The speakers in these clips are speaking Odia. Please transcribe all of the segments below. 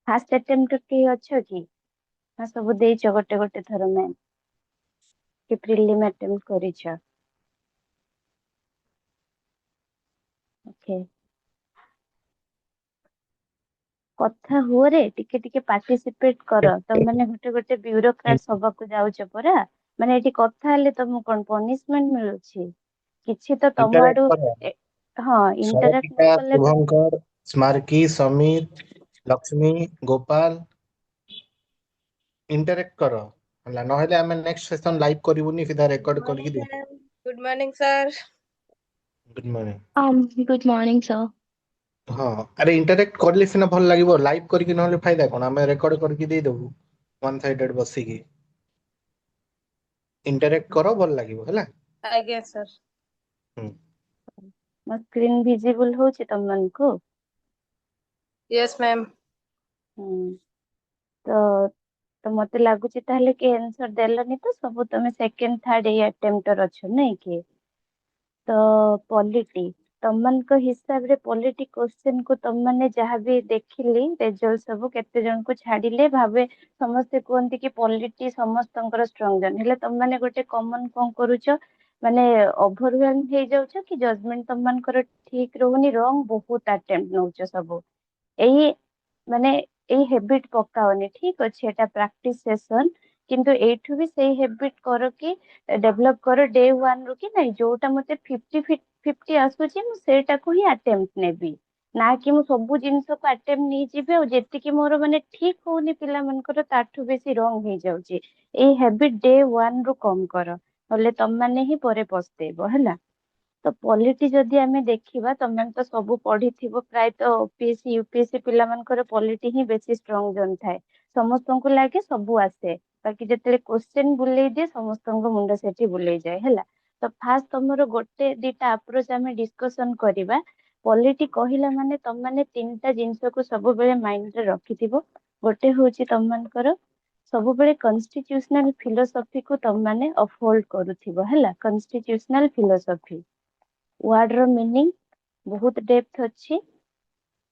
ଫାଷ୍ଟ ଆଟେମ୍ପ୍ଟ କି ଅଛ କି ନା ସବୁ ଦେଇଛ ଗୋଟେ ଗୋଟେ ଥର ମ୍ୟାମ୍ କି ପ୍ରିଲିମ୍ ଆଟେମ୍ପ୍ଟ କରିଛ? ଓକେ, କଥା ହୁଅରେ, ଟିକେ ଟିକେ ପାର୍ଟିସିପେଟ କର। ତମମାନେ ଗୋଟେ ଗୋଟେ ବ୍ୟୁରୋକ୍ରାଟ୍ସ ହବାକୁ ଯାଉଛ ପରା। ମାନେ ଏଠି କଥା ହେଲେ ତମକୁ କଣ ପନିଶମେଣ୍ଟ ମିଳୁଛି? କିଛି ତ ତମ इंटरेक्ट ଆଡୁ करो। ହଁ ଇଣ୍ଟରାକ୍ଟ ନ स्वतिका, କଲେ शुभंकर, स्मारकी, समीर, लक्ष्मी, गोपाल इंटरेक्ट करो ହେଲା ନହେଲେ ଆମେ ନେକ୍ସଟ ସେସନ ଲାଇଭ କରିବୁନି ସିଧା ରେକର୍ଡ କରିକି Morning, ଦେଇଦେବୁ। ma'am. Good morning, sir. Good morning. Good morning, sir. ହଁ ଆରେ ଇଣ୍ଟରେକ୍ଟ କରିଲେ ସିନା ଭଲ ଲାଗିବ, ଲାଇଭ କରିକି ନହେଲେ ଫାଇଦା କଣ? ଆମେ ରେକର୍ଡ କରିକି ଦେଇଦେବୁ ୱାନ୍ ସାଇଡେଡ ବସିକି। ଇଣ୍ଟରେକ୍ଟ କର, ଭଲ ଲାଗିବ ହେଲା। I guess, sir. ହୁଁ। ମୋ ସ୍କ୍ରିନ୍ ଭିଜିବୁଲ ହଉଛି ତମମାନଙ୍କୁ? Yes, ma'am. ହୁଁ, ତ ତ ମତେ ଲାଗୁଛି ତାହେଲେ କି ଆନ୍ସର ଦେଲନି ତ ସବୁ ତମେ ସେକେଣ୍ଡ ଥାର୍ଡ ଏଇ ଆଟେମ୍ପ୍ଟର ଅଛ ନାଇଁ କି? ତ ପଲିଟି ତମମାନଙ୍କ ହିସାବରେ ପଲିଟି କ୍ୱେଶ୍ଚନ କୁ ତମମାନେ ଯାହାବି ଦେଖିଲି ରେଜଲ୍ଟ ସବୁ କେତେ ଜଣଙ୍କୁ ଛାଡିଲେ ଭାବେ ସମସ୍ତେ କୁହନ୍ତି କି ପଲିଟି ସମସ୍ତଙ୍କର ଷ୍ଟ୍ରଙ୍ଗ ଜନ୍, ହେଲେ ତମମାନେ ଗୋଟେ କମନ କଣ କରୁଛ ମାନେ ଓଭରୱେଲ୍ମ ହେଇଯାଉଛ କି ଜଜମେଣ୍ଟ ତମମାନଙ୍କର ଠିକ ରହୁନି, ରଙ୍ଗ ବହୁତ ଆଟେମ୍ପ୍ଟ ନଉଛ ସବୁ। ଏଇ ମାନେ ଏଇ ହେବିଟ ପକାଅନି, ଠିକ ଅଛି ଏଟା ପ୍ରାକ୍ଟିସ ସେସନ, କିନ୍ତୁ ଏଇଠୁ ବି ସେଇ ହେବିଟ କର କି ଡେଭଲପ କର ଡେ ୱାନ୍ ରୁ କି ନାଇଁ ଯୋଉଟା ମତେ 50-50 ଆସୁଛି ମୁଁ ସେଇଟାକୁ ହିଁ ଆଟେମ୍ପ୍ଟ ନେବି, ନା କି ମୁଁ ସବୁ ଜିନିଷକୁ ଆଟେମ୍ପ୍ଟ ନେଇଯିବି ଆଉ ଯେତିକି ମୋର ମାନେ ଠିକ ହଉନି ପିଲାମାନଙ୍କର ତାଠୁ ବେଶୀ ରଙ୍ଗ ହେଇଯାଉଛି। ଏଇ ହେବିଟ ଡେ ୱାନ୍ ରୁ କମ କର, ନହେଲେ ତମମାନେ ହିଁ ପରେ ପସ୍ତେଇବ ହେଲା। ତ ପଲିଟି ଯଦି ଆମେ ଦେଖିବା, ତମେ ତ ସବୁ ପଢିଥିବ ପ୍ରାୟତଃ ଓପିଏସସି ୟୁପିଏସସି ପିଲାମାନଙ୍କର ପଲିଟି ହିଁ ବେଶୀ ଷ୍ଟ୍ରଙ୍ଗ ଜୋନ୍ ଥାଏ। ସମସ୍ତଙ୍କୁ ଲାଗେ ସବୁ ଆସେ, ବାକି ଯେତେବେଳେ କ୍ୱେଶ୍ଚେନ ବୁଲେଇ ଦିଏ ସମସ୍ତଙ୍କ ମୁଣ୍ଡ ସେଠି ବୁଲେଇ ଯାଏ ହେଲା। ତ ଫାଷ୍ଟ ତମର ଗୋଟେ ଦିଟା ଆପ୍ରୋଚ ଆମେ ଡିସ୍କସନ କରିବା। ପଲିଟି କହିଲା ମାନେ ତମମାନେ ତିନିଟା ଜିନିଷକୁ ସବୁବେଳେ ମାଇଣ୍ଡରେ ରଖିଥିବ। ଗୋଟେ ହଉଛି ତମମାନଙ୍କର ସବୁବେଳେ କନଷ୍ଟିଟ୍ୟୁସନାଲ ଫିଲୋସଫିକୁ ତମମାନେ ଅପହୋଲ୍ଡ କରୁଥିବ ହେଲା। କନଷ୍ଟିଟ୍ୟୁସନାଲ ଫିଲୋସଫି ୱାର୍ଡ ର ମିନିଂ ବହୁତ ଡେପ୍ଥ ଅଛି,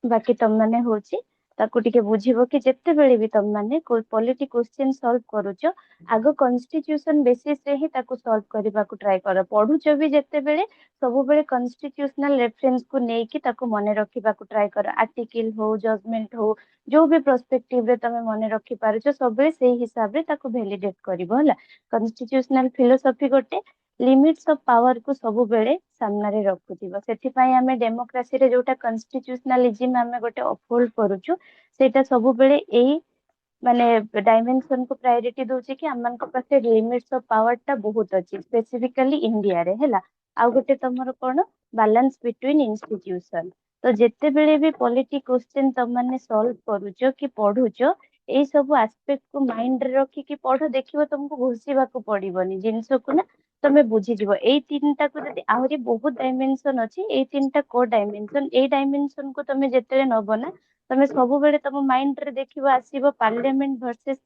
ବାକି ତମମାନେ ହଉଛି ତାକୁ ଟିକେ ବୁଝିବ କି ଯେତେବେଳେ ବି ତମମାନେ ପଲିଟି କ୍ୱେଶ୍ଚନ ସଲ୍ଭ କରୁଛ ଆଗ କନଷ୍ଟିଟ୍ୟୁସନ ବେସିସ ରେ ହିଁ ତାକୁ ସଲ୍ଭ କରିବାକୁ ଟ୍ରାଏ କର। ପଢୁଛ ବି ଯେତେବେଳେ ସବୁବେଳେ କନଷ୍ଟିଟ୍ୟୁସନାଲ ରେଫରେନ୍ସ କୁ ନେଇକି ତାକୁ ମନେ ରଖିବାକୁ ଟ୍ରାଏ କର। ଆର୍ଟିକିଲ ହଉ, ଜଜମେଣ୍ଟ ହଉ, ଯୋଉ ବି ପ୍ରସ୍ପେକ୍ଟିଭ ରେ ତମେ ମନେ ରଖି ପାରୁଛ ସବୁବେଳେ ସେଇ ହିସାବରେ ତାକୁ ଭେଲିଡେଟ କରିବ ହେଲା। କନଷ୍ଟିଟ୍ୟୁସନାଲ ଫିଲୋସଫି ଗୋଟେ ଲିମିଟ୍ସ ଅଫ ପାୱାର କୁ ସବୁବେଳେ ସାମ୍ନାରେ ରଖୁଥିବ। ସେଥିପାଇଁ ଆମେ ଡେମୋକ୍ରାସିରେ ଯୋଉଟା କନଷ୍ଟିଟ୍ୟୁସନାଲିଜିମ ଆମେ ଗୋଟେ ଅପହୋଲ୍ଡ କରୁଛୁ, ସେଇଟା ସବୁବେଳେ ଏଇ ମାନେ ଡାଇମେନସନ କୁ ପ୍ରାୟୋରିଟି ଦଉଛି କି ଆମମାନଙ୍କ ପାଖରେ ଲିମିଟ୍ସ ଅଫ ପାୱାର ଟା ବହୁତ ଅଛି ସ୍ପେସିଫିକାଲି ଇଣ୍ଡିଆରେ ହେଲା। ଆଉ ଗୋଟେ ତମର କଣ ବାଲାନ୍ସ ବିଟୱିନ ଇନଷ୍ଟିଟ୍ୟୁସନ। ତ ଯେତେବେଳେ ବି ପଲିଟି କ୍ୱେଶ୍ଚନ ତମମାନେ ସଲ୍ଭ କରୁଛ କି ପଢୁଛ, ଏଇ ସବୁ ଆସ୍ପେକ୍ଟ କୁ ମାଇଣ୍ଡରେ ରଖିକି ପଢ, ଦେଖିବ ତମକୁ ଘୋଷିବାକୁ ପଡିବନି ଜିନିଷକୁ ନା, ତମେ ବୁଝିଯିବ। ଏଇ ତିନିଟାକୁ ଯଦି ଆହୁରି ବହୁତ ଡାଇମେନସନ ଅଛି, ଏଇ ତିନିଟା କୋ ଡାଇମେନସନ, ଏଇ ଡାଇମେନସନ କୁ ତମେ ଯେତେବେଳେ ନବ ନା, ତମେ ସବୁବେଳେ ତମ ମାଇଣ୍ଡରେ ଦେଖିବ ଆସିବ ପାର୍ଲିଆମେଣ୍ଟ ଭର୍ସେସ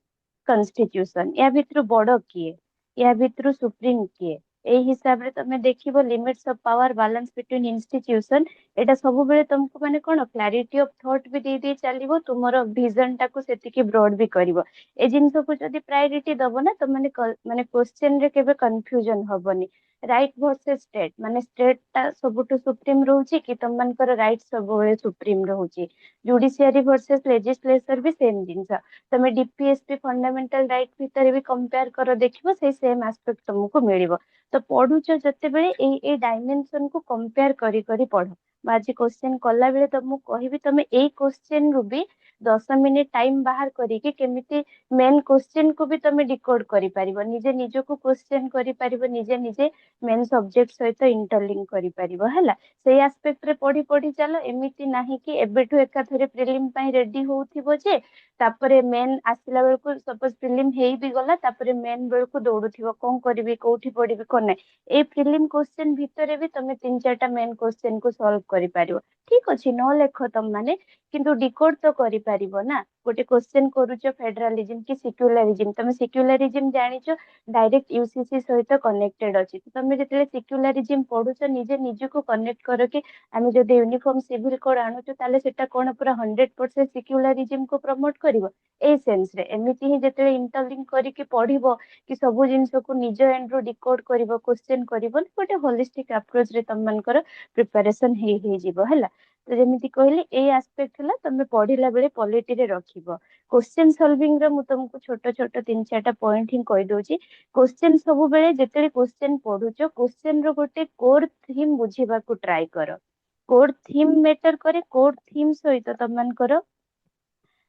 କନଷ୍ଟିଟ୍ୟୁସନ, ୟା ଭିତରୁ ବଡ କିଏ, ୟା ଭିତରୁ ସୁପ୍ରିମ କିଏ, ଏଇ ହିସାବରେ ତମେ ଦେଖିବ limits of power, balance between institution. ଏଇଟା ସବୁବେଳେ ତମକୁ ମାନେ କଣ କ୍ଲାରିଟି ଅଫ ଥଟ ବି ଦେଇ ଦେଇ ଚାଲିବ, ତୁମର ଭିଜନ ଟାକୁ ସେତିକି ବ୍ରଡ ବି କରିବ। ଏ ଜିନିଷକୁ ଯଦି ପ୍ରାୟୋରିଟି ଦବ ନା, ତମେ ମାନେ କ୍ୱେଶ୍ଚନ ରେ କେବେ କନଫ୍ୟୁଜନ ହବନି। ରାଇଟ ଭର୍ସେସ ଷ୍ଟେଟ, ମାନେ ଷ୍ଟେଟ ଟା ସବୁଠୁ ସୁପ୍ରିମ ରହୁଛି କି ତମମାନଙ୍କର ରାଇଟ ସବୁବେଳେ ସୁପ୍ରିମ ରହୁଛି। ଜୁଡିସିଆରୀ ଭର୍ସେସ ଲେଜିସ୍ଲେଚର ବି ସେମ ଜିନିଷ। ତମେ ଡିପିଏସପି ଫଣ୍ଡାମେଣ୍ଟାଲ ରାଇଟ ଭିତରେ ବି କମ୍ପେୟାର କର, ଦେଖିବ ସେଇ ସେମ ଆସ୍ପେକ୍ଟ ତମକୁ ମିଳିବ। ତ ପଢୁଛ ଯେତେବେଳେ ଏଇ ଡାଇମେନସନ କୁ କମ୍ପେୟାର କରି କରି ପଢ। ମୁଁ ଆଜି କ୍ୱେଶ୍ଚନ କଲା ବେଳେ ତମକୁ କହିବି, ତମେ ଏଇ କ୍ୱେଶ୍ଚନ ରୁ ବି 10 ମିନିଟ ଟାଇମ ବାହାର କରିକି କେମିତି ମେନ୍ କ୍ୱେଶ୍ଚନ କୁ ବି ତମେ ଡିକୋଡ କରିପାରିବ, ନିଜେ ନିଜକୁ କ୍ୱେଶ୍ଚନ କରିପାରିବ, ନିଜେ ନିଜେ ମେନ୍ ସବଜେକ୍ଟ ସହିତ ଇଣ୍ଟରଲିଙ୍କ କରିପାରିବ ହେଲା। ସେଇ ଆସ୍ପେକ୍ଟ ରେ ପଢି ପଢି ଚାଲ। ଏମିତି ନାହିଁ କି ଏବେଠୁ ଏକାଥରେ ପ୍ରିଲିମ ପାଇଁ ରେଡି ହଉଥିବ ଯେ ତାପରେ ମେନ୍ ଆସିଲା ବେଳକୁ ସପୋଜ ପ୍ରିଲିମ ହେଇ ବି ଗଲା, ତାପରେ ମେନ୍ ବେଳକୁ ଦୌଡୁଥିବ କଣ କରିବି, କୋଉଠି ପଢିବି, କଣ ନାହିଁ। ଏଇ ପ୍ରିଲିମ କ୍ୱେଶ୍ଚନ ଭିତରେ ବି ତମେ 3-4ଟା ମେନ୍ କ୍ୱେଶ୍ଚନ କୁ ସଲ୍ଭ କରିପାରିବ। ଠିକ ଅଛି ନ ଲେଖ ତମମାନେ, କିନ୍ତୁ ଡିକୋଡ ତ କରିପାରିବ ନା। गोटे क्वेश्चन करूच फेडरालिज्म कि सिक्युलरिज्म तमे सिक्युलरिज्म जानिचो डायरेक्ट यूसीसी सहित कनेक्टेड अछि तमे जेतले सिक्युलरिज्म पढुच निजे निजको कनेक्ट करो कि आमे जदि यूनिफॉर्म सिविल कोड आणुचो ताले सेटा कोन पूरा 100% सिक्युलरिज्म को प्रमोट करिवो ए सेंस रे एमिति ही जेतले इंटरलिंक करी कि पढिबो कि सब जिंस को निज एंड रो डिकोड करिवो क्वेश्चन करिवो गोटे होलिस्टिक अप्रोच रे तम मानकर प्रिपरेशन हे जिवो हला तो जेमिति कहली ए एस्पेक्ट हला तमे पढिला बेले पॉलिटी रे रखिबो क्वेश्चन सॉल्विंग रे मु तुमको छोट छोट 3-4टा पॉइंट ही कहि दोची क्वेश्चन सब बेले जेते क्वेश्चन पढुचो क्वेश्चन रो गोटे कोर थीम बुझिबा को ट्राई करो कोर थीम मैटर करे कोर थीम सहित तम मानकर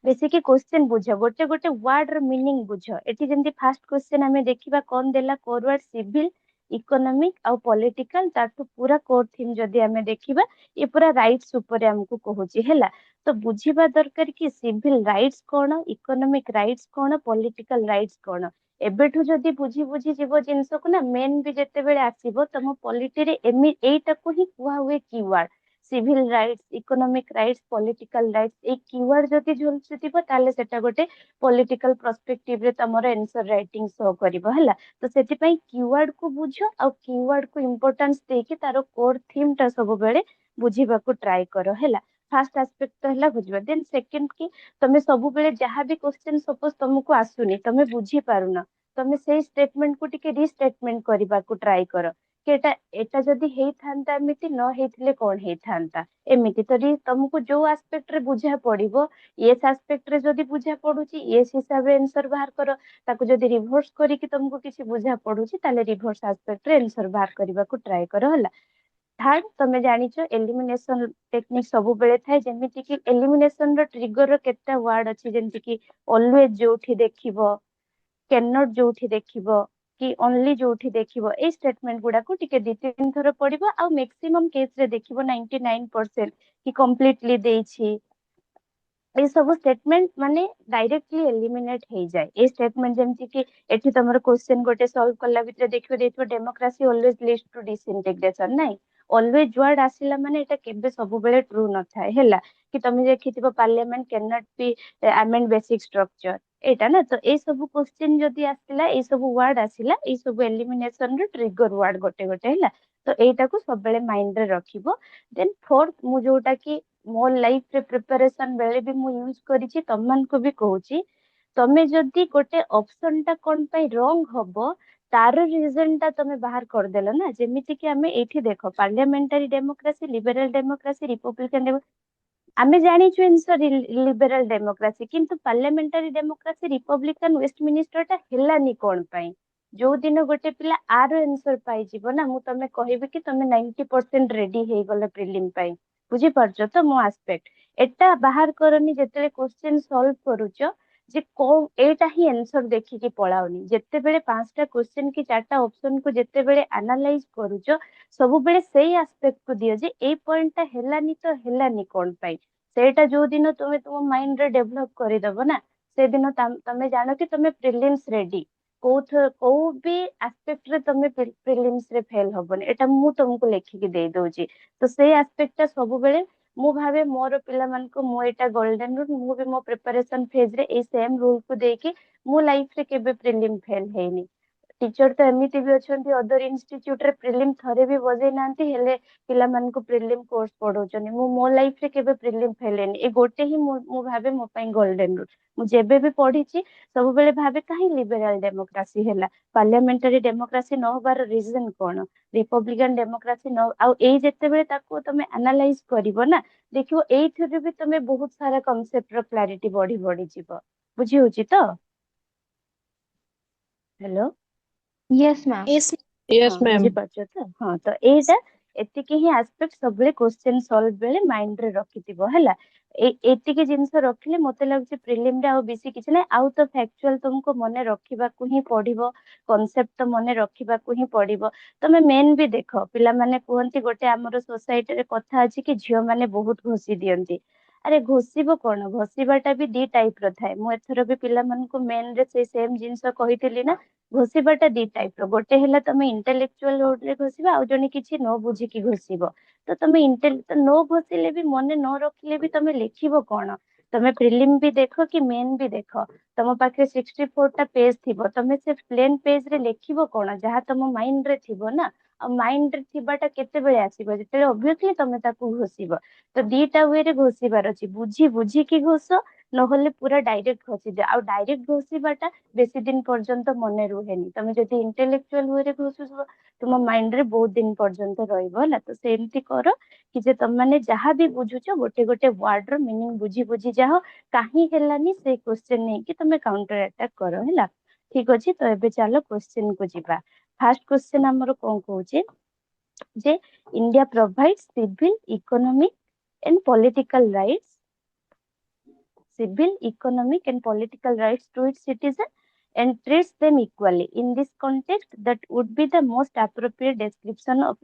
बेसिक क्वेश्चन बुझ गोटे गोटे वर्ड र मीनिंग बुझ एटी जेमति फर्स्ट क्वेश्चन हमें देखिबा कोन देला कोर वर्ड सिविल इकोनॉमिक आउ पॉलिटिकल ताठू पूरा कोर थीम जदी हमें देखिबा ये पूरा राइट्स ऊपर हमको कहूची हैला तो बुझिबा दरकार कि सिविल राइट्स कोन इकोनॉमिक राइट्स कोन पॉलिटिकल राइट्स कोन एबेठू जदी बुझी बुझी जीवो जिंस को ना मेन भी जेते बेले आसीबो तम पॉलिटी रे एटा को ही कुआ हुए keyword civil rights economic rights political rights ए कीवर्ड जदी झुलसिथिबो ताले सेटा गोटे पॉलिटिकल पर्सपेक्टिव रे तमरो आंसर राइटिंग शो करिवो हला तो सेति पई कीवर्ड को बुझो आ कीवर्ड को इंपोर्टेंस देके तारो कोर थीम ता सब बेले बुझिबा को ट्राई करो हला फर्स्ट एस्पेक्ट तो हला बुझबा देन सेकंड की तमे सब बेले जहां भी क्वेश्चन सपोज तुमको आसुनी तमे बुझी पारुना तमे सेही स्टेटमेंट को टिके रीस्टेटमेंट करिबा को ट्राई करो कि एटा जदी हेई थांता एमिति न हेइथिले कोन हेई थांता एमिति तरी तुमको जो एस्पेक्ट रे बुझा पड़िबो येस एस्पेक्ट रे जदी बुझा पडुची येस हिसाब रे आंसर बाहर करो ताको जदी रिवर्स करी कि तुमको किसी बुझा पडुची ताले रिवर्स एस्पेक्ट रे आंसर बाहर करबा को ट्राई करो हला थर्ड तमे जानिचो एलिमिनेशन टेक्निक सब बेले थाए जेमिति कि एलिमिनेशन रो ट्रिगर रो केटा वर्ड अछि जेमिति कि ऑलवेज जोठी देखिबो कैन नॉट जोठी देखिबो कि ओनली जोठी देखिबो ए स्टेटमेंट गुडा को टिके 2-3 थर पढिबो आ मैक्सिमम केस रे देखिबो 99% कि कंप्लीटली देइछि ए सब स्टेटमेंट माने डायरेक्टली एलिमिनेट हे जाय ए स्टेटमेंट जेमति कि एठी तमरो क्वेश्चन गोटे सॉल्व करला भितर देखिबो देइतो democracy always leads to disintegration नाही ऑलवेज वर्ड आसिला माने एटा केबे सब बेले ट्रू न थाए हैला कि तमे देखिथिबो parliament can not be amend basic structure एटा ना तो ए सब क्वेश्चन जदी आसिला ए सब वर्ड आसिला ए सब एलिमिनेशन रो ट्रिगर वर्ड गोटे गोटे हैला तो एटा को सब बेले माइंड रे रखिबो देन फोर्थ मु जोटा कि मो लाइफ रे प्रिपरेशन बेले भी मु यूज करिछि तमन को भी कहूची तमे जदी गोटे ऑप्शन टा कोन पई रॉन्ग हबो तार रीजन टा तमे बाहर कर देलो ना जेमिति कि हमें एठी देखो पार्लियामेंटारी डेमोक्रेसी लिबरल डेमोक्रेसी रिपब्लिकन आमे जानिछु आंसर लिबरल डेमोक्रेसी किंतु पार्लियामेंटारी डेमोक्रेसी रिपब्लिकन वेस्टमिनिस्टर टा हेलानी कोन पई जो दिन गोटे पिला आर आंसर पाई जीवो ना मु तमे कहबी कि तमे 90% रेडी हे गले प्रिलिम पई बुझी परछो तो मो एस्पेक्ट एटा बाहर करनी जेते क्वेश्चन सॉल्व करूचो जे को एटा ही आंसर देखि कि पळाउनी जेते बेले 5टा क्वेश्चन कि 4टा ऑप्शन को जेते बेले एनालाइज करूचो सब बेले सेही एस्पेक्ट को दियो जे ए पॉइंट ता हेलानी तो हेलानी कोन पई सेटा जो दिन तुमे तुम माइंड रे डेवलप करि दबो ना से दिन तमे जानो कि तमे प्रिलिम्स रेडी को भी एस्पेक्ट रे तमे प्रिलिम्स रे फेल होबनी एटा मु तुमको लेखि के दे दोजी तो से एस्पेक्ट ता सब बेले मु भावे मोर पिला मान को मु एटा गोल्डन रूल मु भी मो प्रिपरेशन फेज रे ए सेम रूल को देके मु लाइफ रे केबे प्रिलिम फेल हेनी टीचर तो एमिति भी अछंती अदर इंस्टीट्यूट रे प्रिलिम थरे भी बजै नांती हेले पिला मान को प्रिलिम कोर्स पढौचनी मो लाइफ रे केबे प्रिलिम फेलेनी ए गोटे ही मु भावे मो पई गोल्डन रूल मु जेबे भी पढिची सब बेले भावे काहे लिबरल डेमोक्रेसी हैला पार्लियामेंटारी डेमोक्रेसी न होबार रीजन कोन रिपब्लिकन डेमोक्रेसी न आ ए जेते बेले ताको तमे एनालाइज करिवो ना देखिवो एइथरे भी तमे बहुत सारा कांसेप्ट रो क्लैरिटी बढ़ी बढ़ी जीवो बुझी होची तो hello Yes, ma'am. Yes, Yes, हाँ ma'am. बुझी पारछो तो हाँ तो एटा एतिकी ही एस्पेक्ट सबले क्वेश्चन सॉल्व बेले माइंड रे रखिथिबो हैला एतिकी जिंस रखिले मते लागछि प्रिलिम रे आ बेसी किछ नै आउ तो फैक्चुअल तुमको मने रखिबा को ही पढिबो कांसेप्ट तो मने रखिबा को ही पढिबो तमे मेन भी देखो पिला माने कुहंती गोटे हमरो सोसाइटी रे कथा अछि कि झियो माने बहुत घोसी दियंती अरे घोसीबो कोन घोसीबाटा भी दी टाइप रो थाए मु एथरो भी पिला मन को मेन रे से सेम जिंस कहितली ना घोषिबाटा दी टाइप रो गोटे हैला तमे इंटेलेक्चुअल रोड रे घोषिबा आ जने किछि न बुझी की घोषिबो तो तमे इंटेल तो न घोषिले भी मने न रखिले भी तमे लिखिबो कोन ତମେ ପ୍ରିଲିମ ବି ଦେଖ କି ମେନ୍ ବି ଦେଖ, ତମ ପାଖରେ 64 ଟା ପେଜ ଥିବ, ତମେ ସେ ପ୍ଲେନ ପେଜ ରେ ଲେଖିବ କଣ? ଯାହା ତମ ମାଇଣ୍ଡ ରେ ଥିବ ନା। ଆଉ ମାଇଣ୍ଡ ରେ ଥିବାଟା କେତେବେଳେ ଆସିବ? ଯେତେବେଳେ ଅବଭିୟସଲି ତମେ ତାକୁ ଘୋଷିବ। ତ ଦିଟା ୱେରେ ଘୋଷିବାର ଅଛି, ବୁଝିକି ଘୋଷ, ନହେଲେ ପୁରା ଡାଇରେକ୍ଟ ଘୋଷିଦିଅ। ଆଉ ଡାଇରେକ୍ଟ ଘୋଷିବାଟା ବେଶୀ ଦିନ ପର୍ଯ୍ୟନ୍ତ ମନେ ରୁହେନି। ତମେ ଯଦି ଇଣ୍ଟେଲେକ୍ଚୁଆଲ ୱେରେ ଘୋଷୁଥିବ ତୁମ ମାଇଣ୍ଡ ରେ ବହୁତ ଦିନ ପର୍ଯ୍ୟନ୍ତ ରହିବ ହେଲା। ତ ସେମିତି କର କି ଯେ ତମେ ମାନେ ଯାହା ବି ବୁଝୁଛ ଗୋଟେ ଗୋଟେ ୱାର୍ଡ ର ମିନିଂ ବୁଝି ଯାଅ। କାହିଁ ହେଲାନି ସେଇ କ୍ୱେଶ୍ଚେନ ନେଇକି ତମେ କାଉଣ୍ଟର ଆଟାକ କର ହେଲା। ଠିକ ଅଛି, ତ ଏବେ ଚାଲ କ୍ୱେଶ୍ଚେନ କୁ ଯିବା। ଫାର୍ଷ୍ଟ କ୍ୱେଶ୍ଚେନ ଆମର କଣ କହୁଛି ଯେ India provide civil economic and political rights, civil, economic and political rights to its citizens and treats them equally. In this context, that would be the most appropriate description of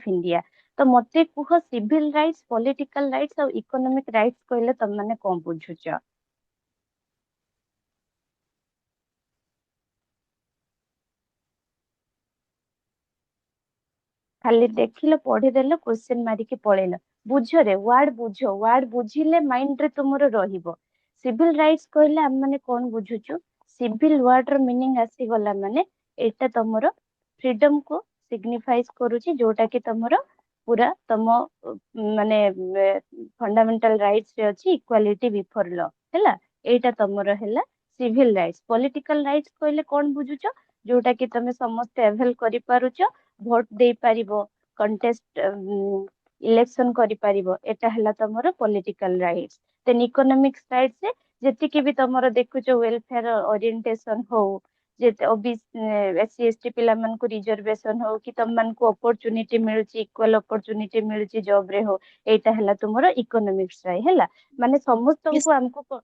India. तो मते कुह सिविल राइट्स, पॉलिटिकल राइट्स और इकोनॉमिक राइट्स कहले तुम माने कौन बुझुच? खाली देखिल पढ़ीदेल क्वेश्चन मारिकी पळेल, बुझ रे वर्ड बुझ, वर्ड बुझिले माइंड रे तुमरो रहिबो। सिविल राइट्स कहले हम माने कोन बुझुचु? सिविल वर्ड रो मीनिंग आसी गला माने एटा तमरो फ्रीडम को सिग्निफाइज करूची, जोटा कि तमरो पूरा तम माने फंडामेंटल राइट्स रे अछि इक्वालिटी बिफोर लॉ हैला। एटा तमरो हैला सिविल राइट्स। पॉलिटिकल राइट्स कहले कोन बुझुचो? जोटा कि तमे समस्त एवेल करि पारुचो, भोट दे पारिबो, कंटेस्ट इलेक्शन करि पारिबो, एटा हला तमरो political rights. Then economics rights से जेतिकी भी तमरो देखुचो वेलफेयर ओरिएंटेशन हो, जेते एससी एसटी पिला मन को रिजर्वेशन हो कि तम मन को अपॉर्चुनिटी मिलुची, इक्वल अपॉर्चुनिटी मिलुची जॉब रे हो, एटा हला तुमरो इकोनॉमिक्स राइट हैला। माने समस्त Yes. को हमको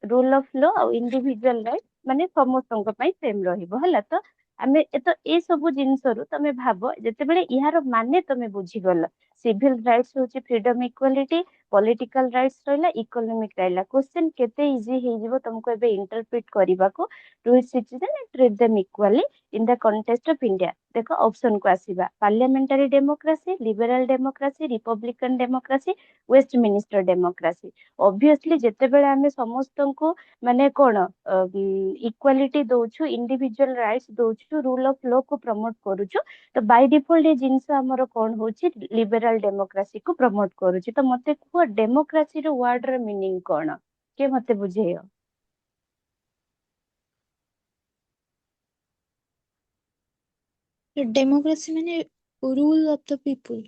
रूल ऑफ लॉ और इंडिविजुअल राइट माने समस्त को पई सेम रहिबो हैला। तो आमे तो ए सब जिनस रु तमे भाबो जेतेबेले इहार माने तमे बुझी गल, सिविल राइट्स होची फ्रीडम इक्वालिटी, पॉलिटिकल राइट्स रहला, इकोनॉमिक रहला। क्वेश्चन केते इजी हे जिवो तुमको एबे इंटरप्रेट करबा को, to it citizen and treat them equally in the context of India. देखो ऑप्शन को आसीबा, parliamentary democracy, liberal democracy, republican democracy, Westminster democracy. Obviously जेतेबेले आमे समस्त को माने कोन इक्वालिटी दउछु, इंडिविजुअल राइट्स दउछु, रूल ऑफ लॉ को प्रमोट करूछु, तो बाय डिफॉल्ट ए जिंस हमर कोन होची लिबरल डेमोक्रेसी को प्रमोट करूची। तो मते को डेमोक्रेसी रो वर्ड रो मीनिंग कोन के मते बुझेयो? Democracy माने rule of the people.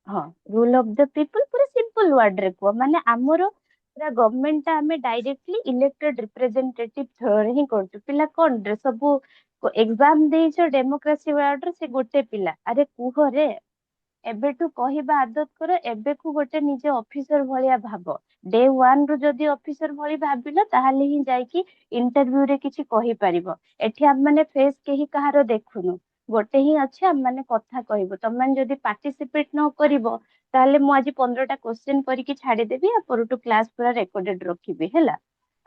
हाँ, रूल ऑफ द पीपल पूरा सिंपल वर्ड रे को माने हमरो पूरा गवर्नमेंट ता हमें डायरेक्टली इलेक्टेड रिप्रेजेंटेटिव थ्रू रे ही करछु। पिला कोन रे सब एग्जाम देइछो डेमोक्रेसी वर्ड रे से गोटे पिला, अरे कुह रे एबेठू कहवा आदत कर, एबे को गोटे निजे ऑफिसर भलिया भाब। डे वन रु जदि ऑफिसर भली भाबिल ताहले ही जाइकी इंटरव्यू रे किछि कहि परिबो। एठी हम माने फेस केही कहारो देखुनु, गोटे ही अछि हम माने कथा कहबो। तम माने जदि पार्टिसिपेट न करिवो ताहले मु आज 15टा क्वेश्चन करिकी छाडी देबी, आ परटू क्लास पूरा रेकॉर्डेड रखिबी हैला।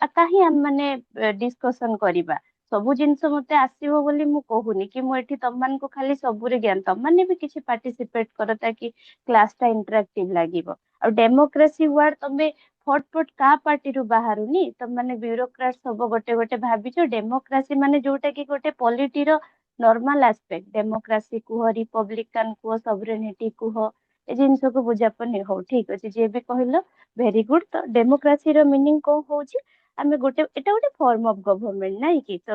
आ काहे हम माने डिस्कशन करिबा? ସବୁ ଜିନିଷ ମତେ ଆସିବ ବୋଲି ମୁଁ କହୁନି କି ମୁଁ ଏଠି ତମମାନଙ୍କୁ ଖାଲି ସବୁରେ ଜ୍ଞାନ, ତମମାନେ ବି କିଛି ପାର୍ଟିସିପେଟ କର ତାକି କ୍ଲାସ ଟା ଇଣ୍ଟରାକ୍ଟିଭ ଲାଗିବ। ଆଉ ଡେମୋକ୍ରେସି ୱାର୍ଡ ତମେ ଫଟ ଫଟ କାହା ପାର୍ଟିରୁ ବାହାରୁନି, ତମମାନେ ବ୍ୟୁରୋକ୍ରାଟ ସବୁ ଗୋଟେ ଗୋଟେ ଭାବିଛ। ଡେମୋକ୍ରାସି ମାନେ ଯୋଉଟା କି ଗୋଟେ ପଲିଟିର ନର୍ମାଲ ଆସ୍ପେକ୍ଟ, ଡେମୋକ୍ରାସି କୁହ, ରିପବ୍ଲିକାନ କୁହ, ସଭରେନିଟି କୁହ, ଏ ଜିନିଷକୁ ବୁଝା ପଡନି। ହଉ ଠିକ ଅଛି, ଯିଏ ବି କହିଲ ଭେରି ଗୁଡ। ତ ଡେମୋକ୍ରାସିର ମିନିଂ କଣ ହଉଛି? ଆମେ ଗୋଟେ ଏଟା ଗୋଟେ ଫର୍ମ ଅଫ ଗଭର୍ନମେଣ୍ଟ ନାଇଁ କି? ତ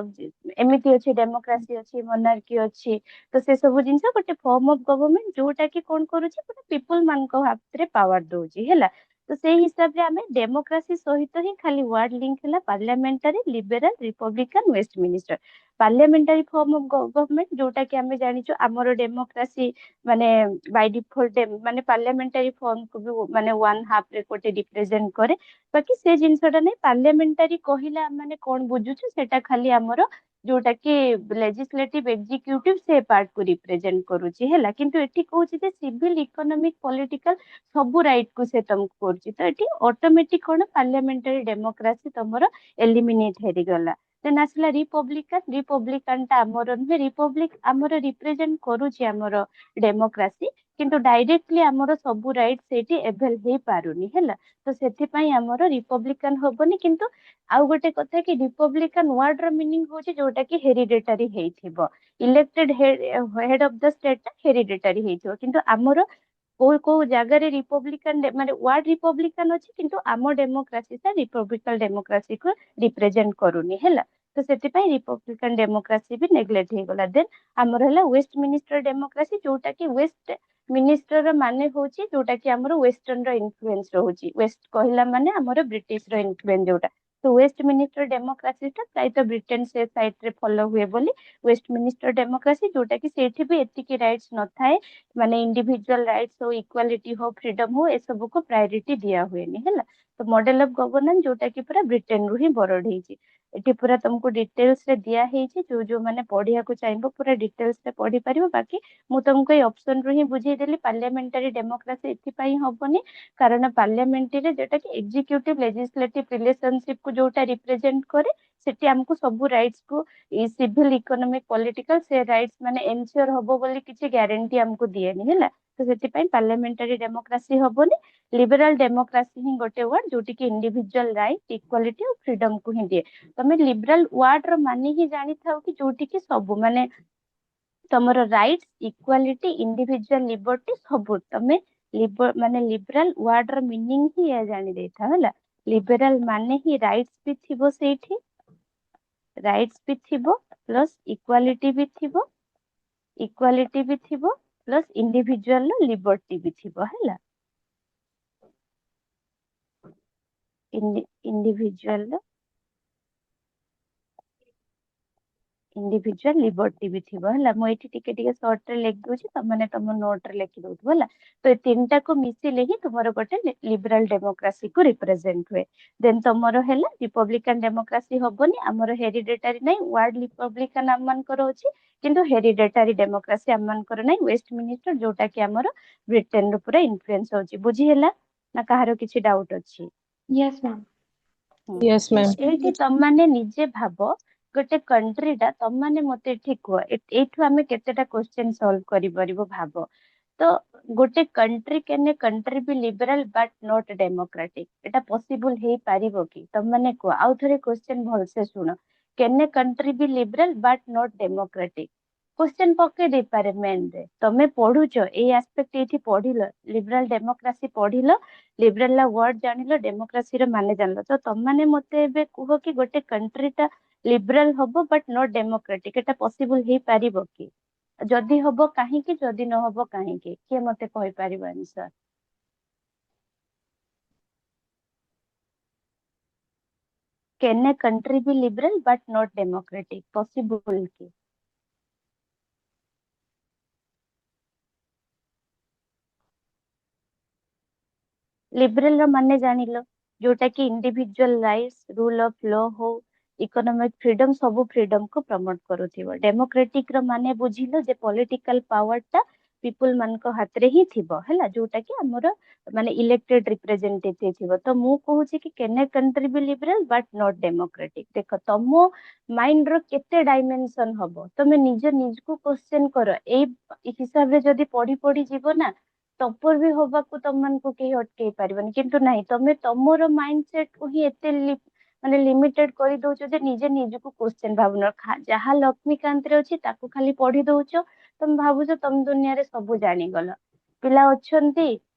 ଏମିତି ଅଛି ଡେମୋକ୍ରାସି ଅଛି, ମୋନାର୍କି ଅଛି, ତ ସେ ସବୁ ଜିନିଷ ଗୋଟେ ଫର୍ମ ଅଫ ଗଭର୍ନମେଣ୍ଟ ଯୋଉଟା କି କଣ କରୁଛି ଗୋଟେ ପିପୁଲ ମାନଙ୍କ ହାତରେ ପାୱାର ଦଉଛି ହେଲା। ତ ସେଇ ହିସାବରେ ଆମେ ଡେମୋକ୍ରାସି ସହିତ ହିଁ ଖାଲି ୱାର୍ଡ ଲିଙ୍କ ହେଲା parliamentary, liberal, republican, Westminster. Parliamentary form of government ଯୋଉଟା କି ଆମେ ଜାଣିଛୁ ଆମର ଡେମୋକ୍ରାସି ମାନେ ବାଇ ଡିଫଲ୍ଟ ମାନେ ପାର୍ଲାମେଣ୍ଟାରୀ ଫର୍ମ କୁ ବି ମାନେ ୱାନ୍ ହାଫ ରେ ଗୋଟେ ରିପ୍ରେଜେଣ୍ଟ କରେ। ବାକି ସେ ଜିନିଷଟା ନାହିଁ, ପାର୍ଲାମେଣ୍ଟାରୀ କହିଲେ ଆମେ କଣ ବୁଝୁଛୁ ସେଟା ଖାଲି ଆମର ଯୋଉଟା କି ଲେଜିସ୍ଲେଟିଭ ଏକ୍ଜିକ୍ୟୁଟିଭ ସେ ପାର୍ଟ କୁ ରିପ୍ରେଜେଣ୍ଟ କରୁଛି ହେଲା। କିନ୍ତୁ ଏଠି କହୁଛି ଯେ ସିଭିଲ, ଇକୋନୋମିକ, ପଲିଟିକାଲ ସବୁ ରାଇଟ କୁ ସେ ତମକୁ କରୁଛି। ତ ଏଠି ଅଟୋମେଟିକ କଣ ପାର୍ଲାମେଣ୍ଟାରୀ ଡେମୋକ୍ରାସି ତମର ଏଲିମିନେଟ ହେଇଗଲା। ଦେନ୍ ଆସିଲା ରିପବ୍ଲିକାନ। ରିପବ୍ଲିକାନ ଟା ଆମର ନୁହେଁ, ରିପବ୍ଲିକ ଆମର ରିପ୍ରେଜେଣ୍ଟ କରୁଛି ଆମର ଡେମୋକ୍ରାସି, କିନ୍ତୁ ଡାଇରେକ୍ଟଲି ଆମର ସବୁ ରାଇଟ୍ ସେଇଠି ଏଭେଲ ହେଇପାରୁନି ହେଲା। ତ ସେଥିପାଇଁ ଆମର ରିପବ୍ଲିକାନ ହବନି। କିନ୍ତୁ ଆଉ ଗୋଟେ କଥା କି ରିପବ୍ଲିକାନ ୱାର୍ଡ ର ମିନିଂ ହଉଛି ଯୋଉଟା କି ହେରିଡେଟାରୀ ହେଇଥିବ। ଇଲେକ୍ଟେଡ ହେଡ୍ ଅଫ ଦ ଷ୍ଟେଟ ଟା ହେରିଡେଟାରୀ ହେଇଥିବ। କିନ୍ତୁ ଆମର କୋଉ କୋଉ ଜାଗାରେ ରିପବ୍ଲିକାନ ମାନେ ୱାର୍ଡ ରିପବ୍ଲିକାନ ଅଛି, କିନ୍ତୁ ଆମ ଡେମୋକ୍ରାସି ଟା ରିପବ୍ଲିକାଲ ଡେମୋକ୍ରାସିକୁ ରିପ୍ରେଜେଣ୍ଟ କରୁନି ହେଲା। ତ ସେଥିପାଇଁ ରିପବ୍ଲିକାନ ଡେମୋକ୍ରାସି ବି ନେଗ୍ଲେକ୍ଟ ହେଇଗଲା। ଦେନ୍ ଆମର ହେଲା ୱେଷ୍ଟ ମିନିଷ୍ଟର ଡେମୋକ୍ରାସି, ଯୋଉଟା କି ୱେଷ୍ଟ ମିନିଷ୍ଟର ର ମାନେ ହଉଛି ଯୋଉଟା କି ଆମର ୱେଷ୍ଟର୍ଣ୍ଣ ର ଇନଫ୍ଲୁଏନ୍ସ ରହୁଛି। ୱେଷ୍ଟ କହିଲା ମାନେ ଆମର ବ୍ରିଟିଶ ର ଇନଫ୍ଲୁଏନ୍ସ ଯୋଉଟା। ତ ୱେଷ୍ଟ ମିନିଷ୍ଟର ଡେମୋକ୍ରାସି ଟା ପ୍ରାୟତଃ ବ୍ରିଟେନ ସେ ସାଇଡ ରେ ଫଲୋ ହୁଏ ବୋଲି ୱେଷ୍ଟ ମିନିଷ୍ଟର ଡେମୋକ୍ରାସି, ଯୋଉଟା କି ସେଇଠି ବି ଏତିକି ରାଇଟ୍ସ ନଥାଏ, ମାନେ ଇଣ୍ଡିଭିଜୁଆଲ ରାଇଟ୍ସ ହଉ, ଇକ୍ୱାଲିଟି ହଉ, ଫ୍ରିଡମ ହଉ, ଏସବୁକୁ ପ୍ରାୟୋରିଟି ଦିଆ ହୁଏନି ହେଲା। ତ ମଡେଲ ଅଫ ଗଭର୍ନାନ୍ସ ଯୋଉଟା କି ପୁରା ବ୍ରିଟେନ ରୁ ହିଁ ବରଡ ହେଇଛି। ଏଠି ପୁରା ତମକୁ ଡିଟେଲ୍ସ ରେ ଦିଆ ହେଇଛି, ଯୋଉମାନେ ପଢିବାକୁ ଚାହିଁବ ପୁରା ଡିଟେଲ୍ସ ରେ ପଢି ପାରିବ। ବାକି ମୁଁ ତମକୁ ଏଇ ଅପସନ ରୁ ହିଁ ବୁଝେଇଦେଲି। ପାର୍ଲାମେଣ୍ଟାରୀ ଡେମୋକ୍ରାସି ଏଥିପାଇଁ ହବନି କାରଣ ପାର୍ଲାମେଣ୍ଟାରୀରେ ଯୋଉଟା କି ଏକ୍ଜିକ୍ୟୁଟିଭ ଲେଜିସ୍ଲେଟିଭ ରିଲେସନସିପ କୁ ଯୋଉଟା ରିପ୍ରେଜେଣ୍ଟ କରେ, ସେଠି ଆମକୁ ସବୁ ରାଇଟ୍ସ କୁ ସିଭିଲ, ଇକୋନୋମିକ, ପଲିଟିକାଲ ସେ ରାଇଟ୍ସ ମାନେ ଏନସିଓର ହବ ବୋଲି କିଛି ଗ୍ୟାରେଣ୍ଟି ଆମକୁ ଦିଏନି ହେଲା। ତ ସେଥିପାଇଁ ପାର୍ଲାମେଣ୍ଟାରୀ ଡେମୋକ୍ରାସି ହବନି। ଲିବରାଲ ଡେମୋକ୍ରାସି ହିଁ ଗୋଟେ ୱାର୍ଡ ଯୋଉଠି କି ଇଣ୍ଡିଭିଜୁଆଲ ରାଇଟ୍, ଇକ୍ୱାଲିଟି ଆଉ ଫ୍ରିଡମ କୁ ହିଁ ଦିଏ। ତମେ ଲିବରାଲ ୱାର୍ଡ ର ମାନେ ହିଁ ଜାଣିଥାଉ କି ଯୋଉଠି କି ସବୁ ମାନେ ତମର ରାଇଟ୍ସ, ଇକ୍ୱାଲିଟି, ଇଣ୍ଡିଭିଜୁଆଲ ଲିବର୍ଟି ସବୁ ତମେ ମାନେ ଲିବରାଲ ୱାର୍ଡ ର ମିନିଂ ହିଁ ଏହା ଜାଣି ଦେଇଥାଉ ହେଲା। ଲିବରାଲ ମାନେ ହିଁ ରାଇଟ୍ସ ବି ଥିବ ସେଇଠି, ରାଇଟ୍ସ ବି ଥିବ ପ୍ଲସ ଇକ୍ୱାଲିଟି ବି ଥିବ, ଇକ୍ୱାଲିଟି ବି ଥିବ ପ୍ଲସ ଇଣ୍ଡିଭିଜୁଆଲ ର ଲିବର୍ଟି ବି ଥିବ ହେଲା। ଇଣ୍ଡିଭିଜୁଆଲ ଲିବର୍ଟି ବି ଥିବ ହେଲା। ମୁଁ ଏଇଠି ଟିକେ ଟିକେ ସର୍ଟ ରେ ଲେଖି ଦଉଛି, ତମେ ତମ ନୋଟ ରେ ଲେଖି ଦଉଥିବ ହେଲା। ତ ଏ ତିନିଟାକୁ ମିଶିଲେ ହିଁ ତୁମର ଗୋଟେ ଲିବରାଲ ଡେମୋକ୍ରାସି କୁ ରିପ୍ରେଜେଣ୍ଟ ହୁଏ। ଦେନ୍ ତମର ହେଲା ରିପବ୍ଲିକାନ ଡେମୋକ୍ରାସି ହବନି, ଆମର ହେରିଡେଟାରୀ ନାହିଁ। ୱାର୍ଡ ରିପବ୍ଲିକାନ ଆମ ମାନଙ୍କର ଅଛି, କିନ୍ତୁ ହେରିଡେଟାରୀ ଡେମୋକ୍ରାସି ଆମ ମାନଙ୍କର ନାହିଁ। ୱେଷ୍ଟ ମିନିଷ୍ଟର ଯୋଉଟା କି ଆମର ବ୍ରିଟେନ ରୁ ପୁରା ଇନଫ୍ଲୁଏନ୍ସ ହଉଛି। ବୁଝି ହେଲା ନା କାହାର କିଛି ଡାଉଟ ଅଛି? Yes, ma'am. Yes, ma'am. ଏଇଠି ତମମାନେ ନିଜେ ଭାବ, ଗୋଟେ କଣ୍ଟ୍ରି ଟା ତମମାନେ ମତେ ଏଠି କୁହ, ଏଇଠୁ ଆମେ କେତେଟା କ୍ୱେଶ୍ଚନ ସଲ୍ଭ କରିପାରିବୁ ଭାବ। ତ ଗୋଟେ country can a country be liberal but not democratic, ଏଟା ପସିବଲ ହେଇପାରିବ କି? ତମମାନେ କୁହ। ଆଉ ଥରେ କ୍ୱେଶ୍ଚନ ଭଲସେ ଶୁଣ। Can a country be liberal but not democratic? Question ପକେଇ ଦେଇପାରେ ମେନ୍ ରେ। ତମେ ପଢୁଛ ଏଇ ଆସ୍ପେକ୍ଟ, ଏଇଠି ପଢିଲ ଲିବରାଲ ଡେମୋକ୍ରାସି ପଢିଲ, ଲିବରାଲ ର ୱାର୍ଡ ଜାଣିଲ, ଡେମୋକ୍ରାସି ର ମାନେ ଜାଣିଲ। ତ ତମମାନେ ମତେ ଏବେ କୁହ କି ଗୋଟେ କଣ୍ଟ୍ରି ଟା ଲିବରାଲ ହବ ବଟ୍ ନଟ୍ ଡେମୋକ୍ରାଟିକ, ଏଟା ପସିବଲ ହେଇପାରିବ କି? ଯଦି ହବ କାହିଁକି, ଯଦି ନ ହବ କାହିଁକି? କିଏ ମତେ କହିପାରିବ answer? Can a country be liberal but not democratic? Possible କି? ଲିବରାଲ ର ମାନେ ଜାଣିଲ, ଯୋଉଟା କି ଇଣ୍ଡିଭିଜୁଆଲ ରାଇଟ୍ସ, ରୁଲ ଅଫ ଲ ହଉ, ଇକୋନୋମିକ ଫ୍ରିଡମ, ସବୁ ଫ୍ରିଡମ କୁ ପ୍ରମୋଟ କରୁଥିବ। ଡେମୋକ୍ରେଟିକ ର ମାନେ ବୁଝିଲ ଯେ ପଲିଟିକାଲ ପାୱାର ଟା ପିପୁଲ ମାନଙ୍କ ହାତରେ ହିଁ ଥିବ ହେଲା, ଯୋଉଟା କି ଆମର ମାନେ ଇଲେକ୍ଟେଡ ରିପ୍ରେଜେଣ୍ଟେଟିଭ ଥିବ। ତ ମୁଁ କହୁଛି କି can a country be liberal but not democratic. ଦେଖ ତମ ମାଇଣ୍ଡ ର କେତେ ଡାଇମେନସନ ହବ, ତମେ ନିଜକୁ କ୍ୱେଶ୍ଚନ କର। ଏଇ ହିସାବରେ ଯଦି ପଢି ପଢି ଯିବ ନା, ଟପର ବି ହବାକୁ ତମମାନଙ୍କୁ କେହି ଅଟକେଇ ପାରିବନି। କିନ୍ତୁ ନାହିଁ, ତମେ ତମର ମାଇଣ୍ଡ ସେଟ କୁ ହିଁ ଏତେ ମାନେ ଲିମିଟେଡ କରିଦଉଛ ଯେ ନିଜେ ନିଜକୁ କ୍ୱେଶ୍ଚନ ଭାବୁନ। ଯାହା ଲକ୍ଷ୍ମୀକାନ୍ତରେ ଅଛି ତାକୁ ଖାଲି ପଢି ଦଉଛ, ତମେ ଭାବୁଛ ତମ ଦୁନିଆରେ ସବୁ ଜାଣିଗଲ। ପିଲା ଅଛନ୍ତି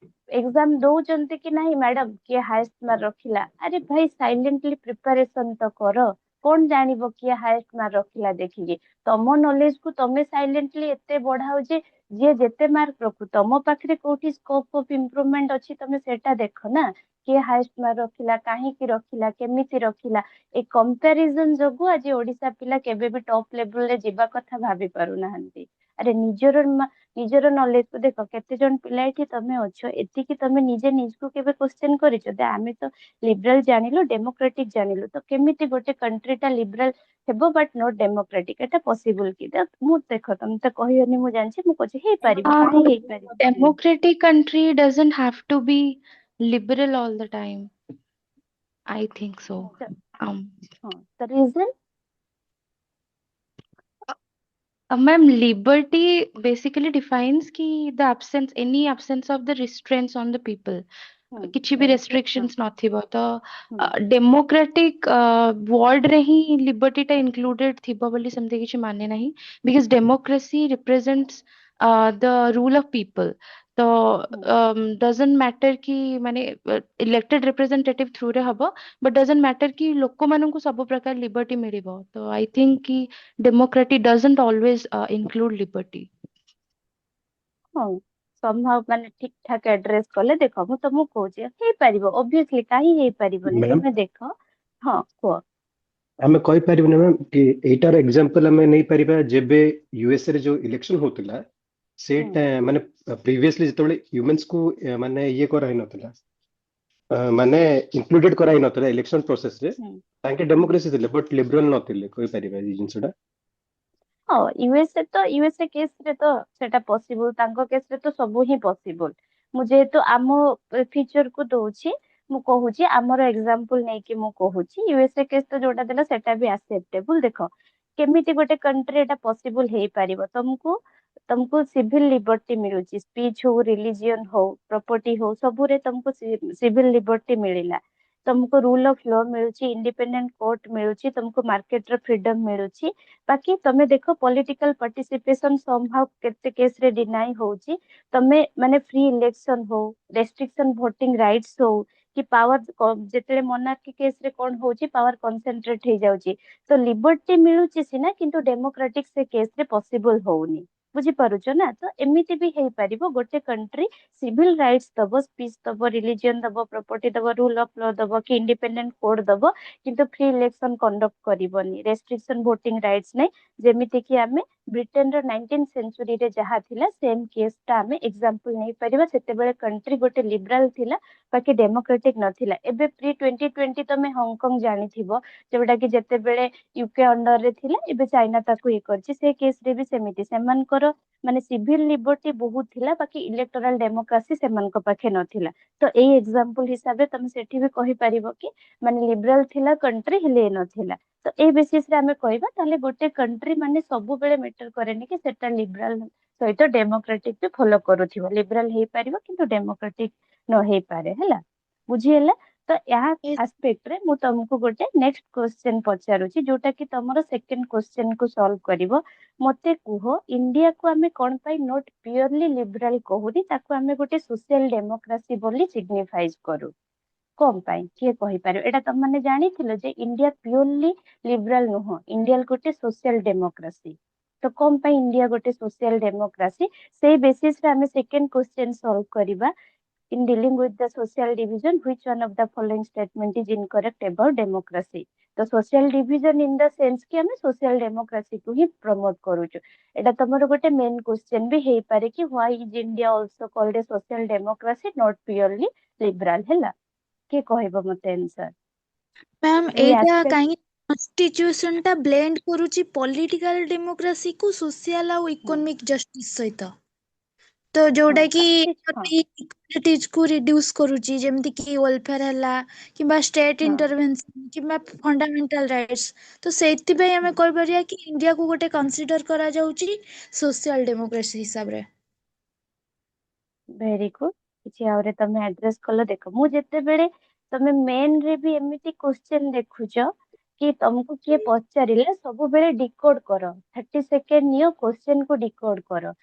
ଏକ୍ସାମ ଦଉଛନ୍ତି କି ନାହିଁ, ମ୍ୟାଡାମ କିଏ ହାଏଷ୍ଟ ମାର୍କ ରଖିଲା? ଆରେ ଭାଇ ସାଇଲେଣ୍ଟଲି ପ୍ରିପାରେସନ ତ କର। କଣ ଜାଣିବ କିଏ ହାଏଷ୍ଟ ମାର୍କ ରଖିଲା ଦେଖିକି? ତମ ନଲେଜ କୁ ତମେ ସାଇଲେଣ୍ଟଲି ଏତେ ବଢାଅ ଯେ ଯିଏ ଯେତେ ମାର୍କ ରଖୁ, ତମ ପାଖରେ କୋଉଠି ସ୍କୋପ ଅଫ ଇମ୍ପ୍ରୁଭମେଣ୍ଟ ଅଛି ତମେ ସେଟା ଦେଖ ନା। କିଏ ହାଏଷ୍ଟ ମାର୍କ ରଖିଲା, କାହିଁକି ରଖିଲା, କେମିତି ରଖିଲା? ଏ କମ୍ପାରିଜନ ଯୋଗୁ ଆଜି ଓଡିଶା ପିଲା କେବେ ବି ଟପ୍ ଲେଭେଲ ରେ ଯିବା କଥା ଭାବି ପାରୁନାହାନ୍ତି। ଆରେ ନିଜର ନଲେଜ କୁ ଦେଖ, କେତେ ଜଣ ପିଲା ଏଠି ତମେ ଅଛ, ଏତିକି ତମେ ନିଜେ ନିଜକୁ କେବେ କ୍ୱେଶ୍ଚନ କରିଛ? ଆମେ ତ ଲିବରାଲ ଜାଣିଲୁ, ଡେମୋକ୍ରେଟିକ ଜାଣିଲୁ, ତ କେମିତି ଗୋଟେ କଣ୍ଟ୍ରି ଟା ଲିବରାଲ ହେବ ବଟ୍ ନଟ୍ ଡେମୋକ୍ରାଟିକ? ଏଟା ପସିବଲ କି? ମୁଁ ଦେଖ, ତମେ ତ କହିବନି ମୁଁ ଜାଣିଛି, ମୁଁ କହୁଛି ହେଇପାରିବ। କାହିଁ ହେଇପାରିବ? Democratic country doesn't have to be liberal all the time. I think so. ହଁ, ତ reason Ma'am, liberty basically defines कि the any absence of the restraints on the people. କିଛି ବି very good। restrictions ନଥିବ ତ ହୁଁ ଡେମୋକ୍ରାଟିକ ୱାର୍ଡ ରେ ହିଁ ଲିବର୍ଟି ଟା ଇନକ୍ଲୁଡେଡ ଥିବ ବୋଲି ସେମିତି କିଛି ମାନେ ନାହିଁ because democracy represents the rule of people ତ ହୁଁ ଡଜଣ୍ଟ ମ୍ୟାଟର କି ମାନେ ଇଲେକ୍ଟେଡ ରିପ୍ରେଜେଣ୍ଟେଟିଭ ଥ୍ରୁ ରେ ହବ ବଟ ଡଜଣ୍ଟ ମ୍ୟାଟର କି ଲୋକମାନଙ୍କୁ ସବୁ ପ୍ରକାର ଲିବର୍ଟି ମିଳିବ ତ ଆଇ ଥିଙ୍କ କି ଡେମୋକ୍ରାଟି ଡଜଣ୍ଟ ଅଲୱେଜ ଇନକ୍ଲୁଡ ଲିବର୍ଟି। ହଁ somehow ମାନେ ଠିକ ଠାକ ଆଡ୍ରେସ କଲେ। ଦେଖ ମୁଁ ତମକୁ କହୁଛି ହେଇପାରିବ obviously, କାହିଁ ହେଇପାରିବନି? ମ୍ୟାମ୍ ତମେ ଦେଖ। ହଁ କୁହ। ଆମେ କହିପାରିବୁନି ମ୍ୟାମ୍ କି ଏଇଟାର ଏକ୍ସାମ୍ପଲ ଆମେ ନେଇପାରିବା ଯେବେ ୟୁଏସଏ ରେ ଯୋଉ ଇଲେକ୍ସନ ହଉଥିଲା ହୁଁ ସେଇଟା ମାନେ ପ୍ରିଭିୟସଲି ଯେତେବେଳେ ହ୍ୟୁମାନ୍ସକୁ ମାନେ ଇଏ କରାହେଇନଥିଲା ମାନେ ଇନକ୍ଲୁଡେଡ କରାହେଇନଥିଲା ଇଲେକ୍ସନ ପ୍ରୋସେସରେ ହୁଁ ତାଙ୍କେ ହୁଁ ଡେମୋକ୍ରେସି ଥିଲେ ବଟ୍ ଲିବରାଲ ନଥିଲେ କହିପାରିବା ଏଇ ଜିନିଷଟା। ହଁ ୟୁଏସଏ କେସ ରେ ତ ସେଟା ପସିବଲ, ତାଙ୍କ କେସ ରେ ତ ସବୁ ହିଁ ପସିବଲ। ମୁଁ ଯେହେତୁ ଆମ ଫିଚର କୁ ଦଉଛି, ମୁଁ କହୁଛି ଆମର ଏକ୍ସାମ୍ପଲ ନେଇକି ମୁଁ କହୁଛି ୟୁଏସଏ କେସ ତ ଯୋଉଟା ଦେଲା ସେଟା ବି ଆକ୍ସେପ୍ଟେବୁଲ। ଦେଖ କେମିତି ଗୋଟେ କଣ୍ଟ୍ରି ଏଟା ପସିବଲ ହେଇପାରିବ? ତମକୁ ତମକୁ ସିଭିଲ ଲିବର୍ଟି ମିଳୁଛି, ସ୍ପିଚ ହଉ, ରିଲିଜିୟନ ହଉ, ପ୍ରପର୍ଟି ହଉ, ସବୁରେ ତମକୁ ସିଭିଲ ଲିବର୍ଟି ମିଳିଲା। ତମକୁ ରୁଲ ଅଫ ଲ ମିଳୁଛି, ଇଣ୍ଡିପେଣ୍ଡେଣ୍ଟ କୋର୍ଟ ମିଳୁଛି, ତମକୁ ମାର୍କେଟ ର ଫ୍ରିଡମ ମିଳୁଛି। ବାକି ତମେ ଦେଖ ପଲିଟିକାଲ ପାର୍ଟିସିପେସନ ସମହାଉ କେତେ କେସ ରେ ଡିନାଇ ହଉଛି। ତମେ ମାନେ ଫ୍ରି ଇଲେକ୍ସନ ହଉ, ରେଷ୍ଟ୍ରିକ୍ସନ ଭୋଟିଂ ରାଇଟ୍ସ ହଉ, କି ପାୱାର ଯେତେବେଳେ ମୋନାର୍କି କେସ ରେ କଣ ହଉଛି ପାୱାର କନସେନଟ୍ରେଟ ହେଇଯାଉଛି। ତ ଲିବର୍ଟି ମିଳୁଛି ସିନା, କିନ୍ତୁ ଡେମୋକ୍ରାଟିକ ସେ କେସ ରେ ପସିବଲ ହଉନି। ବୁଝିପାରୁଛ ନା? ତ ଏମିତି ବି ହେଇପାରିବ ଗୋଟେ କଣ୍ଟ୍ରି ସିଭିଲ ରାଇଟ୍ସ ଦବ, ସ୍ପିଚ ଦବ, ରିଲିଜିୟନ ଦବ, ପ୍ରପର୍ଟି ଦବ, ରୁଲ ଅଫ ଲ ଦବ, କି ଇଣ୍ଡିପେଣ୍ଡେଣ୍ଟ କୋର୍ଟ ଦବ, କିନ୍ତୁ ଫ୍ରି ଇଲେକ୍ସନ କଣ୍ଡକ୍ଟ କରିବନି, ରେଷ୍ଟ୍ରିକ୍ସନ ଭୋଟିଂ ରାଇଟ୍ସ ନାହିଁ। ଯେମିତି କି ଆମେ ବ୍ରିଟେନର 19th ସେଞ୍ଚୁରୀରେ ଯାହା ଥିଲା ସେମ କେସ ଟା ଆମେ ଏକ୍ସାମ୍ପଲ ନେଇପାରିବା। ସେତେବେଳେ କଣ୍ଟ୍ରି ଗୋଟେ ଲିବରାଲ ଥିଲା, ବାକି ଡେମୋକ୍ରାଟିକ ନଥିଲା। ଏବେ ପ୍ରି 2020 ତମେ ହଂକଂ ଜାଣିଥିବ, ଯୋଉଟା କି ଯେତେବେଳେ ୟୁକେ ଅଣ୍ଡର ରେ ଥିଲା, ଏବେ ଚାଇନା ତାକୁ ଇଏ କରିଛି। ସେ କେସ ରେ ବି ସେମିତି ସେମାନଙ୍କର ମାନେ ସିଭିଲ ଲିବର୍ଟି ବହୁତ ଥିଲା, ବାକି ଇଲେକ୍ଟୋରାଲ ଡେମୋକ୍ରାସି ସେମାନଙ୍କ ପାଖେ ନଥିଲା। ତ ଏଇ ଏକ୍ସାମ୍ପଲ ହିସାବରେ ତମେ ସେଠି ବି କହିପାରିବ କି ମାନେ ଲିବରାଲ ଥିଲା କଣ୍ଟ୍ରି, ହେଲେ ନଥିଲା। ତ ଏଇ ବେସିସ ରେ ଆମେ କହିବା ତାହେଲେ ଗୋଟେ କଣ୍ଟ୍ରି ମାନେ ସବୁବେଳେ ମ୍ୟାଟର କରେନି କି ସେଟା ଲିବରାଲ ସହିତ ଡେମୋକ୍ରାଟିକ ବି ଫଲୋ କରୁଥିବ। ଲିବରାଲ ହେଇପାରିବ କିନ୍ତୁ ଡେମୋକ୍ରାଟିକ ନ ହେଇପାରେ। ହେଲା, ବୁଝିହେଲା? ତ ଏହା ଆସ୍ପେକ୍ଟ ରେ ମୁଁ ତମକୁ ଗୋଟେ ନେକ୍ସଟ କ୍ୱେଶ୍ଚନ ପଚାରୁଛି, ଯୋଉଟା କି ତମର ସେକେଣ୍ଡ କ୍ୱେଶ୍ଚନ କୁ ସଲ୍ଭ କରିବ। ମତେ କୁହ, ଇଣ୍ଡିଆକୁ ଆମେ କଣ ପାଇଁ ନୋଟ ପିଓରଲି ଲିବରାଲ କହୁନି, ତାକୁ ଆମେ ଗୋଟେ ସୋସିଆଲ ଡେମୋକ୍ରାସି ବୋଲି ସିଗ୍ନିଫାଇଜ କରୁ? କଣ ପାଇଁ? କିଏ କହିପାରିବ? ଏଇଟା ତମ ମାନେ ଜାଣିଥିଲ ଯେ ଇଣ୍ଡିଆ ପିଓରଲି ଲିବରାଲ ନୁହଁ, ଇଣ୍ଡିଆ ଗୋଟେ ସୋସିଆଲ ଡେମୋକ୍ରାସି। ତ କଣ ପାଇଁ ଇଣ୍ଡିଆ ଗୋଟେ ସୋସିଆଲ ଡେମୋକ୍ରାସି? ସେଇ ବେସିସ ରେ ଆମେ ସେକେଣ୍ଡ କ୍ୱେଶ୍ଚନ ସଲ୍ଭ କରିବା। In dealing with the social division, which one of the following statement is incorrect about democracy? ତ social division in the sense କି ଆମେ social democracy କୁ ହିଁ promote କରୁଛୁ। ଏଇଟା ତମର ଗୋଟେ main question ବି ହେଇପାରେ କି why is India also called a social democracy, not purely liberal? ହେଲା, କିଏ କହିବ ମତେ ଆନ୍ସର? ମ୍ୟାମ୍ ଏଇ ଏଇଟା aspect କାହିଁକି କନଷ୍ଟିଟ୍ୟୁସନ ଟା ବ୍ଲେଣ୍ଡ କରୁଛି ପଲିଟିକାଲ ଡେମୋକ୍ରାସି କୁ ସୋସିଆଲ ଆଉ ଇକୋନୋମିକ ଜଷ୍ଟିସ ସହିତ। ତ ଯୋଉଟା କି ହଁ ଇକ୍ୱାଲିଟିଜ କୁ ରିଡ୍ୟୁସ କରୁଛି, ଯେମିତି କି ୱେଲଫେୟାର ହେଲା କିମ୍ବା ଷ୍ଟେଟ ହଁ ଇଣ୍ଟରଭେନସନ କିମ୍ବା ଫଣ୍ଡାମେଣ୍ଟାଲ ରାଇଟ୍ସ। ତ ସେଇଥିପାଇଁ ଆମେ କହିପାରିବା କି ଇଣ୍ଡିଆକୁ ଗୋଟେ କନସିଡର କରାଯାଉଛି ସୋସିଆଲ ଡେମୋକ୍ରାସି ହିସାବରେ। Very good. କିଛି ଆହୁରି ତମେ ଆଡ୍ରେସ କଲ। ଦେଖ ମୁଁ ଯେତେବେଳେ ତମେ ମେନ ରେ ବି ଏମିତି କ୍ୱେଶ୍ଚନ ଦେଖୁଛ କି ତମକୁ କିଏ ପଚାରିଲେ ସବୁବେଳେ ଡିକୋଡ କର, 30 ସେକେଣ୍ଡ ନିଅ, କ୍ୱେଶ୍ଚନ କୁ ଡିକୋଡ କର।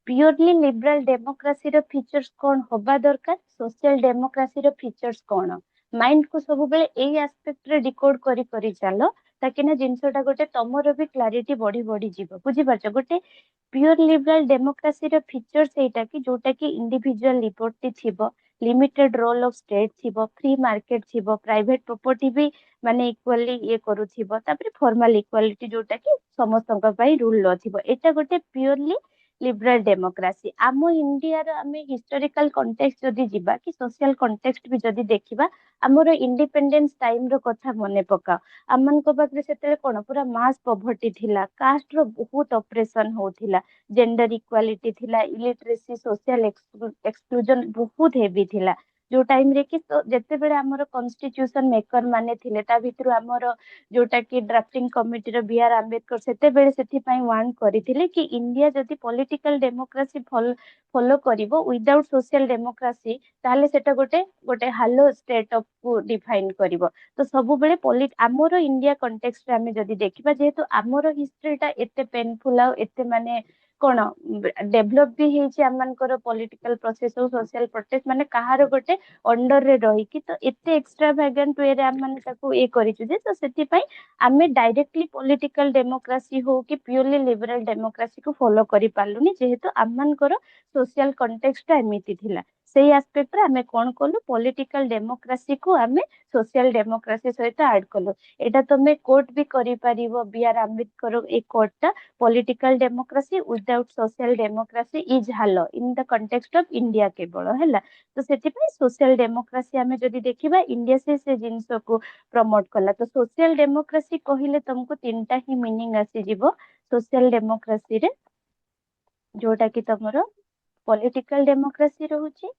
ପିଓରଲି ଲିବରାଲ ଡେମୋକ୍ରାସିର ଫିଚର୍ସ କଣ ହବା ଦରକାର, ସୋସିଆଲ ଡେମୋକ୍ରାସିର ଫିଚର୍ସ କଣ? ମାଇଣ୍ଡ କୁ ସବୁବେଳେ ଏଇ ଆସ୍ପେକ୍ଟରେ ଡିକୋଡ କରି କରି ଚାଲ, ତାକି ନା ଜିନିଷଟା ଗୋଟେ ତମର ବି କ୍ଲାରିଟି ବଢି ବଢି ଯିବ। ବୁଝିପାରୁଛ? ଗୋଟେ ପିଓର ଲିବରାଲ ଡେମୋକ୍ରାସିର ଫିଚର୍ସ ଏଇଟା କି ଯୋଉଟା କି ଇଣ୍ଡିଭିଜୁଆଲ ଲିବର୍ଟି ଥିବ, ଲିମିଟେଡ ରୋଲ ଅଫ ଷ୍ଟେଟ ଥିବ, ଫ୍ରି ମାର୍କେଟ ଥିବ, ପ୍ରାଇଭେଟ ପ୍ରପର୍ଟି ବି ମାନେ ଇକ୍ୱାଲି ଇଏ କରୁଥିବ, ତାପରେ ଫର୍ମାଲ ଇକ୍ୱାଲିଟି ଯୋଉଟା କି ସମସ୍ତଙ୍କ ପାଇଁ ରୁଲ ଲ ଥିବ। ଏଇଟା ଗୋଟେ ପିଓରଲି ଲିବରାଲ ଡେମୋକ୍ରାସି। ଆମ ଇଣ୍ଡିଆର ଆମେ ହିଷ୍ଟୋରିକାଲ କଣ୍ଟେକ୍ସଟ ଯଦି ଯିବା କି ସୋସିଆଲ କଣ୍ଟେକ୍ସଟ ବି ଯଦି ଦେଖିବା, ଆମର ଇଣ୍ଡିପେଣ୍ଡେନ୍ସ ଟାଇମ ର କଥା ମନେ ପକାଅ। ଆମମାନଙ୍କ ପାଖରେ ସେତେବେଳେ କଣ ପୁରା ମାସ ପଭର୍ଟି ଥିଲା, କାଷ୍ଟ ର ବହୁତ ଅପରେସନ ହଉଥିଲା, ଜେଣ୍ଡର ଇକ୍ୱାଲିଟି ଥିଲା, ଇଲିଟରେସି, ସୋସିଆଲ ଏକ୍ସକ୍ଲୁଜନ ବହୁତ ହେଭି ଥିଲା। जो टाइम रे कि तो जेतेबेले हमर कॉन्स्टिट्यूशन मेकर माने थिले ता भितरु हमर जोटा कि ड्राफ्टिंग कमिटी रो बी आर आंबेडकर सेतेबेले सेथि पई वार्न करिथिले कि इंडिया जदि पॉलिटिकल डेमोक्रेसी फॉलो करिवो विदाउट सोशल डेमोक्रेसी ताले सेटा गोटे गोटे हालो स्टेट ऑफ को डिफाइन करिवो। तो सब बेले आमर इंडिया कंटेक्स्ट रे आमे जदि देखिबा जेहेतु आमर हिस्ट्रीटा एते पेनफुल आ एते माने कोन डेभलप भी ହେଇଛି ଆମମାନଙ୍କର पॉलिटिकल प्रोसेस और सोशल प्रोटेस्ट माने काहार गोटे अंडर रे रही कि तो एते एक्सट्रावागेंट वे रे हम माने ताको ए करिछु जे तो सेति पई आमे डायरेक्टली पॉलिटिकल डेमोक्रेसी हो कि प्योरली लिबरल डेमोक्रेसी को फॉलो करि पालुनी जेहेतु ଆମମାନଙ୍କର सोशल कंटेक्स्ट टा एमिति थिला सेही एस्पेक्ट रे आमे कोन कलु पॉलिटिकल डेमोक्रेसी को आमे सोशल डेमोक्रेसी सहित ऐड कलु। एटा तमे कोट भी करि परिबो बी आर आंबेडकर ए कोट टा political democracy without social democracy is hollow in the context of India केवल हैला। तो सेति पई social democracy हमें जदि देखिबा इंडिया से जिंस को प्रमोट कला। तो social democracy कहिले तुमको तीनटा ही मीनिंग आसी जिवो social democracy रे जोटा कि तमरो political democracy रहूची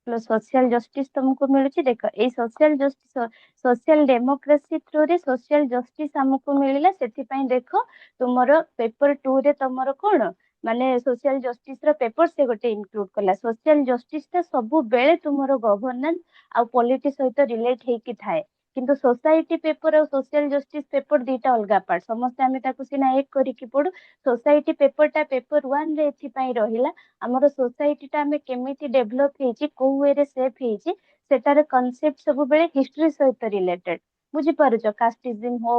सोशल जस्टिस तुमको मिलुची। देखो ए social justice social democracy through रे सोशल जस्टिस हमको मिलिला सेति पई देखो तुमरो पेपर 2 रे तुमरो कोन माने सोशल जस्टिस रो पेपर से गोटे इंक्लूड कला। सोशल जस्टिस ता सब बेले तुमरो गवर्नेंस आ पॉलिटिक्स सहित रिलेट हेकी थाए किंतु सोसाइटी पेपर और सोशल जस्टिस पेपर दीटा अलगा पार्ट समस्त आमे ताकू सिना एक करी की पडू। सोसाइटी पेपर टा पेपर 1 रे एथि पई रहिला हमर सोसाइटी टा हमें केमिति डेवलप हेची को वे रे सेफ हेची सेटार कांसेप्ट सब बेले हिस्ट्री सहित रिलेटेड बुझी पारुछ। कास्टिज्म हो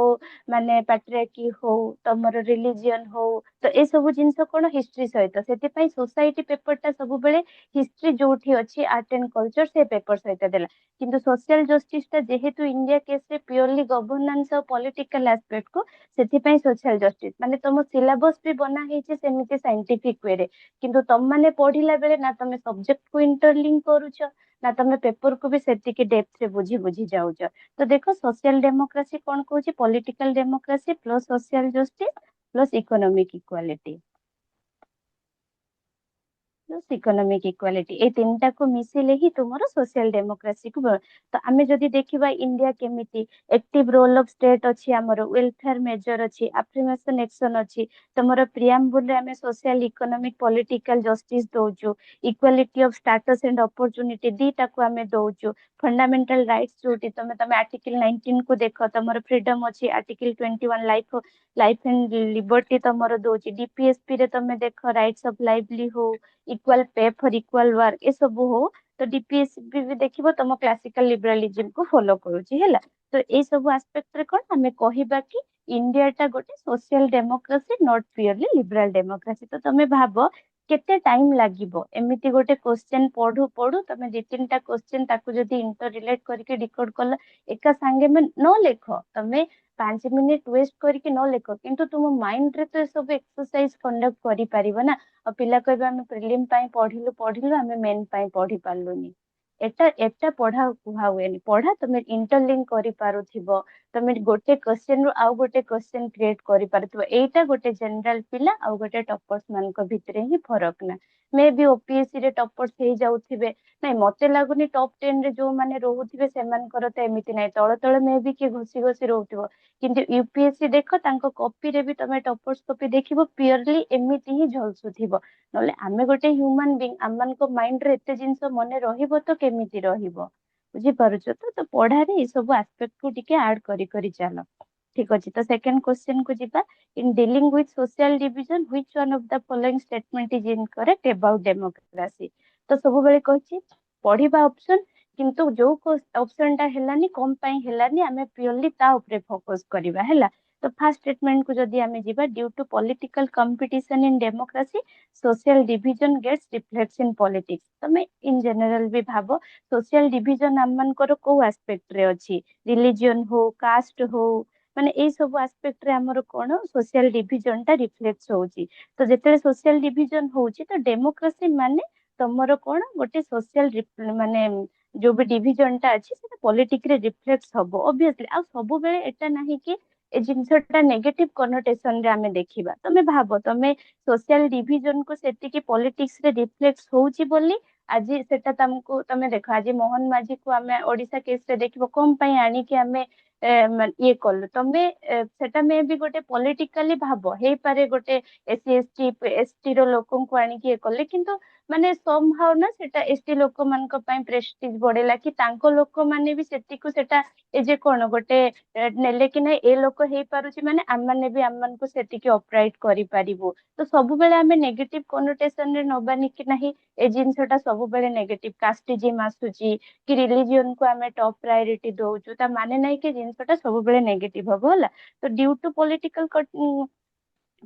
माने पैट्रियार्की हो तमर रिलीजियन हो तो ए सब जिंस कोन हिस्ट्री सहित सेति पई सोसाइटी पेपर टा सब बेले हिस्ट्री जोठी अछि आर्ट एंड कल्चर से पेपर सहित देला किंतु सोशल जस्टिस टा जेहेतु इंडिया केस रे प्योरली गवर्नेंस और पॉलिटिकल एस्पेक्ट को सेति पई सोशल जस्टिस माने तम सिलेबस भी बना हेची सेमिति साइंटिफिक वे रे किंतु तम माने पढ़िला बेले ना तमे सब्जेक्ट को इंटरलिंक करूछ ना तमे पेपर को भी सेतिके डेप्थ रे बुझी बुझी जाउछ। तो देखो सोशल डेमोक्रेसी कोन कहूची political democracy plus social justice plus economic equality plus economic equality ए तीनटा को मिसिले ही तुमरो सोशल डेमोक्रेसी को तो आमे जदि देखिबा इंडिया केमिति एक्टिव रोल ऑफ स्टेट अछि हमरो वेलफेयर मेजर अछि अफर्मेशन एक्शन अछि तमरो प्रियम्बुल रे आमे सोशल इकोनॉमिक पॉलिटिकल जस्टिस दोजु equality of status and opportunity दीटा को आमे दोजु फंडामेंटल राइट्स जोटी तमे आर्टिकल 19 को देखो तमरो फ्रीडम अछि आर्टिकल 21 लाइफ एंड लिबर्टी तमरो दोची डीपीएसपी रे तमे देखो rights of livelihood equal pay for equal work ए सब हो तो डीपीएसपी भी देखिबो तम क्लासिकल लिबरलिज्म को फॉलो करूची हैला। तो ए सब एस्पेक्ट रे कोन हमें कहिबा कि इंडिया टा गोटे social democracy not purely liberal democracy. तो तमे भाबो केते टाइम लागिबो एमिति गोटे क्वेश्चन पढू पढू तमे दि तीनटा क्वेश्चन ताकू जदी इंटर रिलेट करके डिकोड करला एका संगे में न लेखो तमे 5 मिनिट वेस्ट करके न लेखो किंतु तुम माइंड रे तो सब एक्सरसाइज कंडक्ट करि परिबो ना। आ पिला कहबे हम प्रिलिम पाई पढिलु हम मेन पाई पढि पारलुनी एटा पढ़ा कुहा हुएनी पढ़ा तमे इंटरलिंक करि पारुथिबो तमे गोटे क्वेश्चन रो आउ गोटे क्वेश्चन क्रिएट करि पारुथिबो एटा गोटे जनरल पिला आउ गोटे टॉपर्स मान को भितरे ही फरक ना। मे भी ओपीएससी रे टॉपर्स हे जाउथिबे नाही मते लागुनी टॉप 10 रे जो माने रहउथिबे सेमान करते एमिति नाही तळ तळ मे भी के घोसी घोसी रहउथिबो किंतु यूपीएससी देखो तांको कॉपी रे भी तमे टॉपर्स कॉपी देखिबो प्योरली एमिति ही झलसुथिबो नले आमे गोटे ह्यूमन बीइंग आमान को माइंड रे एते जिंस मने रहिबो तो केमिति रहिबो बुझी पारुछ। तो पढ़ा रे ए सब एस्पेक्ट को टिके ऐड करी करी चलो ठीक अछि। तो सेकंड क्वेश्चन को जिबा in dealing with social division which one of the following statement is incorrect about democracy. तो सब बेले कहछि पढ़िबा ऑप्शन किंतु जो ऑप्शन टा हेलानी कम पई हेलानी आमे प्योरली ता ऊपर फोकस करिबा हैला। तो फर्स्ट स्टेटमेंट को जदी आमे जिबा due to political competition in democracy social division gets reflects in politics. तमे इन जनरल भी भाबो सोशल डिवीजन आमन को को एस्पेक्ट रे अछि रिलीजन हो कास्ट हो माने ए सब एस्पेक्ट रे हमर कोन सोशल डिवीजन टा रिफ्लेक्ट्स होउची। तो जेते सोशल डिवीजन होउची तो डेमोक्रेसी माने तमरो कोन गोटे सोशल माने जो भी डिवीजन टा अछि से पॉलिटिक रे रिफ्लेक्ट्स हबो ऑब्वियसली आ सब बेले एटा नाही कि ए जिनसटा नेगेटिव कनोटेशन रे आमे देखिबा तमे भाबो तमे सोशल डिविजन को सेतिकी पॉलिटिक्स रे रिफ्लेक्ट होउची बोली आज सेटा तुमको तमे देखो आज मोहन माझी को आमे ओडिशा केस रे देखिबो कम पई आनी कि आमे ये कलु तमे सेटा मे भी गोटे पॉलिटिकली भाबो हेई पारे गोटे एससी एसटी रो लोकन को आनी कि ये कले किंतु माने समहाउ ना सेटा एसटी लोक मान को पई प्रेस्टीज बढ़ेला कि तांको लोक माने भी सेति को सेटा ए जे कोन गोटे नेले कि ना ए लोक हेई पारुची माने आम माने भी आम मान को सेतिकी ऑपरेट करि पारिबो तो सब बेले आमे नेगेटिव कनोटेशन रे नबानी कि नाही ए जिनसटा सब बेले नेगेटिव कास्टिज्म आसुची कि रिलीजियन को आमे टॉप प्रायोरिटी दउचु ता माने नाही कि जिनसटा सब बेले नेगेटिव हबो होला तो due to political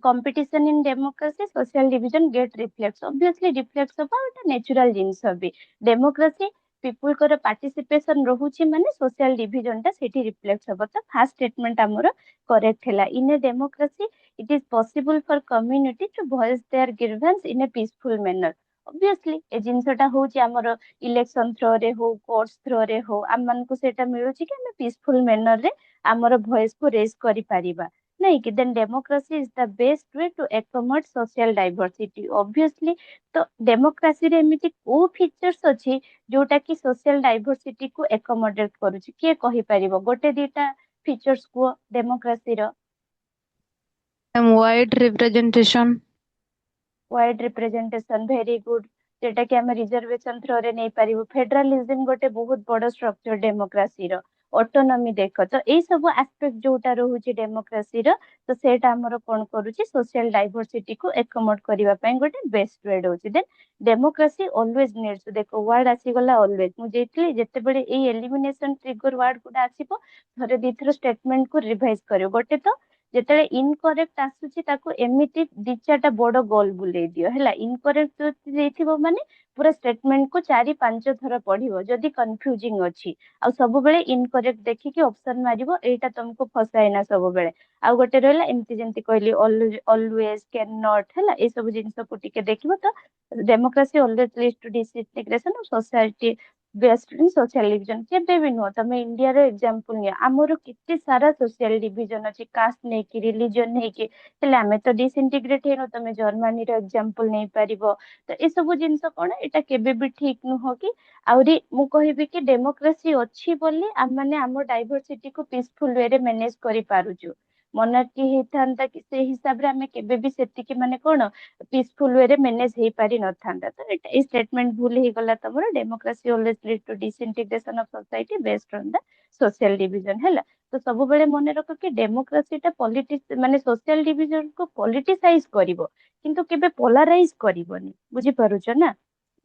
competition in democracy social division get reflects obviously reflects about natural ଜିନିଷ ବି democracy people को participation ରହୁଛି ମାନେ social division ଟା ସେଠି reflects ହବ ତ first statement ଆମର correct ହେଲା in a democracy it is possible for community to voice their grievance in a peaceful manner obviously ଏ ଜିନିଷଟା ହଉଛି ଆମର election through ରେ ହଉ courts through ରେ ହଉ ଆମ ମାନଙ୍କୁ ସେଟା ମିଳୁଛି କି ଆମେ peaceful manner ରେ ଆମର voice କୁ raise କରିପାରିବା नहीं कि then democracy is the best way to accommodate social diversity obviously तो democracy रे एमिति को features अछि जोटा कि social diversity को accommodate करूची किए कहि परिबो गोटे दीटा features को democracy रो wide representation. Wide representation very good जेटा कि आमे रिजर्वेशन थ्रो रे नै पारिबो फेडरलिज्म गोटे बहुत बड़ स्ट्रक्चर डेमोक्रेसी रो ऑटोनॉमी देखो तो एई सब एस्पेक्ट जोटा रहूची डेमोक्रेसी रो तो सेटा हमरो कोन करूची सोशल डाइवर्सिटी को एकमोड करिवा पई गोटे बेस्ट वे होची देन डेमोक्रेसी ऑलवेज नीड्स देखो वर्ड आसी गला ऑलवेज मु जेतली जेते बेले एई एलिमिनेशन ट्रिगर वर्ड गुडा आसीबो थरे दिथर स्टेटमेंट को रिवाइज करियो गोटे तो ଯେତେବେଳେ ଇନକରେକ୍ଟ ଆସୁଛି ତାକୁ ଏମିତି ଦି ଚାରିଟା ବଡ ଗୋଲ ବୁଲେଇ ଦିଅ ହେଲା ଇନକରେକ୍ଟ ଦେଇଥିବ ମାନେ ପୁରା ଷ୍ଟେଟମେଣ୍ଟ କୁ 4-5 ଥର ପଢିବ ଯଦି କନଫ୍ୟୁଜିଂ ଅଛି ଆଉ ସବୁବେଳେ ଇନକରେକ୍ଟ ଦେଖିକି ଅପସନ ମାରିବ ଏଇଟା ତମକୁ ଫସାଏନା ସବୁବେଳେ ଆଉ ଗୋଟେ ରହିଲା ଏମିତି ଯେମିତି କହିଲି ଅଲୱେଜ କ୍ୟାନ୍ ନଟ୍ ହେଲା ଏଇ ସବୁ ଜିନିଷକୁ ଟିକେ ଦେଖିବ ତ democracy always leads to disintegration of society best in social division केबे भी नुह तमे इंडिया रे एग्जांपल निया हमरो किते सारा सोशल डिविजन अछि कास्ट नै कि रिलीजन नै कि हेले हमें तो डिसइंटीग्रेट हेनो तमे जर्मनी रो एग्जांपल नै पारिबो तो ए सब जिंस कोन एटा केबे भी ठीक नुह कि आउरी मु कहिबी कि डेमोक्रेसी अछि बोली हम माने हम डाइवर्सिटी को पीसफुल वे रे मैनेज करि पारुछु मोनार्की हेथांता कि से हिसाब रे हमें केबे भी सेति कि माने कोन पीसफुल वे रे मैनेज हे पारि नथांता तो ए स्टेटमेंट भूल हे गला तमरो democracy always lead to disintegration of society based on the social division हैला तो सब बेले मन रखो कि डेमोक्रेसी टा पॉलिटिक्स माने सोशल डिविजन को पॉलिटिसाइज करिवो किंतु केबे पोलराइज करिवोनी बुझी पारुछ ना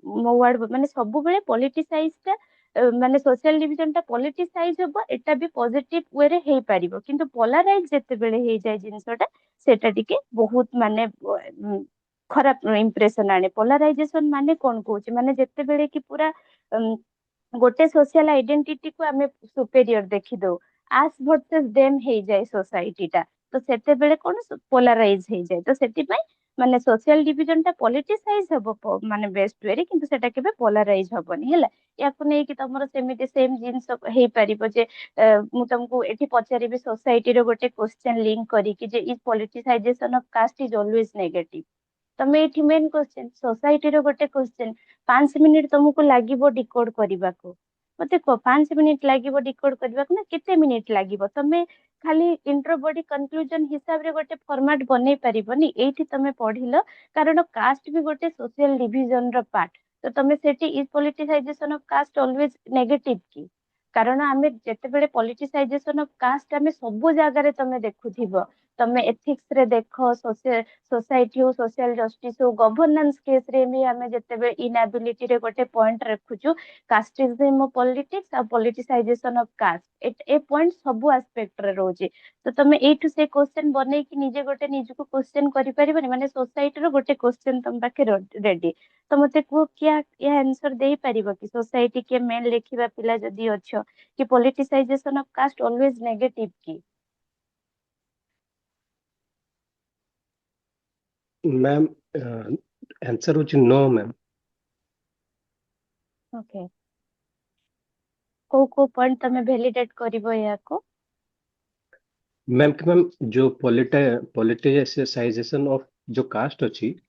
मो वर्ड माने सब बेले पॉलिटिसाइज टा माने सोशल डिविजन टा पॉलिटिसाइज होबो एटा भी पॉजिटिव वे रे हे पारिबो किंतु पोलराइज जेते बेले हे जाय जिंसटा सेटा टिके बहुत माने खराब इंप्रेशन आने पोलराइजेशन माने कोन कहूची माने जेते बेले कि पूरा गोटे सोशल आइडेंटिटी को आमे सुपेरियर देखि दो आस वर्सेस देम हे जाय सोसाइटी टा तो सेते बेले कोन पोलराइज हे जाय तो सेति पई माने सोशल डिविजन टा पॉलिटिसाइज हबो माने बेस्ट वे रे किंतु सेटा केबे पोलराइज हबोनी हैला याकु नै कि तमरो सेमिति सेम जिंस हे परिबो जे मु तुमको एठी पचारिबे सोसाइटी रो गोटे क्वेश्चन लिंक करी कि जे is politicisation of caste is always negative तमे एठी मेन क्वेश्चन सोसाइटी रो गोटे क्वेश्चन 5 मिनिट तुमको लागिबो डिकोड करबाको मते को 5 मिनिट लागिबो डिकोड करबाको ना केते मिनिट लागिबो तमे खाली इंट्रो बॉडी कंक्लूजन हिसाब रे गोटे फॉर्मेट बनै परिबोनी एठी तमे पढिलो कारण कास्ट भी गोटे सोशल डिविजन रो पार्ट तो तमे सेठी is politicisation of caste always negative की कारण आमे जेते बेले पॉलिटिसाइजेशन ऑफ कास्ट आमे सब जगह रे तमे देखुथिबो तमे एथिक्स रे देखो सोसाइटी हो सोशल जस्टिस हो गवर्नेंस केस रे भी हमें जेते इनएबिलिटी रे गोटे पॉइंट रखुछु कास्टिज्म पॉलिटिक्स आ पॉलिटिसाइजेशन ऑफ कास्ट ए पॉइंट सब एस्पेक्ट रे रोजे तो तमे एठु से क्वेश्चन बनै कि निजे गोटे निज को क्वेश्चन करि परिबनी माने सोसाइटी रो गोटे क्वेश्चन तम पाखे रेडी तो मते को क्या या आंसर देई परिबो कि सोसाइटी के मेन लेखिबा पिला जदी अछो कि politicisation of caste always negative की मैम आंसर होची नो मैम ओके को पॉइंट तमे वैलिडेट करिवो या को मैम जो पॉलिटिसाइजेशन ऑफ जो कास्ट अच्छी हम्म,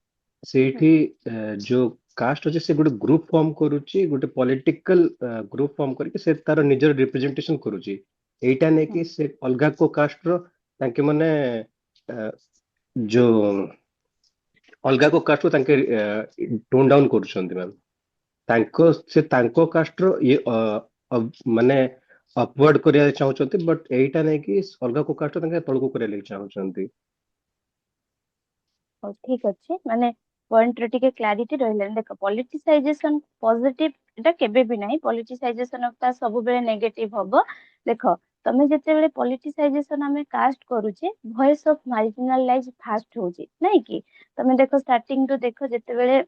ସେଇଠି जो कास्ट अच्छे से गोटे ग्रुप फॉर्म करुच्ची गोटे पॉलिटिकल ग्रुप फॉर्म करके से तार निजर रिप्रेजेंटेशन करुच्ची एटा नहीं कि हम्म, से अलगा को कास्ट रो तांके माने अ, जो अलगा को कास्ट रो तांके टोन डाउन करुछंती मैम तांको से तांको कास्ट रो ये माने अपवर्ड करिया चाहउछंती बट एटा नहीं कि अलगा को कास्ट रो तांके तळको करिया लागि चाहउछंती ହଉ ଠିକ ଅଛି ମାନେ ପଏଣ୍ଟରେ ଟିକେ କ୍ଲାରିଟି ରହିଲାନି ଦେଖ ପଲିଟିସାଇଜେସନ ପଜିଟିଭ ଏଟା କେବେ ବି ନାହିଁ ପଲିଟିସାଇଜେସନ ଟା ସବୁବେଳେ ନେଗେଟିଭ ହବ ଦେଖ ତମେ ଯେତେବେଳେ ପଲିଟିସାଇଜେସନ ଆମେ କାଷ୍ଟ କରୁଛେ ଭଏସ ଅଫ ମାର୍ଜିନାଲାଇଜ ଫାଷ୍ଟ ହଉଛି ନାଇଁ କି ତମେ ଦେଖ ଷ୍ଟାର୍ଟିଂ ରୁ ଦେଖ ଯେତେବେଳେ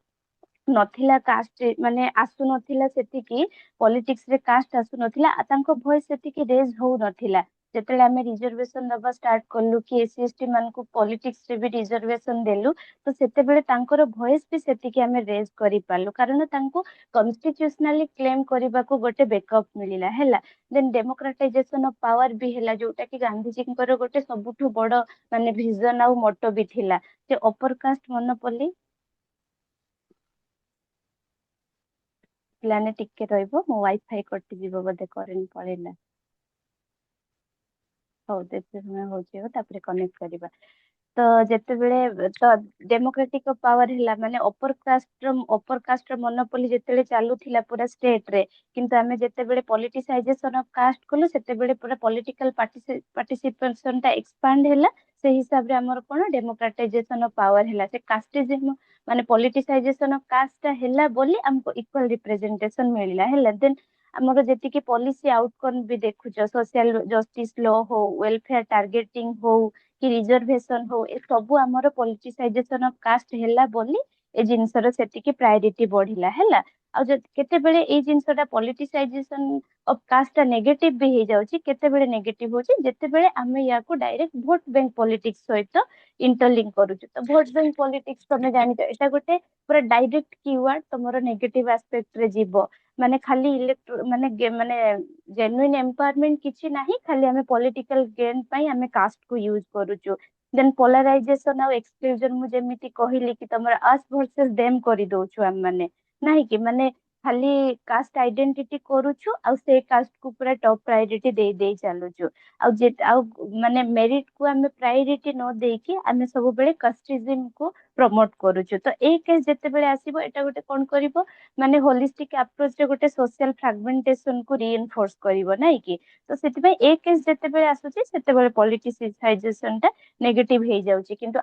ନଥିଲା କାଷ୍ଟ ମାନେ ଆସୁନଥିଲା ସେତିକି ପଲିଟିକ୍ସ ରେ କାଷ୍ଟ ଆସୁନଥିଲା ତାଙ୍କ ଭଏସ ସେତିକି ରେଜ ହଉନଥିଲା ଯେତେବେଳେ ଆମେ ରିଜର୍ଭେସନ ଦବା ଷ୍ଟାର୍ଟ କଲୁ କି ଏସସି ଏସଟି ମାନଙ୍କୁ ପଲିଟିକ୍ସ ରେ ବି ରିଜର୍ଭେସନ ଦେଲୁ ତ ସେତେବେଳେ ତାଙ୍କର ଭଏସ ବି ସେତିକି ଆମେ ରେଜ କରିପାରିଲୁ କାରଣ ତାଙ୍କୁ କନଷ୍ଟିଟ୍ୟୁସନାଲି କ୍ଲେମ କରିବାକୁ ଗୋଟେ ବେକଅପ୍ ମିଳିଲା ହେଲା ଦେନ୍ ଡେମୋକ୍ରାଟାଇଜେସନ ଅଫ ପାୱାର ବି ହେଲା ଯୋଉଟା କି ଗାନ୍ଧିଜୀଙ୍କର ଗୋଟେ ସବୁଠୁ ବଡ ମାନେ ଭିଜନ ଆଉ ମୋଟୋ ବି ଥିଲା ଯେ ଅପର କାଷ୍ଟ ମନୋପଲି ପିଲାମାନେ ଟିକେ ରହିବ ମୋ ୱାଇଫାଇ କଟିଯିବ ବୋଧେ କରେଣ୍ଟ ପଳେଇଲା ହଉ ଯେତେ ସମୟ ହଉଛି ହଉ ତାପରେ କନେକ୍ଟ କରିବା ତ ଯେତେବେଳେ ତ ଡେମୋକ୍ରାଟିକ ପାୱାର ହେଲା ମାନେ ଅପର କାଷ୍ଟର ମନୋପଲି ଯେତେବେଳେ ଚାଲୁଥିଲା ପୁରା ଷ୍ଟେଟ ରେ କିନ୍ତୁ ଆମେ ଯେତେବେଳେ ପଲିଟିସାଇଜେସନ ଅଫ କାଷ୍ଟ କଲୁ ସେତେବେଳେ ପୁରା ପଲିଟିକାଲ ପାର୍ଟିସିପେସନ ଟା ଏକ୍ସପାଣ୍ଡ ହେଲା ସେଇ ହିସାବରେ ଆମର କଣ ଡେମୋକ୍ରାଟାଇଜେସନ ଅଫ ପାୱାର ହେଲା ସେ କାଷ୍ଟିଜିମ ମାନେ ପଲିଟିସାଇଜେସନ ଅଫ କାଷ୍ଟ ଟା ହେଲା ବୋଲି ଆମକୁ ଇକ୍ୱାଲ ରିପ୍ରେଜେଣ୍ଟେସନ ମିଳିଲା ହେଲା ଦେନ୍ ଆମର ଯେତିକି ପଲିସି ଆଉଟକମ୍ ବି ଦେଖୁଛ ସୋସିଆଲ ଜଷ୍ଟିସ ଲ ହଉ ୱେଲଫେୟାର ଟାର୍ଗେଟିଂ ହଉ କି ରିଜର୍ଭେସନ ହଉ ଏ ସବୁ ଆମର ପଲିଟିସାଇଜେସନ ଅଫ କାଷ୍ଟ ହେଲା ବୋଲି ଏ ଜିନିଷର ସେତିକି ପ୍ରାୟୋରିଟି ବଢିଲା ହେଲା ଆଉ କେତେବେଳେ ଏଇ ଜିନିଷଟା ପଲିଟିସାଇଜେସନ ଅଫ କାଷ୍ଟ ଟା ନେଗେଟିଭ ବି ହେଇଯାଉଛି କେତେବେଳେ ନେଗେଟିଭ ହଉଛି ଯେତେବେଳେ ଆମେ ୟାକୁ ଡାଇରେକ୍ଟ ଭୋଟ ବ୍ୟାଙ୍କ ପଲିଟିକ୍ସ ସହିତ ଇଣ୍ଟରଲିଙ୍କ କରୁଛୁ ତ ଭୋଟ ବ୍ୟାଙ୍କ ପଲିଟିକ୍ସ ତମେ ଜାଣିଛ ଏଟା ଗୋଟେ ପୁରା ଡାଇରେକ୍ଟ କିୱାର୍ଡ ତମର ନେଗେଟିଭ ଆସ୍ପେକ୍ଟ ରେ ଯିବ ମାନେ ଖାଲି ମାନେ ମାନେ ଜେନୁଇନ ଏମ୍ପାୱାରମେଣ୍ଟ କିଛି ନାହିଁ ଖାଲି ଆମେ ପଲିଟିକାଲ ଗେନ୍ ପାଇଁ ଆମେ କାଷ୍ଟ କୁ ୟୁଜ କରୁଛୁ ଦେନ୍ ପୋଲାରାଇଜେସନ ଆଉ ଏକ୍ସକ୍ଲୁଜନ ମୁଁ ଯେମିତି କହିଲି କି ତମର ଆସ୍ ଭର୍ସେସ ଦେମ୍ କରିଦଉଛୁ ଆମେ ମାନେ ନାହିଁ କି ମାନେ ଖାଲି କାଷ୍ଟ ଆଇଡେଣ୍ଟିଟି କରୁଛୁ ଆଉ ସେ କାଷ୍ଟ କୁ ପୁରା ଟପ୍ ପ୍ରାୟୋରିଟି ଦେଇ ଦେଇ ଚାଲୁଛୁ ଆଉ ମାନେ ମେରିଟ କୁ ଆମେ ପ୍ରାୟୋରିଟି ନ ଦେଇକି ଆମେ ସବୁବେଳେ କାଷ୍ଟିଜିମ କୁ ପ୍ରମୋଟ କରୁଛୁ ତ ଏଇ କେସ୍ ଯେତେବେଳେ ଆସିବ ଏଟା ଗୋଟେ କଣ କରିବ ମାନେ ହୋଲିଷ୍ଟିକ ଆପ୍ରୋଚ ରେ ଗୋଟେ ସୋସିଆଲ ଫ୍ରାଗମେଣ୍ଟେସନ କୁ ରିଇନଫୋର୍ସ କରିବ ନାଇଁ କି ତ ସେଥିପାଇଁ ଏ କେସ୍ ଯେତେବେଳେ ଆସୁଛି ସେତେବେଳେ ପଲିଟିସାଇଜେସନ ଟା ନେଗେଟିଭ ହେଇଯାଉଛି କିନ୍ତୁ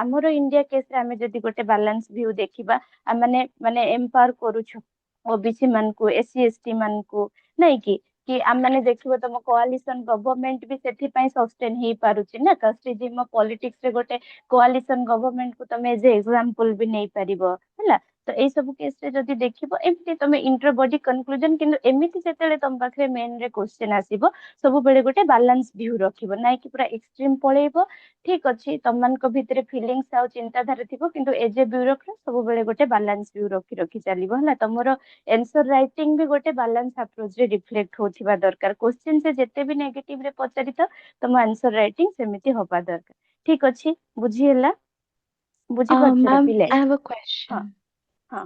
ଆମର ଇଣ୍ଡିଆ କେସରେ ଆମେ ଯଦି ଗୋଟେ ବାଲାନ୍ସ ଭ୍ୟୁ ଦେଖିବା ଆମେ ମାନେ ଏମ୍ପାୱାର କରୁଛୁ ଓବିସି ମାନଙ୍କୁ ଏସସି ଏସଟି ମାନଙ୍କୁ ନାଇଁ କି ଆମମାନେ ଦେଖିବ ତମ କୋଆଲିସନ ଗଭର୍ଣ୍ଣମେଣ୍ଟ ବି ସେଥିପାଇଁ ସଷ୍ଟେନ ହେଇପାରୁଛି ନା କାଷ୍ଟିଜିମ ପଲିଟିକ୍ସ ରେ ଗୋଟେ କୋଆଲିସନ ଗଭର୍ଣ୍ଣମେଣ୍ଟ କୁ ତମେ ଏଜ ଏକ୍ସାମ୍ପଲ ବି ନେଇପାରିବ ହେଲା ତ ଏଇ ସବୁ କେସରେ ଯଦି ଦେଖିବ ଏମିତି ତମେ ଇଣ୍ଟର ବଡି କନକ୍ଲୁଜନ କିନ୍ତୁ ଏମିତି ଯେତେବେଳେ ତମ ପାଖରେ ମେନ ରେ କ୍ୱେଶ୍ଚେନ ଆସିବ ସବୁବେଳେ ଗୋଟେ ବାଲାନ୍ସ ଭ୍ୟୁ ରଖିବ ନାଇଁ କି ପୁରା ଏକ୍ସଟ୍ରିମ ପଳେଇବ ଠିକ ଅଛି ତମମାନଙ୍କ ଭିତରେ ଫିଲିଙ୍ଗସ ଆଉ ଚିନ୍ତାଧାରା ଥିବ କିନ୍ତୁ ଏଜ ଏ ବ୍ୟୁରୋକ୍ରାଟ ସବୁବେଳେ ଗୋଟେ ବାଲାନ୍ସ ଭ୍ୟୁ ରଖି ରଖି ଚାଲିବ ହେଲା ତମର ଏନ୍ସର ରାଇଟିଂ ବି ଗୋଟେ ବାଲାନ୍ସ ଆପ୍ରୋଚ ରେ ରିଫ୍ଲେକ୍ଟ ହଉଥିବା ଦରକାର କ୍ୱେଶ୍ଚେନ ସେ ଯେତେ ବି ନେଗେଟିଭ ରେ ପଚାରିଥାଉ ତମ ଆନ୍ସର ରାଇଟିଂ ସେମିତି ହବା ଦରକାର ଠିକ ଅଛି ବୁଝି ହେଲା ବୁଝିପାରୁଛ ତ Ma'am, ପିଲେ I have a ହଁ question. ହଁ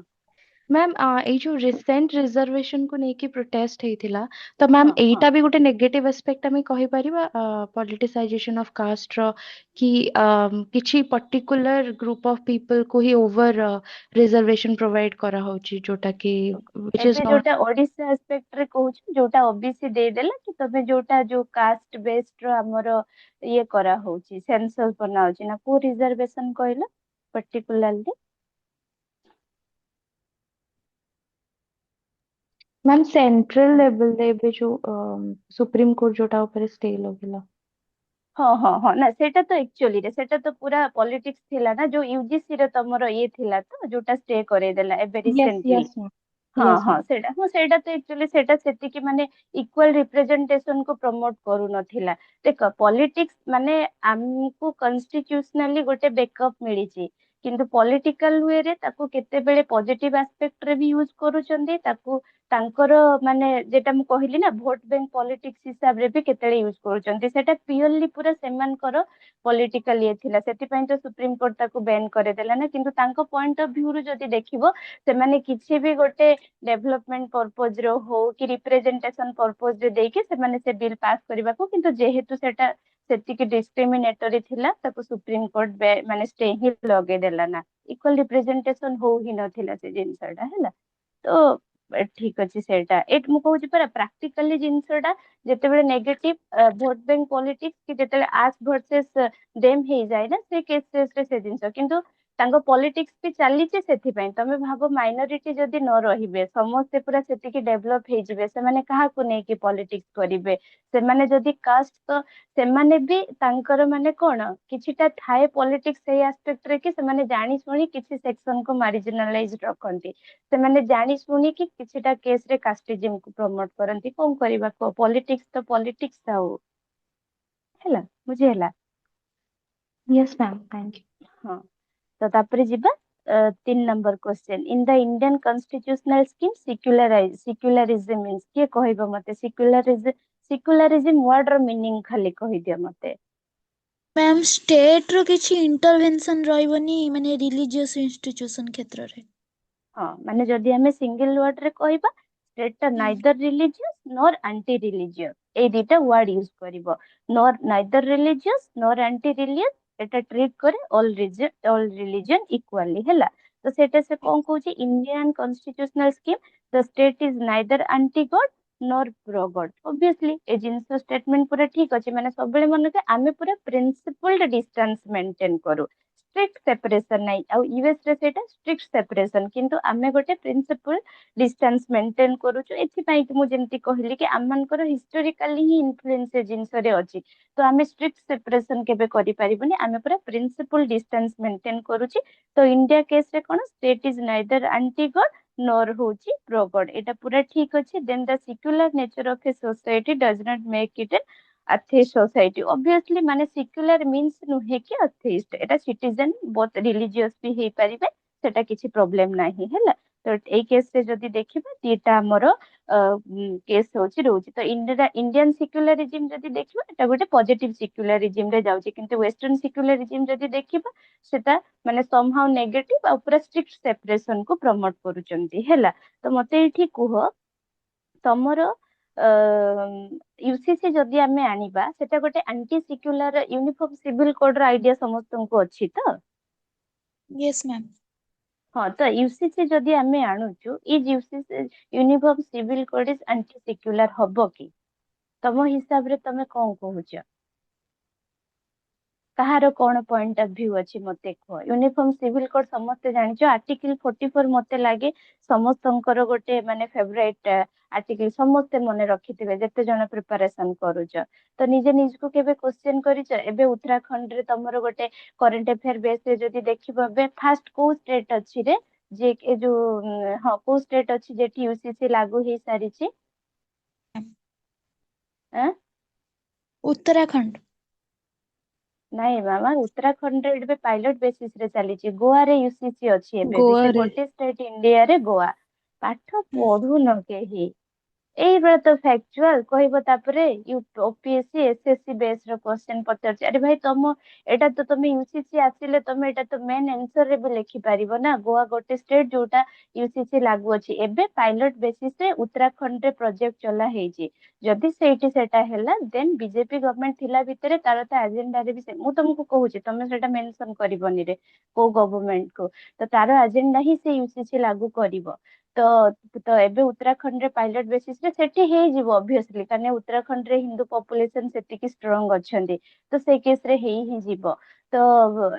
ମ୍ୟାମ୍ ଏଇ ଯୋଉ ରିସେଣ୍ଟ ରିଜର୍ଭେସନକୁ ନେଇକି ପ୍ରୋଟେଷ୍ଟ ହେଇଥିଲା ତ ମ୍ୟାମ୍ ହଁ ହଁ ଏଇଟା ବି ଗୋଟେ ନେଗେଟିଭ ଆସ୍ପେକ୍ଟ ଆମେ କହିପାରିବା ପଲିଟିସାଇଜେସନ ଅଫ କାଷ୍ଟର କି କିଛି ପର୍ଟିକୁଲାର ଗ୍ରୁପ ଅଫ ପିପଲକୁ ହିଁ ଓଭର ରିଜର୍ଭେସନ ପ୍ରୋଭାଇଡ କରାହଉଛି ଯୋଉଟା କି which is ଏବେ not ଯୋଉଟା ଓଡିଶା ଆସ୍ପେକ୍ଟ ରେ କହୁଛୁ ଯୋଉଟା ଓବିସି ଦେଇଦେଲା କି ତମେ ଯୋଉ କାଷ୍ଟ ବେସ୍ଡ ର ଆମର ଇଏ କରାହଉଛି ସେନ୍ସସ ବନାହଉଛି ନା କୋଉ ରିଜର୍ଭେସନ କହିଲ ପର୍ଟିକୁଲାରଲି ମ୍ୟାମ୍ ସେଣ୍ଟ୍ରାଲ ଲେଭେଲରେ ଏବେ ଯୋଉ ସୁପ୍ରିମ କୋର୍ଟ ଯୋଉଟା ଉପରେ ଷ୍ଟେ ଲଗେଇଲା ହଁ ହଁ ହଁ ନା ସେଇଟା ତ ଆକ୍ଚୁଆଲିରେ ସେଇଟା ତ ପୁରା ପଲିଟିକ୍ସ ଥିଲା ନା ଯୋଉ ୟୁଜିସି ର ତମର ଇଏ ଥିଲା ତ ଯୋଉଟା ଷ୍ଟେ କରେଇଦେଲା ଏବେ yes ରିସେଣ୍ଟଲି yes ma'am ହଁ yes ହଁ ma'am ସେଇଟା ତ ଆକ୍ଚୁଆଲି ସେଇଟା ସେତିକି ମାନେ ଇକ୍ୱାଲ ରିପ୍ରେଜେଣ୍ଟେସନ କୁ ପ୍ରମୋଟ କରୁନଥିଲା ଦେଖ ପଲିଟିକ୍ସ ମାନେ ଆମକୁ କନଷ୍ଟିଟ୍ୟୁସନାଲି ଗୋଟେ ବେକଅପ୍ ମିଳିଛି କିନ୍ତୁ ପଲିଟିକାଲ ୱେ ରେ ତାକୁ କେତେବେଳେ ପଜିଟିଭ ଆସ୍ପେକ୍ଟ ରେ ବି ୟୁଜ କରୁଛନ୍ତି, ତାକୁ ତାଙ୍କର ମାନେ ଯେଟା ମୁଁ କହିଲି ନା ଭୋଟ ବ୍ୟାଙ୍କ ପଲିଟିକ୍ସ ହିସାବରେ ବି କେତେବେଳେ ୟୁଜ କରୁଛନ୍ତି। ସେଟା ପିଓରଲି ପୁରା ସେମାନଙ୍କର ପଲିଟିକାଲ ଇଏ ଥିଲା, ସେଥିପାଇଁ ତ ସୁପ୍ରିମକୋର୍ଟ ତାକୁ ବ୍ୟାନ୍ କରିଦେଲା ନା। କିନ୍ତୁ ତାଙ୍କ ପଏଣ୍ଟ ଅଫ ଭ୍ୟୁ ରୁ ଯଦି ଦେଖିବ, ସେମାନେ କିଛି ବି ଗୋଟେ ଡେଭଲପମେଣ୍ଟ ପର୍ପୋଜ ର ହଉ କି ରିପ୍ରେଜେଣ୍ଟେସନ ପର୍ପୋଜ ରେ ଦେଇକି ସେମାନେ ସେ ବିଲ୍ ପାସ୍ କରିବାକୁ, କିନ୍ତୁ ଯେହେତୁ ସେଟା ସେତିକି ଡିସ୍କ୍ରିମିନେଟରୀ ଥିଲା, ତାକୁ ସୁପ୍ରିମକୋର୍ଟ ମାନେ ଷ୍ଟେ ହିଁ ଲଗେଇଦେଲା ନା। ଇକ୍ୱାଲ ରିପ୍ରେଜେଣ୍ଟେସନ ହଉ ହିଁ ନଥିଲା ସେ ଜିନିଷଟା ହେଲା। ତ ଠିକ ଅଛି ସେଇଟା। ଏଇଠି ମୁଁ କହୁଛି ପରା ପ୍ରାକ୍ଟିକାଲି ଜିନିଷଟା ଯେତେବେଳେ ନେଗେଟିଭ ଭୋଟ ବ୍ୟାଙ୍କ ପଲିଟିକ୍ସ କି ଯେତେବେଳେ ଆସ୍ ଭର୍ସେସ ଦେମ୍ ହେଇଯାଏ ନା ସେ କେସେସରେ ସେ ଜିନିଷ, କିନ୍ତୁ ତାଙ୍କ ପଲିଟିକ୍ସ ବି ଚାଲିଛି। ସେଥିପାଇଁ ତମେ ଭାବ ମାଇନରିଟି ଯଦି ନ ରହିବେ, ସମସ୍ତେ ପୁରା ସେତିକି ଡେଭଲପ ହେଇଯିବେ, ସେମାନେ କାହାକୁ ନେଇକି ପଲିଟିକ୍ସ କରିବେ? ସେମାନେ ଯଦି କାଷ୍ଟ, ତ ସେମାନେ ବି ତାଙ୍କର ମାନେ କଣ କିଛିଟା ଥାଏ ପଲିଟିକ୍ସ ସେଇ ଆସ୍ପେକ୍ଟ ରେ କି ସେମାନେ ଜାଣି ଶୁଣି କିଛି ସେକ୍ସନ କୁ ମାର୍ଜିନାଲାଇଜ ରଖନ୍ତି, ସେମାନେ ଜାଣି ଶୁଣିକି କିଛିଟା କେସ ରେ କାଷ୍ଟିଜିମ କୁ ପ୍ରମୋଟ କରନ୍ତି। କଣ କରିବା କୁହ, ପଲିଟିକ୍ସ ତ ପଲିଟିକ୍ସ ଆଉ, ହେଲା ବୁଝି ହେଲା। Yes, ma'am. Thank you. ହଁ, ତ ତାପରେ ଯିବା 3 ନମ୍ବର କ୍ୱେଶ୍ଚେନ। ଇନ ଦ ଇଣ୍ଡିଆନ କନଷ୍ଟିଟ୍ୟୁସନାଲ ସ୍କିମ୍ ସିକ୍ୟୁଲାରିଜମ ମିନ୍ସ, କିଏ କହିବ ମତେ ସିକ୍ୟୁଲାରିଜମ ୱାର୍ଡ ର ମିନିଂ ଖାଲି କହିଦିଅ ମତେ। ମ୍ୟାମ୍ ଷ୍ଟେଟ ର କିଛି ଇଣ୍ଟରଭେନସନ ରହିବନି ମାନେ ରିଲିଜିୟସ ଇନଷ୍ଟିଟ୍ୟୁସନ କ୍ଷେତ୍ରରେ? ହଁ, ମାନେ ଯଦି ଆମେ ସିଙ୍ଗଲ ୱାର୍ଡ ରେ କହିବା, ଷ୍ଟେଟ ଟା neither religious nor anti religious, ଏଇ ଦିଟା ୱାର୍ଡ ୟୁଜ କରିବ। Neither religious nor anti religious, এটা ଟ୍ରିଟ করে ଅଲ ରିଲିଜିୟନ ଇକ୍ୱାଲି ହେଲା। ତ ସେଇଟା ସେ କଣ କହୁଛି, Indian constitutional scheme the state is neither anti god nor pro Garh. Obviously ଏ ଜିନିଷ ଷ୍ଟେଟମେଣ୍ଟ ପୁରା ଠିକ ଅଛି, ମାନେ ସବୁବେଳେ ମନେ ରଖିବା ଆମେ ପୁରା ପ୍ରିନ୍ସିପଲ୍ଡ ଡିଷ୍ଟାନ୍ସ ମେଣ୍ଟେନ କରୁ, ଷ୍ଟ୍ରିକ୍ଟ ସେପାରେସନ ନାହିଁ। ଆଉ ୟୁଏସ ରେ ସେଇଟା ଷ୍ଟ୍ରିକ୍ଟ ସେପାରେସନ, କିନ୍ତୁ ଆମେ ଗୋଟେ ପ୍ରିନ୍ସିପଲ ଡିଷ୍ଟାନ୍ସ ମେଣ୍ଟେନ କରୁଛୁ। ଏଥିପାଇଁ କି ମୁଁ ଯେମିତି କହିଲି କି ଆମମାନଙ୍କର ହିଷ୍ଟୋରିକାଲି ହିଁ ଇନଫ୍ଲୁଏନ୍ସ ଏ ଜିନିଷରେ ଅଛି, ତ ଆମେ ଷ୍ଟ୍ରିକ୍ଟ ସେପାରେସନ କେବେ କରିପାରିବୁନି, ଆମେ ପୁରା ପ୍ରିନ୍ସିପଲ ଡିଷ୍ଟାନ୍ସ ମେଣ୍ଟେନ କରୁଛି। ତ ଇଣ୍ଡିଆ କେସ ରେ କଣ, state is neither anti god ନର ହଉଛି ପ୍ରୋ ଗଡ, ଏଇଟା ପୁରା ଠିକ ଅଛି। Then the secular nature of a society does not make it a atheist society। obviously ମାନେ secular means ନୁହେଁ କି atheist, ଏଟା citizen both religious ବି ହେଇପାରିବେ, ସେଟା କିଛି ପ୍ରୋବ୍ଲେମ ନାହିଁ ହେଲା। ତ ଏଇ କେସ ରେ ଯଦି ଦେଖିବା ଦିଟା ଆମର କେସ୍ ହଉଛି ରହୁଛି। ତ ଇଣ୍ଡିଆନ ସିକ୍ୟୁଲାରିଜିମ ଯଦି ଦେଖିବା ଏଟା ଗୋଟେ ପଜିଟିଭ ସିକ୍ୟୁଲାରିଜିମ ରେ ଯାଉଛି, କିନ୍ତୁ ୱେଷ୍ଟର୍ନ ସିକ୍ୟୁଲାରିଜିମ ଯଦି ଦେଖିବା ସେଟା ମାନେ somehow ନେଗେଟିଭ ଆଉ ପୁରା ଷ୍ଟ୍ରିକ୍ଟ ସେପାରେସନ କୁ ପ୍ରମୋଟ କରୁଛନ୍ତି ହେଲା। ତ ମତେ ଏଇଠି କୁହ, ତମର ୟୁସିସି ଯଦି ଆମେ ଆଣିବା, ସେଟା ଗୋଟେ anti secular uniform civil code ର ଆଇଡିଆ ସମସ୍ତଙ୍କୁ ଅଛି ତ? Yes ma'am. ହଁ, ତ ୟୁସିସି ଯଦି ଆମେ ଆଣୁଛୁ, UCC uniform civil code is anti secular ହବ କି? ତମ ହିସାବରେ ତମେ କଣ କହୁଛ? କାହାର କଣ ପଏଣ୍ଟ ଅଫ ଭ୍ୟୁ ଅଛି ମତେ କୁହ। ୟୁନିଫର୍ମ ସିଭିଲ କୋଡ ସମସ୍ତେ ଜାଣିଛ, ଆର୍ଟିକଲ 44 ମତେ ଲାଗେ ସମସ୍ତଙ୍କର ଗୋଟେ ମାନେ ଫେଭରାଇଟ ଆର୍ଟିକଲ, ସମସ୍ତେ ମନେ ରଖିଥିବେ ଯେତେ ଜଣ ପ୍ରିପାରେସନ କରୁଛ। ତ ନିଜେ ନିଜକୁ କେବେ କ୍ୱେଶ୍ଚନ କରିଛ? ଏବେ ଉତ୍ତରାଖଣ୍ଡରେ ତମର ଗୋଟେ କରେଣ୍ଟ ଆଫେୟାର ବେସ ରେ ଯଦି ଦେଖିବ, ଏବେ ଫାଷ୍ଟ କୋଉ ଷ୍ଟେଟ ଅଛି ରେ, ଯେ ଏ ଯୋଉ ହଁ କୋଉ ଷ୍ଟେଟ ଅଛି ଯେଠି ୟୁସିସି ଲାଗୁ ହେଇସାରିଛି? ଆଁ ଉତ୍ତରାଖଣ୍ଡ। ନାଇଁ ମାମା, ଉତ୍ତରାଖଣ୍ଡରେ ଏବେ ପାଇଲଟ ବେସିସ ରେ ଚାଲିଛି। ଗୋଆରେ ୟୁସିସି ଅଛି ଏବେ ବି, ସେ ଗୋଆରେ ଗୋଟେ ଷ୍ଟେଟ ଇଣ୍ଡିଆରେ ଗୋଆ। ପାଠ ପଢୁନ କେହି, ଏଇଭଳିଆ ତ ଫ୍ୟାକ୍ଚୁଆଲ କହିବ। ତାପରେ ଓପିଏସସି ଏସଏସସି ବେସ ର କ୍ୱେଶ୍ଚନ ପଚାରୁଛି। ଆରେ ଭାଇ ତମ ଏଇଟା ତ ତମେ ୟୁସିସି ଆସିଲେ ତମେ ଏଇଟା ତ ମେନ୍ ଆନ୍ସର ରେ ବି ଲେଖିପାରିବ ନା। ଗୋଆ ଗୋଟେ ଷ୍ଟେଟ ଯୋଉଟା ୟୁସିସି ଲାଗୁ ଅଛି। ଏବେ ପାଇଲଟ ବେସିସ ରେ ଉତ୍ତରାଖଣ୍ଡରେ ପ୍ରୋଜେକ୍ଟ ଚଲା ହେଇଛି। ଯଦି ସେଇଠି ସେଟା ହେଲା, ଦେନ୍ ବିଜେପି ଗଭର୍ଣ୍ଣମେଣ୍ଟ ଥିଲା ଭିତରେ ତାର ତ ଆଜେଣ୍ଡାରେ ବି ମୁଁ ତମକୁ କହୁଛି, ତମେ ସେଟା ମେନସନ କରିବନି ରେ କୋଉ ଗଭର୍ଣ୍ଣମେଣ୍ଟ କୁ, ତ ତାର ଆଜେଣ୍ଡା ହିଁ ସେ ୟୁସିସି ଲାଗୁ କରିବ। ତ ତ ଏବେ ଉତ୍ତରାଖଣ୍ଡରେ ପାଇଲଟ ବେସିସ ରେ ସେଠି ହେଇଯିବ ଅବଭିୟସଲି, କାରଣ ଉତ୍ତରାଖଣ୍ଡରେ ହିନ୍ଦୁ ପପୁଲେସନ ସେତିକି ଷ୍ଟ୍ରଙ୍ଗ ଅଛନ୍ତି, ତ ସେଇ କେସ ରେ ହେଇ ହିଁ ଯିବ। ତ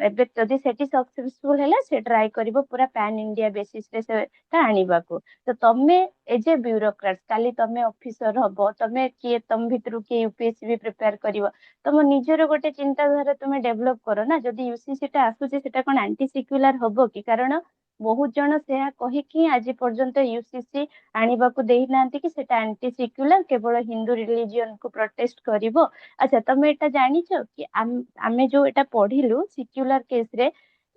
ଏବେ ଯଦି ସେଠି ସକ୍ସେସଫୁଲ ହେଲା, ସେ ଟ୍ରାଏ କରିବ ପୁରା ପ୍ୟାନ ଇଣ୍ଡିଆ ବେସିସ ରେ ସେଟା ଆଣିବାକୁ। ତ ତମେ ଏଜ ଏ ବ୍ୟୁରୋକ୍ରାଟ, କାଲି ତମେ ଅଫିସର ହବ, ତମେ କିଏ ତମ ଭିତରୁ କିଏ ୟୁପିଏସସି ବି ପ୍ରିପେୟାର କରିବ, ତମ ନିଜର ଗୋଟେ ଚିନ୍ତାଧାରା ତମେ ଡେଭଲପ କର ନା। ଯଦି ୟୁସିସି ଟା ଆସୁଛି, ସେଟା କଣ ଆଣ୍ଟି ସିକ୍ୟୁଲାର ହବ କି? କାରଣ ବହୁତ ଜଣ ସେୟା କହିକି ଆଜି ପର୍ଯ୍ୟନ୍ତ ୟୁସିସି ଆଣିବାକୁ ଦେଇନାହାନ୍ତି କି ସେଟା ଆଣ୍ଟି ସିକ୍ୟୁଲାର, କେବଳ ହିନ୍ଦୁ ରିଲିଜିୟନ କୁ ପ୍ରୋଟେଷ୍ଟ କରିବ। ଆଚ୍ଛା, ତମେ ଏଟା ଜାଣିଛ କି ଆମେ ଯୋଉ ଏଟା ପଢିଲୁ ସିକ୍ୟୁଲାର କେସ ରେ,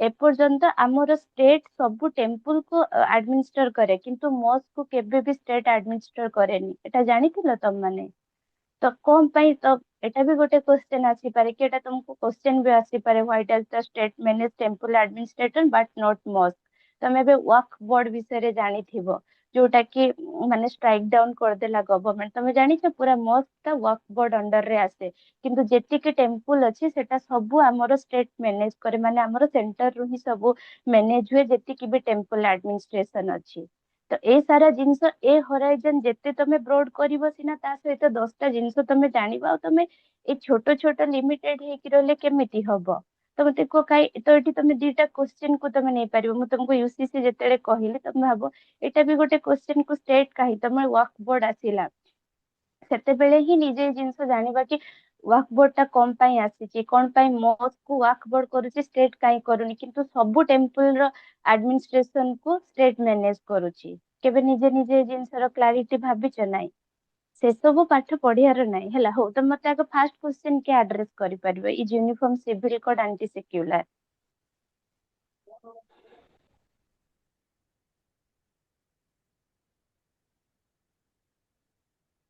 एपर्यंत आमर स्टेट सब टेम्पल को एडमिनिस्टर करे किंतु मॉस्क को केबे भी स्टेट एडमिनिस्टर करेनी एटा जानिथिल तम माने तो कौन पाई तो एटा भी गोटे क्वेश्चन आसी पारे कि एटा तुमको क्वेश्चन भी आसी पारे why does the state manage temple administration but not mosque तमे बे वक्फ बोर्ड विषय रे जानिथिबो जोटा कि माने स्ट्राइक डाउन कर देला गवर्नमेंट तमे जानिछ पूरा मॉस्क ता वक्फ बोर्ड अंडर रे आसे किंतु जेतिके टेम्पल अछि सेटा सब हमर स्टेट मैनेज करे माने हमर सेंटर रु ही सब मैनेज हुए जेतिके भी टेम्पल एडमिनिस्ट्रेशन अछि तो ए सारा जिनस ए होराइजन जेते तमे ब्रॉड करिवो सिना ता सहित 10टा जिनस तमे जानिबा तमे ए छोट छोट लिमिटेड हे कि रहले केमिति हबो तो मते को काई तो एठी तमे दीटा क्वेश्चन को तमे नै पारिबो मु तुमको यूसीसी जेतेले कहिले तमे भाबो एटा भी गोटे क्वेश्चन को स्टेट काहे तमे वक्फ बोर्ड आसिला सेते बेले ही निजे जिनस जानिबा कि वक्फ बोर्ड ता कोन पई आसीची कोन पई मॉस्क को वक्फ बोर्ड करूची स्टेट काई करूनी किंतु सब टेम्पल रो एडमिनिस्ट्रेशन को स्टेट मैनेज करूची केबे निजे निजे जिनसर क्लारिटी भाबिच नाइ से सब पाठ पढ़ियार नाइ ହେଲା हो तो मते आगे फास्ट क्वेश्चन के एड्रेस करि परिबे is uniform civil code anti secular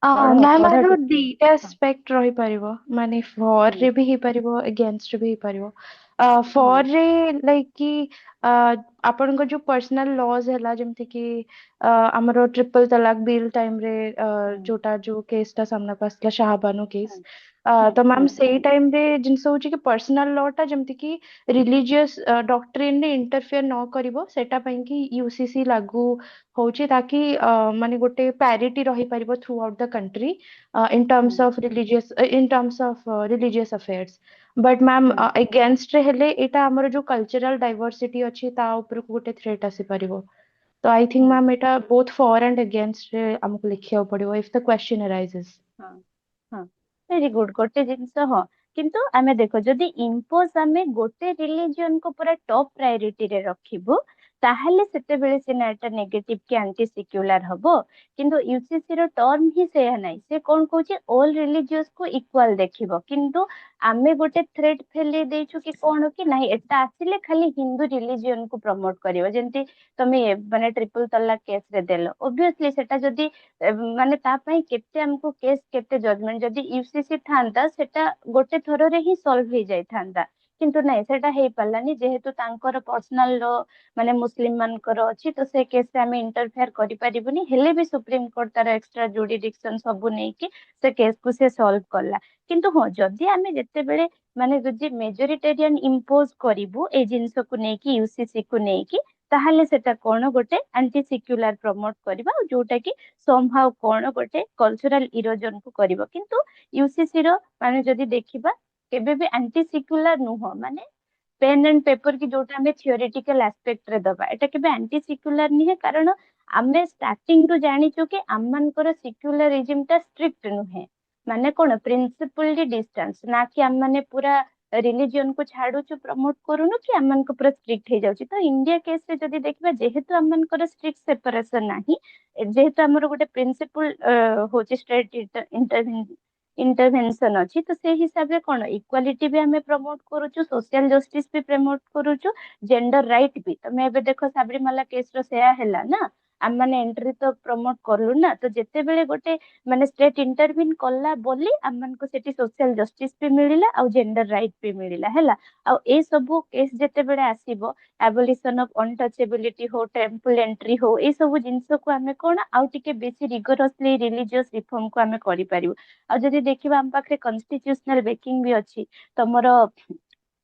ma'am पढ़ आरो टिक दीटा एस्पेक्ट रही परिबो माने फॉर रे भी ही परिबो अगेंस्ट रे भी ही परिबो फॉर रे लाइक कि आपण को जो पर्सनल लॉज हैला जेमति कि हमरो ट्रिपल तलाक बिल टाइम रे जोटा जो केस ता सामना पासला शाहबानो केस तो मैम सेई टाइम रे जिनस होची कि पर्सनल लॉ टा जेमति कि रिलीजियस डॉक्ट्रिन रे इंटरफेयर न करिवो सेटा पई कि यूसीसी लागू होची ताकि माने गोटे पैरिटी रही परिबो throughout the country in terms of religious affairs but ma'am against रे हेले एटा हमर जो कल्चरल डाइवर्सिटी अछि ता ऊपर को गोटे थ्रेट आसी परिबो तो आई थिंक मैम एटा बोथ फॉर एंड अगेंस्ट रे हमको लिखिया पड़िबो if the question arises very good गोटे जिनस हाँ किंतु आमे देखो जदि इम्पोज आमे गोटे रिलीजन को पूरा टॉप प्रायोरिटी रे रखिबो ताहले सेते बेले सिना एटा नेगेटिव कि एंटी सेक्युलर हबो किंतु यूसीसी रो टर्म ही सेया नै से कोन कहूची ऑल रिलीजियस को इक्वल देखिबो किंतु आमे गोटे थ्रेड फैले देछु कि कोन कि नाही एटा आसिले खाली हिंदू रिलीजन को प्रमोट करिवो जेंति तमे माने ट्रिपल तलाक केस रे देलो ऑब्वियसली सेटा जदि माने ता पई केते हमको केस केते जजमेंट जदि यूसीसी थांता सेटा गोटे थरो रे ही सॉल्व हो जाय थांता किंतु नै सेटा हेई पल्लानी जेहेतु तांकर पर्सनल लॉ माने मुस्लिम मानकर अछि तो से केस रे हमें इंटरफेयर करि परिबुनी हेले भी सुप्रीम कोर्ट तार एक्स्ट्रा जुरिडिक्शन सब नै कि से केस को से सॉल्व करला किंतु हो जदि हमें जेते बेले माने जदि मेजोरिटेरियन इंपोज करिवु ए जिंस को नै कि यूसीसी को नै कि ताहले सेटा कोन गोटे एंटी सेक्युलर प्रमोट करबा जोटा कि समहाउ कोन गोटे कल्चरल इरोजन को करिवो किंतु यूसीसी रो माने जदि देखिबा केबे भी एंटी सेक्युलर नुह माने पेन एंड पेपर की जोटा हमें थियोरेटिकल एस्पेक्ट रे दबा एटा केबे एंटी सेक्युलर नहीं है कारण आमे स्टार्टिंग रो जानिचो कि आमनकर सेक्युलरिज्म ता स्ट्रिक्ट नुहे माने कोन प्रिंसिपली डिस्टेंस ना कि आम माने पूरा रिलीजन को छाड़ुचु प्रमोट करूनु कि आमन को पूरा स्ट्रिक्ट हे जाउची तो इंडिया केस रे जदि देखबा जेहेतु आमनकर स्ट्रिक्ट सेपरेशन नाही जेहेतु हमर गोटे प्रिंसिपल होची स्ट्रेट इंटरवेंशन अछि तो से हिसाब रे कोन इक्वालिटी भी हमें प्रमोट करूछु सोशल जस्टिस भी प्रमोट करूछु जेंडर राइट भी तमे एबे देखो साबरीमाला केस रो सेया हैला ना आम माने एंट्री तो प्रमोट करलु ना तो जेते बेले गोटे माने स्टेट इंटरवीन कला बोली आम मन को सेठी सोशल जस्टिस भी मिलिला आ जेंडर राइट भी मिलिला हैला आ ए सब केस जेते बेले आसीबो एबोलिशन ऑफ अनटचेबिलिटी हो टेम्पल एंट्री हो ए सब जिंस को हमें कोन आउ टिके बेसी रिगोरसली रिलीजियस रिफॉर्म को हमें करि परिबो आ जदि देखिबा हम पाखरे कॉन्स्टिट्यूशनल बेकिंग भी अछि तमरो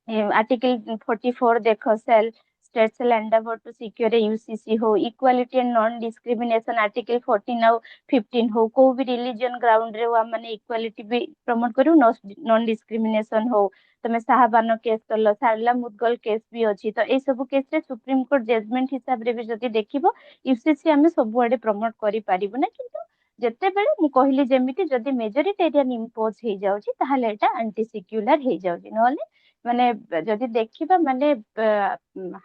आर्टिकल 44 देखो cell states shall endeavor to secure a UCC हो equality and non discrimination article 14 और 15 हो को भी religion ground रे माने equality भी प्रमोट करू non discrimination हो तमे साहबानो केस करलो सारला मुदगल केस भी अछि तो ए सब केस रे सुप्रीम कोर्ट जजमेंट हिसाब रे भी जदि देखिबो यूसीसी हमें सब आडे प्रमोट करि पारिबो ना किंतु जेते बेले मु कहली जेमिति जदि मेजोरिटेरियन इंपोज हे जाउची ताहले एटा एंटी सेक्युलर हे जाउची नहले माने जदि देखिबा माने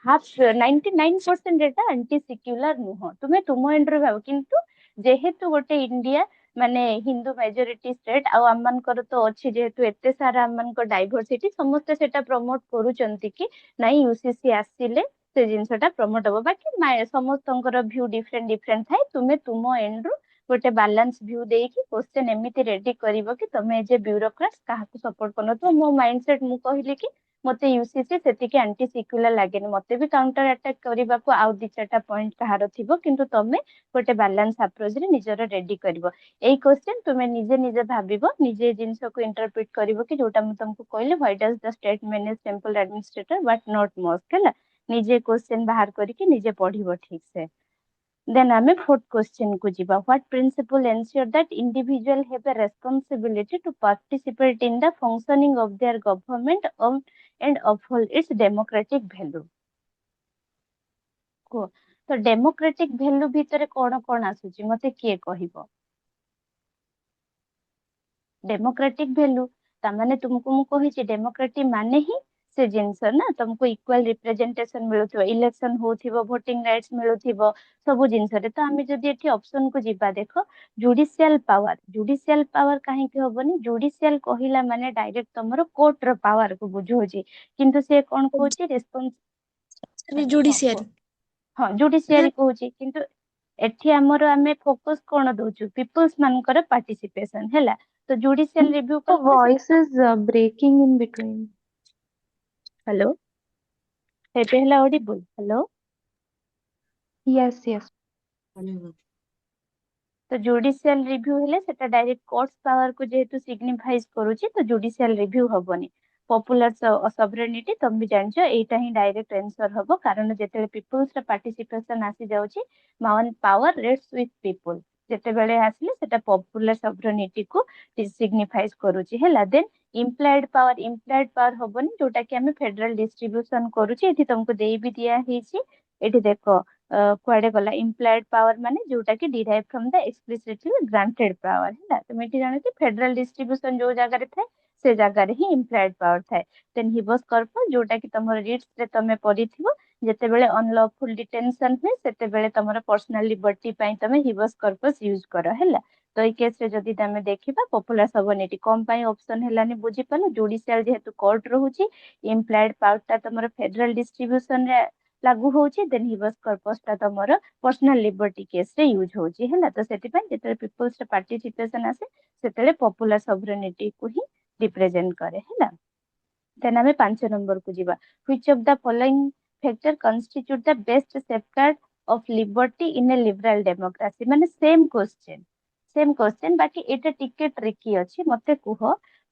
हाफ 99% एटा एंटी सेक्युलर नुह तुमे तुम एंड रे भाव किंतु जेहेतु गोटे इंडिया ମାନେ ହିନ୍ଦୁ ମେଜୋରିଟି ଷ୍ଟେଟ୍ ଆଉ ଆମମାନଙ୍କର ତ ଅଛି ଯେହେତୁ ଏତେ ସାରା ଆମମାନଙ୍କ ଡାଇଭରସିଟି ସମସ୍ତେ ସେଟା ପ୍ରମୋଟ କରୁଛନ୍ତି କି ନାଇଁ ୟୁସିସି ଆସିଲେ ସେ ଜିନିଷଟା ପ୍ରମୋଟ ହବ ବାକି ସମସ୍ତଙ୍କର ଭ୍ୟୁ ଡିଫରେଣ୍ଟ ଥାଏ ତୁମେ ତୁମ ଏଣ୍ଡରୁ ଗୋଟେ ବାଲାନ୍ସ ଭ୍ୟୁ ଦେଇକି କ୍ୱେଶ୍ଚେନ୍ ଏମିତି ରେଡି କରିବ କି ତମେ ଏଜ ଏ ବ୍ୟୁରୋକ୍ରାଟ କାହାକୁ ସପୋର୍ଟ କରୁନଥିବ ମୋ ମାଇଣ୍ଡ ସେଟ୍ ମୁଁ କହିଲି କି ମତେ ୟୁସିସି ସେତିକି ଆଣ୍ଟି ସିକ୍ୟୁଲାର ଲାଗେନି ମତେ ବି କାଉଣ୍ଟର ଆଟାକ୍ କରିବାକୁ ଆଉ 2-4ଟା ପଏଣ୍ଟ କାହାର ଥିବ କିନ୍ତୁ ତମେ ଗୋଟେ ବାଲାନ୍ସ ଆପ୍ରୋଚରେ ନିଜର ରେଡି କରିବ ଏଇ କ୍ୱେଶ୍ଚେନ୍ ତୁମେ ନିଜେ ଭାବିବ ନିଜେ ଏ ଜିନିଷକୁ ଇଣ୍ଟରପ୍ରିଟ କରିବ କି ଯୋଉଟା ମୁଁ ତମକୁ କହିଲି why does the state manage temple administrator but not Musk ହେଲା ନିଜେ କ୍ୱେଶ୍ଚେନ୍ ବାହାର କରିକି ନିଜେ ପଢିବ ଠିକ ସେ ଦେନ୍ ଆମେ ଫୋର୍ଥ କ୍ୱେଶ୍ଚେନ୍ କୁ ଯିବା what principle ensure that individual have a responsibility to participate in the functioning of their government and uphold its democratic value କୁହ ତ ଡେମୋକ୍ରେଟିକ ଭ୍ୟାଲୁ ଭିତରେ କଣ ଆସୁଛି ମତେ କିଏ କହିବ ଡେମୋକ୍ରେଟିକ ଭ୍ୟାଲୁ ତାମାନେ ତୁମକୁ ମୁଁ କହିଛି ଡେମୋକ୍ରେଟି ମାନେ ହିଁ ସେ ଜିନିଷ ନା ତମକୁ ଇକ୍ୱାଲ ରିପ୍ରେଜେଣ୍ଟେସନ ମିଳୁଥିବ ଇଲେକ୍ସନ ହଉଥିବ ଭୋଟିଂ ରାଇଟ୍ସ ମିଳୁଥିବ ସବୁ ଜିନିଷରେ ତ ଆମେ ଯଦି ଏଠି ଅପସନ କୁ ଯିବା ଦେଖ ଜୁଡିସିଆଲ ପାୱାର କାହିଁକି ହବନି ଜୁଡିସିଆଲ କହିଲା ମାନେ ଡାଇରେକ୍ଟ ତମର କୋର୍ଟ ର ପାୱାର କୁ ବୁଝଉଛି କିନ୍ତୁ ସେ କଣ କହୁଛି ଜୁଡିସିଆରୀ ହଁ ଜୁଡିସିଆରୀ କହୁଛି କିନ୍ତୁ ଏଠି ଆମର ଆମେ ଫୋକସ କଣ ଦଉଛୁ ପିପଲ୍ସ ମାନଙ୍କର ପାର୍ଟିସିପେସନ ହେଲା ତ judicial review The voice is breaking in between. Hello ଏବେ ହେଲା ଅଡିବୁଲ ହ୍ୟାଲୋ Yes. ତ ଜୁଡିସିଆଲ ରିଭ୍ୟୁ ହେଲେ ସେଟା ଡାଇରେକ୍ଟ କୋର୍ଟ ପାୱାର କୁ ଯେହେତୁ ସିଗ୍ନିଫାଇଜ କରୁଛି ତ ଜୁଡିସିଆଲ ରିଭ୍ୟୁ ହବନି ପପୁଲାର ସଭରେନିଟି ତମେ ବି ଜାଣିଛ ଏଇଟା ହିଁ ଡାଇରେକ୍ଟ ଆନ୍ସର ହବ କାରଣ ଯେତେବେଳେ ପିପୁଲ୍ସ ର ପାର୍ଟିସିପେସନ ଆସିଯାଉଛି ପାୱାର ରେଟ୍ସ ୱିଥ ପିପୁଲ ଯେତେବେଳେ ଆସିଲେ ସେଟା ପପୁଲାର ସଭରେନିଟି କୁ ସିଗ୍ନିଫାଇଜ କରୁଛି ହେଲା ଦେନ୍ ଇମ୍ପ୍ଲାଏଡ ପାୱାର ହବନି ଯୋଉଟା କି ଆମେ ଫେଡରାଲ ଡିଷ୍ଟ୍ରିବ୍ୟୁସନ କରୁଛି ଏଠି ତମକୁ ଦେଇ ବି ଦିଆ ହେଇଛି ଏଠି ଦେଖ କୁଆଡେ ଗଲା ଇମ୍ପ୍ଲାଏଡ ପାୱାର ମାନେ ଯୋଉଟା କି derive from the ଏକ୍ସପ୍ଲିସିଟଲି granted power ହେଲା ତମେ ଏଠି ଜାଣିଛ ଫେଡରାଲ ଡିଷ୍ଟ୍ରିବ୍ୟୁସନ ଯୋଉ ଜାଗାରେ ଥାଏ ସେ ଜାଗାରେ ହିଁ ଇମ୍ପ୍ଲାଏଡ ପାୱାର ଥାଏ ଦେନ୍ ହିବସ୍ କର୍ପସ୍ ଯୋଉଟା କି ତମର ରିଟ୍ସ ରେ ତମେ ପଢିଥିବ ଯେତେବେଳେ ଅନଲଫୁଲ ଡିଟେନସନ ହୁଏ ସେତେବେଳେ ତମର ପର୍ସନାଲ ଲିବର୍ଟି ପାଇଁ ତମେ ହିବସ୍ କର୍ପସ୍ ୟୁଜ କର ହେଲା ତ ଏଇ କେସ ରେ ଯଦି ତମେ ଦେଖିବା ପପୁଲାର ସଭରେନିଟି କମ ପାଇଁ ଅପସନ ହେଲାନି ବୁଝିପାରିଲ ଜୁଡିସିଆଲ ଯେହେତୁ କୋର୍ଟ ରହୁଛି ଇମ୍ପ୍ଲାଏଡ ପାୱାର ଟା ତମର ଫେଡରାଲ ଡିଷ୍ଟ୍ରିବ୍ୟୁସନ ରେ ଲାଗୁ ହଉଛି ଦେନ୍ ହିବସ୍ କର୍ପସ୍ ଟା ତମର ପର୍ସନାଲ ଲିବର୍ଟି କେସ ରେ ୟୁଜ ହଉଛି ହେଲା ତ ସେଥିପାଇଁ ଯେତେବେଳେ ପିପୁଲ୍ସ ର ପାର୍ଟିସିପେସନ ଆସେ ସେତେବେଳେ ପପୁଲାର ସଭରେନିଟି କୁ ହିଁ ରିପ୍ରେଜେଣ୍ଟ କରେ ହେଲା ଦେନ୍ ଆମେ 5 ନମ୍ବର କୁ ଯିବା which of the following factor constitute the best safeguard of liberty in a liberal democracy ମାନେ ସେମ କ୍ୱେଶ୍ଚେନ ବାକି ଏଇଟା ଟିକେ ଟ୍ରିକି ଅଛି ମତେ କୁହ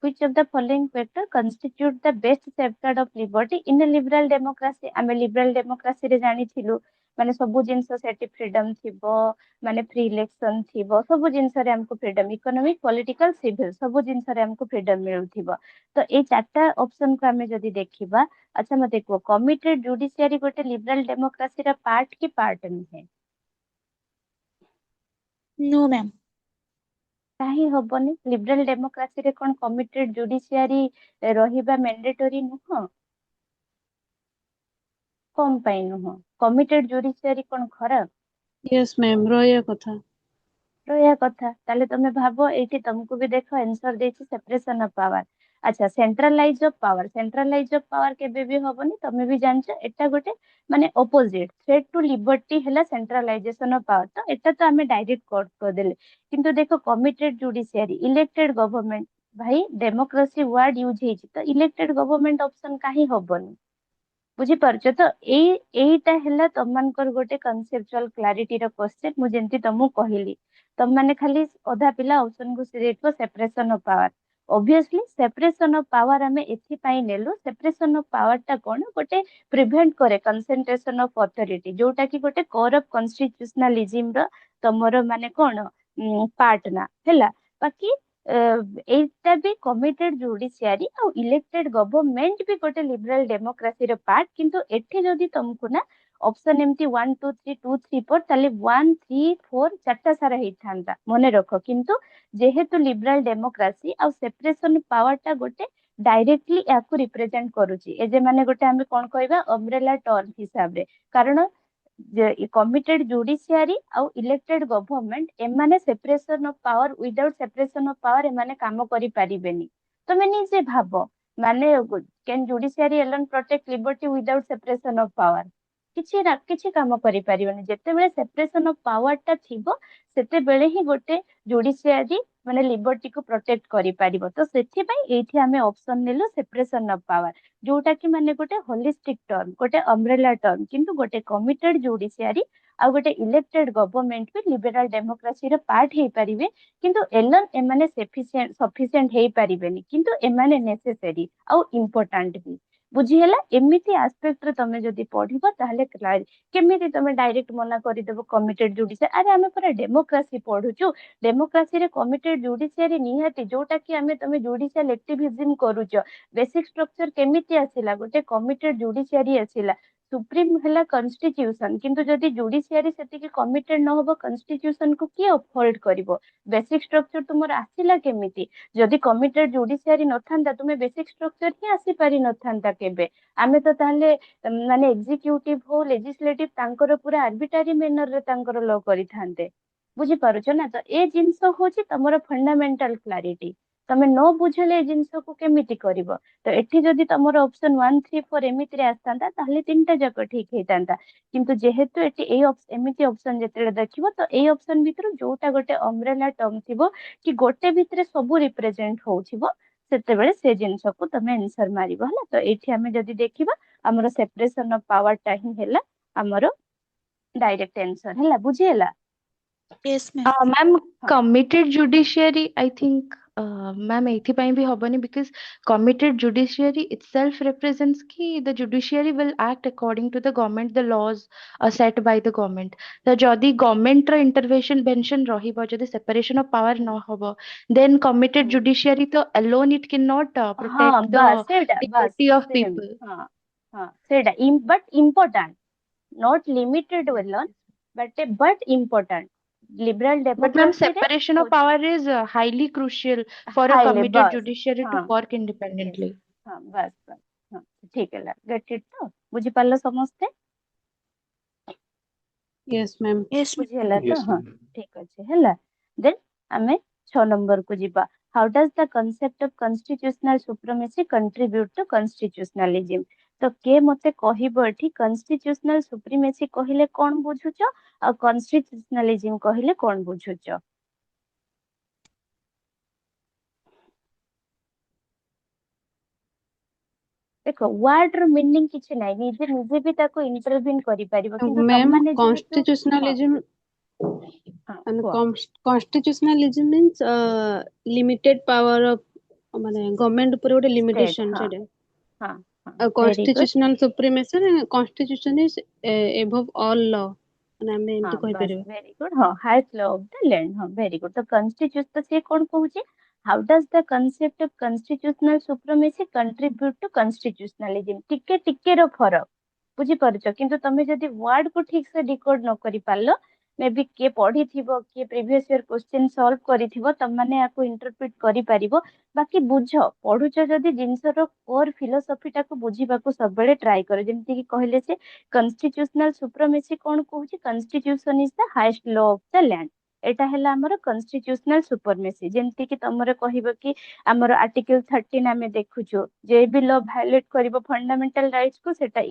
which of the following factor constitute the best safeguard of liberty in a liberal democracy ଆମେ liberal democracy ରେ ଜାଣିଥିଲୁ ମାନେ ସବୁ ଜିନିଷ ସେଠି ଫ୍ରିଡମ ଥିବ ମାନେ ଫ୍ରି ଇଲେକ୍ସନ ଥିବ ସବୁ ଜିନିଷରେ ଆମକୁ ଫ୍ରିଡମ ଇକୋନୋମିକ ପଲିଟିକାଲ ସିଭିଲ ସବୁ ଜିନିଷରେ ଆମକୁ ଫ୍ରିଡମ ମିଳୁଥିବ ତ ଏଇ 4ଟା ଅପସନ କୁ ଆମେ ଯଦି ଦେଖିବା ଆଚ୍ଛା ମତେ କୁହ କମିଟେଡ ଜୁଡିସିଆରୀ ଗୋଟେ ଲିବରାଲ ଡେମୋକ୍ରାସିର ପାର୍ଟ କି ପାର୍ଟ ନୁହେଁ नो मैम କାହିଁ ହବନି ଲିବରାଲ ଡେମୋକ୍ରାସିରେ କଣ କମିଟେଡ ଜୁଡିସିଆରୀ ରହିବା ମ୍ୟାଣ୍ଡେଟୋରୀ ନୁହଁ କଣ ପାଇଁ ନୁହଁ କମିଟେଡ ଜୁଡିସିଆରୀ କଣ ଖରାପ Yes, ma'am. ରହିବା କଥା. ରହିବା କଥା ତାହେଲେ ତମେ ଭାବ ଏଇଠି ତମକୁ ବି ଦେଖ ଆନ୍ସର ଦେଇଛି ସେପାରେସନ ଅଫ ପାୱାର ଆଚ୍ଛା ସେଣ୍ଟ୍ରାଲାଇଜ ଅଫ ପାୱାର କେବେ ବି ହବନି ତମେ ବି ଜାଣିଛ ଏଟା ଗୋଟେ ମାନେ ଅପୋଜିଟ ଥ୍ରେଟ ଟୁ ଲିବର୍ଟି ହେଲା ସେଣ୍ଟ୍ରାଲାଇଜେସନ ଅଫ ପାୱାର ତ ଏଟା ତ ଆମେ ଡାଇରେକ୍ଟ କଟ୍ କରିଦେଲେ କିନ୍ତୁ ଦେଖ କମିଟେଡ ଜୁଡିସିଆରୀ ଇଲେକ୍ଟେଡ ଗଭର୍ଣ୍ଣମେଣ୍ଟ ଭାଇ ଡେମୋକ୍ରାସି ୱାର୍ଡ ୟୁଜ ହେଇଛି ତ ଇଲେକ୍ଟେଡ ଗଭର୍ଣ୍ଣମେଣ୍ଟ ଅପସନ କାହିଁ ହବନି ବୁଝିପାରୁଛ ତ ଏଇଟା ହେଲା ତମମାନଙ୍କର ଗୋଟେ କନସେପଚୁଆଲ କ୍ଲାରିଟିର କ୍ୱେଶ୍ଚେନ ମୁଁ ଯେମିତି ତମକୁ କହିଲି ତମମାନେ ଖାଲି ଅଧା ପିଲା ଅପସନ ଘୁଷି ଦେଇଥିବ separation of power obviously separation of power ଆମେ ଏଥିପାଇଁ ନେଲୁ ସେପାରେସନ ଅଫ ପାୱାର ଟା କଣ ଗୋଟେ ପ୍ରିଭେଣ୍ଟ କରେ କନସେନ୍ଟ୍ରେସନ ଅଫ ଅଥରିଟି ଯୋଉଟା କି ଗୋଟେ କରପ୍ଟ କନଷ୍ଟିଟ୍ୟୁସନାଲିଜିମ ର ତମର ମାନେ କଣ ପାର୍ଟ ନା ହେଲା ବାକି ଏଇଟା ବି କମିଟେଡ ଜୁଡିସିଆରୀ ଆଉ ଇଲେକ୍ଟେଡ ଗଭର୍ଣ୍ଣମେଣ୍ଟ ବି ଗୋଟେ ଲିବରାଲ ଡେମୋକ୍ରାସିର ପାର୍ଟ କିନ୍ତୁ ଏଠି ଯଦି ତମକୁ ନା ଅପସନ ଏମିତି 1 2 3 2 3 4 ତାହେଲେ 1 3 4 4ଟା ସାରା ହେଇଥାନ୍ତା ମନେ ରଖ କିନ୍ତୁ ଯେହେତୁ ଲିବରାଲ ଡେମୋକ୍ରାସି ଆଉ ସେପାରେସନ ପାୱାର ଟା ଗୋଟେ ଡାଇରେକ୍ଟଲି ୟାକୁ ରିପ୍ରେଜେଣ୍ଟ କରୁଛି ଏ ଯେ ମାନେ ଗୋଟେ ଆମେ କଣ କହିବା ଅମ୍ବ୍ରେଲା ଟର୍ମ ହିସାବରେ କାରଣ କମିଟେଡ ଜୁଡିସିଆରୀ ଆଉ ଇଲେକ୍ଟେଡ ଗଭର୍ଣ୍ଣମେଣ୍ଟ ଏମାନେ separation of power without separation of power ଏମାନେ କାମ କରିପାରିବେନି। ତମେ ନିଜେ ଭାବ ମାନେ can judiciary alone protect liberty without separation of power? କିଛି କାମ କରିପାରିବନି। ଯେତେବେଳେ ସେପାରେସନ ଅଫ ପାୱାର ଟା ଥିବ ସେତେବେଳେ ହିଁ ଗୋଟେ ଜୁଡିସିଆରୀ ମାନେ ଲିବର୍ଟିକୁ ପ୍ରୋଟେକ୍ଟ କରିପାରିବ। ତ ସେଥିପାଇଁ ଏଇଠି ଆମେ ଅପସନ ନେଲୁ ସେପାରେସନ ଅଫ ପାୱାର, ଯୋଉଟା କି ମାନେ ଗୋଟେ ହୋଲିଷ୍ଟିକ ଟର୍ମ, ଗୋଟେ ଅମ୍ବ୍ରେଲା ଟର୍ମ। କିନ୍ତୁ ଗୋଟେ କମିଟେଡ ଜୁଡିସିଆରୀ ଆଉ ଗୋଟେ ଇଲେକ୍ଟେଡ ଗଭର୍ଣ୍ଣମେଣ୍ଟ ବି ଲିବରାଲ ଡେମୋକ୍ରାସିର ପାର୍ଟ ହେଇପାରିବେ, କିନ୍ତୁ ଏମାନେ ସଫିସିଏଣ୍ଟ ହେଇପାରିବେନି, କିନ୍ତୁ ଏମାନେ ନେସେସେରୀ ଆଉ ଇମ୍ପୋର୍ଟାଣ୍ଟ ବି। ବୁଝିହେଲା? ଏମିତି ଆସ୍ପେକ୍ଟରେ ତମେ ଯଦି ପଢିବ ତାହେଲେ କେମିତି ତମେ ଡାଇରେକ୍ଟ ମନା କରିଦେବ କମିଟେଡ ଜୁଡିସିଆରୀ? ଆରେ ଆମେ ପୁରା ଡେମୋକ୍ରାସି ପଢୁଛୁ, ଡେମୋକ୍ରାସିରେ କମିଟେଡ ଜୁଡିସିଆରୀ ନିହାତି, ଯୋଉଟା କି ତମେ ଜୁଡିସିଆଲ ଆକ୍ଟିଭିଜମ କରୁଛ। ବେସିକ ଷ୍ଟ୍ରକ୍ଚର କେମିତି ଆସିଲା? ଗୋଟେ କମିଟେଡ ଜୁଡିସିଆରୀ ଆସିଲା। ସୁପ୍ରିମ ହେଲା କନଷ୍ଟିଟ୍ୟୁସନ, କିନ୍ତୁ ଯଦି ଜୁଡିସିଆରୀ ସେତିକି କମିଟେଡ ନ ହବ କନଷ୍ଟିଟ୍ୟୁସନ କୁ କିଏ ଅପହୋଲ୍ଡ କରିବ? ବେସିକ ଷ୍ଟ୍ରକ୍ଚର ତୁମର ଆସିଲା କେମିତି? ଯଦି କମିଟେଡ ଜୁଡିସିଆରୀ ନଥାନ୍ତା ତୁମେ ବେସିକ ଷ୍ଟ୍ରକ୍ଚର ହିଁ ଆସିପାରିନଥାନ୍ତା କେବେ। ଆମେ ତ ତାହେଲେ ମାନେ ଏକ୍ଜିକ୍ୟୁଟିଭ ହଉ ଲେଜିସ୍ଲେଟିଭ ତାଙ୍କର ପୁରା ଆର୍ବିଟାରୀ ମେନରରେ ତାଙ୍କର ଲ କରିଥାନ୍ତେ। ବୁଝିପାରୁଛ ନା? ତ ଏ ଜିନିଷ ହଉଛି ତମର ଫଣ୍ଡାମେଣ୍ଟାଲ କ୍ଲାରିଟି। ତମେ ନ ବୁଝିଲେ ଏ ଜିନିଷକୁ କେମିତି କରିବ? ତ ଏଠି ଯଦି ତମର ଅପସନ 1, 3, 4 ଏମିତିରେ ଆସିଥାନ୍ତା ତାହେଲେ ତିନିଟା ଯାକ ଠିକ ହେଇଥାନ୍ତା। କିନ୍ତୁ ଯେହେତୁ ଏଠି ଏମିତି ଅପସନ ଯେତେବେଳେ ଦେଖିବ ତ ଏଇ ଅପସନ ଭିତରୁ ଯୋଉଟା ଗୋଟେ ଅମ୍ବ୍ରେଲା ଟର୍ମ ଥିବ କି ଗୋଟେ ଭିତରେ ସବୁ ରିପ୍ରେଜେଣ୍ଟ ହଉଥିବ ସେତେବେଳେ ସେ ଜିନିଷକୁ ତମେ ଆନ୍ସର ମାରିବ। ହେଲା? ତ ଏଇଠି ଆମେ ଯଦି ଦେଖିବା ଆମର ସେପାରେସନ ଅଫ ପାୱାର ଟା ହିଁ ହେଲା ଆମର ଡାଇରେକ୍ଟ ଆନ୍ସର। ହେଲା? ବୁଝିହେଲା? Yes, ma'am. Ma'am, ହଁ committed judiciary, I think, ma'am, ଏଥିପାଇଁ ବି ହବନି because committed judiciary itself represents କି the judiciary will act according to the government, the laws set by the government. ତ ଯଦି government ର intervention ରହିବ, ଯଦି separation of power ନ ହବ, then committed judiciary ତ alone it cannot ହଁ protect the ବାସ୍ ସେଇଟା ବାସ୍ liberty of ସେମ୍। people. ହଁ ହଁ ସେଇଟା ବଟ୍ ଇମ୍ପୋର୍ଟାଣ୍ଟ, ନଟ୍ ଲିମିଟେଡ ୱେଲନ୍ but important. Liberal But ma'am, ଡେମୋକ୍ରାସିରେ separation of power is highly crucial for a highly committed ବାସ୍। judiciary to ହଁ work yes, independently. ହଁ ବାସ୍ ବାସ୍। ହଁ ଠିକ ହେଲା। ଗେଟ୍ ଇଟ୍? ତ ବୁଝିପାରିଲ ସମସ୍ତେ? Yes, ma'am. Yes, ma'am. ବୁଝିହେଲା ତ? Yes, ହଁ ma'am. ଠିକ ଅଛି। ହେଲା? ଦେନ୍ ଆମେ 6 ନମ୍ବରକୁ ଯିବା। How does the concept of constitutional supremacy contribute to constitutionalism? ତ କିଏ ମତେ କହିବ ଏଠି କନଷ୍ଟିଟ୍ୟୁସନାଲ ସୁପ୍ରିମେସି କହିଲେ କଣ ବୁଝୁଛ ଆଉ କନଷ୍ଟିଟ୍ୟୁସନାଲିଜିମ କହିଲେ କଣ ବୁଝୁଛ? ଦେଖ ୱାର୍ଡ ର ମିନିଂ କିଛି ନାହିଁ, ନିଜେ ବି ତାକୁ ଇଣ୍ଟରଭିନ କରିପାରିବ, କିନ୍ତୁ Ma'am, ତମମାନେ ଯେହେତୁ ହଁ constitutionalism ହଁ and କୁହ। constitutionalism means limited power of ମାନେ government ଉପରେ ଗୋଟେ ଷ୍ଟେଟ୍। limitation ହଁ ସେଇଟା। ହଁ ହଁ ଆଉ very good. constitutional supremacy constitution is above all law ମାନେ ଆମେ ହଁ ଏମିତି ବାସ୍ କହିପାରିବା। Very good. ହଁ highest law of the land. ହଁ ଭେରି ଗୁଡ୍। ତ କନଷ୍ଟିଟ୍ୟୁସନ ତ ସିଏ କଣ କହୁଛି? How does the concept of constitutional supremacy contribute to constitutionalism? ଟିକେ ର ଫରକ। ବୁଝିପାରୁଛ? କିନ୍ତୁ ତମେ ଯଦି ୱାର୍ଡ କୁ ଠିକ ସେ ଡିକୋଡ ନ କରି ପାରିଲ, ମେ ବି କିଏ ପଢିଥିବ କିଏ ପ୍ରିଭିୟସ ଇୟର କ୍ୱେଶ୍ଚିନ୍ ସଲ୍ଭ କରିଥିବ, ତମମାନେ ୟାକୁ ଇଣ୍ଟରପ୍ରିଟ କରିପାରିବ। ବାକି ବୁଝ, ପଢୁଛ ଯଦି ଜିନିଷର କୋର ଫିଲୋସଫି ଟାକୁ ବୁଝିବାକୁ ସବୁବେଳେ ଟ୍ରାଏ କର। ଯେମିତି କି କହିଲେ ଯେ କନଷ୍ଟିଟ୍ୟୁସନାଲ ସୁପ୍ରିମେସି କଣ କହୁଛି? Constitution is the highest law of the land. ଏଟା ହେଲା ଆମର କନଷ୍ଟିଟ୍ୟୁସନାଲ ସୁପରମେସି। ଯେମିତି କି ତମର କହିବ କି ଆମର ଆର୍ଟିକଲ 13 ଆମେ ଦେଖୁଛୁ, ଯେ ବି ଲ ଭାয়োଲେଟ କରିବ ଫଣ୍ଡାମେଣ୍ଟାଲ ରାଇଟ୍ସ କୁ ସେଟା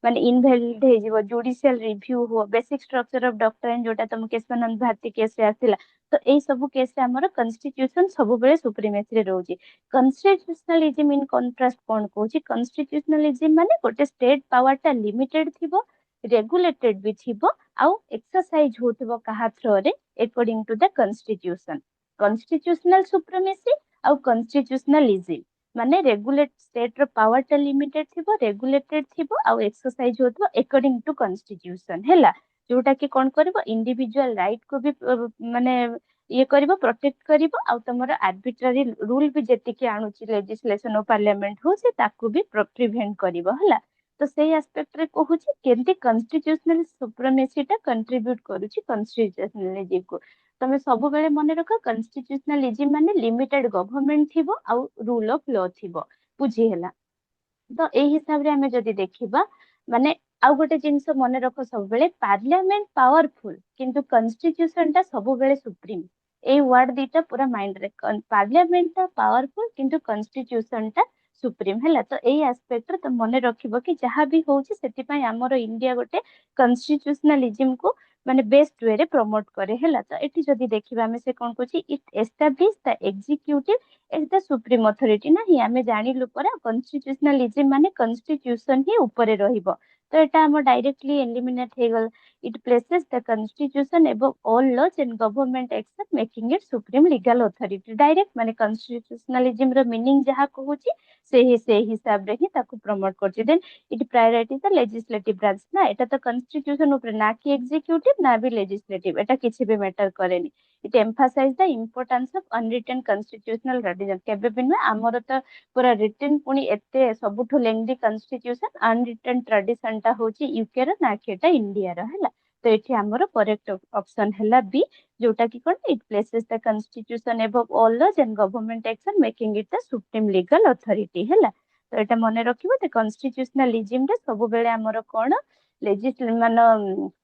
ମାନେ ଇନଭ୍ୟାଲିଡ ହେଇଯିବ। ଜୁଡିସିଆଲ ରିଭ୍ୟୁ ହୁଅ, ବେସିକ ଷ୍ଟ୍ରକ୍ଚର ଅଫ ଡକ୍ଟ୍ରାଇନ ଯୋଉଟା ତମ କେଶବାନନ୍ଦ ଭାରତୀ କେସରେ ଆସିଲା, ତ ଏଇ ସବୁ କେସରେ ଆମର କନଷ୍ଟିଟ୍ୟୁସନ ସବୁବେଳେ ସୁପ୍ରିମେସିରେ ରହୁଛି। କନଷ୍ଟିଟ୍ୟୁସନାଲିଜିମ ଇନ କଣ୍ଟ୍ରାଷ୍ଟ କଣ କହୁଛି? କନଷ୍ଟିଟ୍ୟୁସନାଲିଜିମ ମାନେ ଗୋଟେ ଷ୍ଟେଟ ପାୱାର ଟା ଲିମିଟେଡ ଥିବ, ରେଗୁଲେଟେଡ ବି ଥିବ, ଆଉ ଏକ୍ସରସାଇଜ ହଉଥିବ କାହା ଥ୍ରୋରେ? According to the constitution. Constitutional supremacy ଆଉ କନଷ୍ଟିଟ୍ୟୁସନାଲିଜିମ ମାନେ ରେଗୁଲେଟ ଷ୍ଟେଟ ର ପାୱାର ଟା ଲିମିଟେଡ ଥିବ, ରେଗୁଲେଟେଡ ଥିବ, ଆଉ ଏକ୍ସରସାଇଜ ହଉଥିବ ଏକର୍ଡିଂ ଟୁ କନଷ୍ଟିଟ୍ୟୁସନ। ହେଲା? ଯୋଉଟା କି କଣ କରିବ? ଇଣ୍ଡିଭିଜୁଆଲ ରାଇଟ କୁ ବି ମାନେ ଇଏ କରିବ, ପ୍ରୋଟେକ୍ଟ କରିବ, ଆଉ ତମର ଆର୍ବିଟ୍ରାରୀ ରୁଲ ବି ଯେତିକି ଆଣୁଛି ଲେଜିସ୍ଲେସନ ଓ ପାର୍ଲାମେଣ୍ଟ ହଉ ସେ ତାକୁ ବି ପ୍ରିଭେଣ୍ଟ କରିବ। ହେଲା? ତ ସେଇ ଆସ୍ପେକ୍ଟରେ କହୁଛି କେମିତି କନଷ୍ଟିଟ୍ୟୁସନାଲ ସୁପ୍ରିମେସି ଟା କଣ୍ଟ୍ରିବ୍ୟୁଟ କରୁଛି କନଷ୍ଟିଟ୍ୟୁସନାଲିଜିମ କୁ। ତମେ ସବୁବେଳେ ମନେ ରଖ, କନଷ୍ଟିଟ୍ୟୁସନାଲିଜିମ ମାନେ ଲିମିଟେଡ ଗଭର୍ଣ୍ଣମେଣ୍ଟ ଥିବ ଆଉ ରୁଲ ଅଫ ଲ ଥିବ। ବୁଝି ହେଲା? ତ ଏଇ ହିସାବରେ ଆମେ ଯଦି ଦେଖିବା ମାନେ ଆଉ ଗୋଟେ ଜିନିଷ ମନେ ରଖ ସବୁବେଳେ, ପାର୍ଲିଆମେଣ୍ଟ ପାୱାରଫୁଲ କିନ୍ତୁ କନଷ୍ଟିଟ୍ୟୁସନ ଟା ସବୁବେଳେ ସୁପ୍ରିମ। ଏଇ ୱାର୍ଡ ଦିଟା ପୁରା ମାଇଣ୍ଡରେ, ପାର୍ଲିଆମେଣ୍ଟ ଟା ପାୱାରଫୁଲ କିନ୍ତୁ କନଷ୍ଟିଟ୍ୟୁସନ ଟା ସୁପ୍ରିମ ହେଲା। ତ ଏଇ ଆସ୍ପେକ୍ଟରେ ତ ମନେ ରଖିବ କି ଯାହା ବି ହଉଛି ସେଥିପାଇଁ ଆମର ଇଣ୍ଡିଆ ଗୋଟେ କନଷ୍ଟିଟ୍ୟୁସନାଲିଜିମ କୁ ମାନେ ବେଷ୍ଟ ୱେ ରେ ପ୍ରମୋଟ କରେ ହେଲା। ତ ଏଠି ଯଦି ଦେଖିବା ଆମେ ସେ କଣ କହୁଛି, ଇଟ ଏଷ୍ଟାବ୍ଲିଶ ଦ ଏକ୍ଜିକ୍ୟୁଟିଭ ଏଜ ଦ ସୁପ୍ରିମ ଅଥରିଟି। ନାହିଁ ଆମେ ଜାଣିଲୁ ପରା କନଷ୍ଟିଟ୍ୟୁସନାଲିଜିମ ମାନେ କନଷ୍ଟିଟ୍ୟୁସନ ହିଁ ଉପରେ ରହିବ। ତ ଏଟା ଆମ ଡାଇରେକ୍ଟଲି ଏଲିମିନେଟ ହେଇଗଲା। ଇଟ ପ୍ଲେସେସ ଦ କନଷ୍ଟିଟ୍ୟୁସନ ଏବଂ all laws and government action making it supreme legal authority. Direct ମାନେ କନଷ୍ଟିଟ୍ୟୁସନାଲିଜିମ ର ମିନିଂ ଯାହା କହୁଛି ସେଇ ହିସାବରେ ହିଁ ତାକୁ ପ୍ରମୋଟ କରୁଛି। ଦେନ୍ ଇଟ ପ୍ରାୟୋରିଟି ଦ ଲେଜିସ୍ଲେଟିଭ ବ୍ରାଞ୍ଚ। ନା ଏଟା ତ କନଷ୍ଟିଟ୍ୟୁସନ ଉପରେ, ନା କି ଏକ୍ଜିକ୍ୟୁଟିଭ ନା ବି ଲେଜିସ୍ଲେଟିଭ, ଏଟା କିଛି ବି ମ୍ୟାଟର କରେନି। ଇଟ emphasise the importance of ଅନରିଟନ constitutional tradition. କେବେ ବି ନୁହେଁ, ଆମର ତ ପୁରା ରିଟର୍ନ ପୁଣି ଏତେ ସବୁଠୁ ଲେଙ୍ଗଦି କନଷ୍ଟିଟ୍ୟୁସନ, ଅନରିଟନ ଟ୍ରାଡିସନ ଟା ହଉଛି ୟୁକେ ର, ନା କି ଏଟା ଇଣ୍ଡିଆର ହେଲା। ତ ଏଠି ଆମର କରେକ୍ଟ ଅପସନ ହେଲା ବି, ଯୋଉଟା କି କଣ, it places the constitution above all laws and government action making it the supreme legal authority ହେଲା। ତ ଏଟା ମନେ ରଖିବ, ତ କନଷ୍ଟିଟ୍ୟୁସନାଲିଜିମ ରେ ସବୁବେଳେ ଆମର କଣ, ମାନେ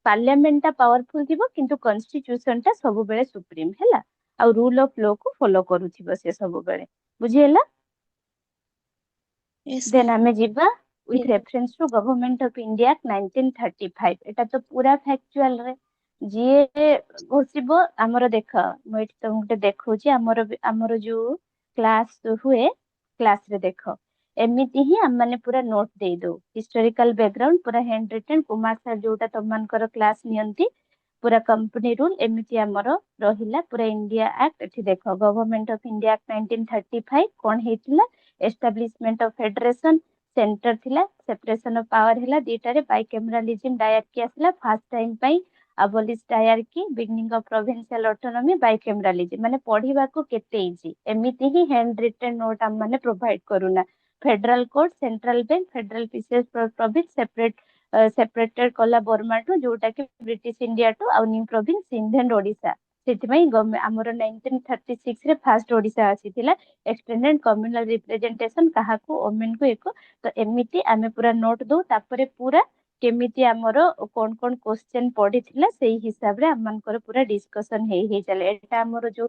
ପାର୍ଲିଆମେଣ୍ଟ ଟା ପାୱାରଫୁଲ ଥିବ କିନ୍ତୁ କନଷ୍ଟିଟ୍ୟୁସନ ଟା ସବୁବେଳେ ସୁପ୍ରିମ ହେଲା। ଆଉ ରୁଲ ଅଫ ଲ କୁ ଫଲୋ କରୁଥିବ ସେ ସବୁବେଳେ। ବୁଝିହେଲା? Yes, ଦେନ୍ ma'am. ଆମେ ଯିବା with reference to Government of India Act 1935। ଏଟା ତ ପୁରା ଫ୍ୟାକ୍ଚୁଆଲ ରେ ଯିଏ ଘୋଷିବ, ଆମର ଦେଖ ମୁଁ ଏଠି ତମକୁ ଗୋଟେ ଦେଖଉଛି, ଆମର ଯୋଉ କ୍ଲାସ ହୁଏ, କ୍ଲାସ ରେ ଦେଖ ଏମିତି ହିଁ ଆମେ ପୁରା ନୋଟ ଦେଇଦଉ, ହିଷ୍ଟୋରିକାଲ ବ୍ୟାକଗ୍ରାଉଣ୍ଡ ପୁରା ହ୍ୟାଣ୍ଡ ରିଟେନ, କୁମାର ସାର୍ ଯୋଉଟା ତମମାନଙ୍କର କ୍ଲାସ ନିଅନ୍ତି, ପୁରା କମ୍ପାନୀ ରୁଲ ଏମିତି ଆମର ରହିଲା, ପୁରା ଇଣ୍ଡିଆ ଆକ୍ଟ। ଏଠି ଦେଖ ଗଭର୍ନମେଣ୍ଟ ଅଫ ଇଣ୍ଡିଆ ଆକ୍ଟ 1935 କଣ ହେଇଥିଲା, ଏଷ୍ଟାବ୍ଲିଶମେଣ୍ଟ ଅଫ ଫେଡରେସନ, ସେଣ୍ଟର ଥିଲା, ସେପାରେସନ ଅଫ ପାୱାର ହେଲା ଦିଟାରେ, ବାଇକାମେରାଲିଜିମ ଡାୟାର୍କି ଆସିଲା ଫାର୍ଷ୍ଟ ଟାଇମ ପାଇଁ, ଆବଲିଶ ଡାୟାର୍କି, ବିଗିନିଂ ଅଫ ପ୍ରୋଭିନ୍ସିଆଲ ଅଟୋନମି, ବାଇକାମେରାଲିଜିମ। ମାନେ ପଢିବାକୁ କେତେ ଇଜି, ଏମିତି ହିଁ ହ୍ୟାଣ୍ଡ ରିଟେନ ନୋଟ ଆମେ ମାନେ ପ୍ରୋଭାଇଡ କରୁନା। Federal court, central bank, federal PCS province separated କଲା ବର୍ମାଠୁ, ଯୋଉଟା କି ବ୍ରିଟିଶ ଇଣ୍ଡିଆଠୁ, ଆଉ new province Sindh and Odisha. ସେଥିପାଇଁ ଆମର 1936 ରେ ଫାର୍ଷ୍ଟ ଓଡିଶା ଆସିଥିଲା, ଏକ୍ସଟେଣ୍ଡେଡ କମ୍ୟୁନାଲ ରିପ୍ରେଜେଣ୍ଟେସନ କାହାକୁ, ଓମେନ କୁ ଏକ। ତ ଏମିତି ଆମେ ପୁରା ନୋଟ ଦଉ, ତାପରେ ପୁରା କେମିତି ଆମର କଣ କଣ କ୍ୱେଶ୍ଚେନ ପଡିଥିଲା ସେଇ ହିସାବରେ ଆମମାନଙ୍କର ପୁରା ଡିସ୍କସନ ହେଇ ଚାଲେ। ଏଟା ଆମର ଯୋଉ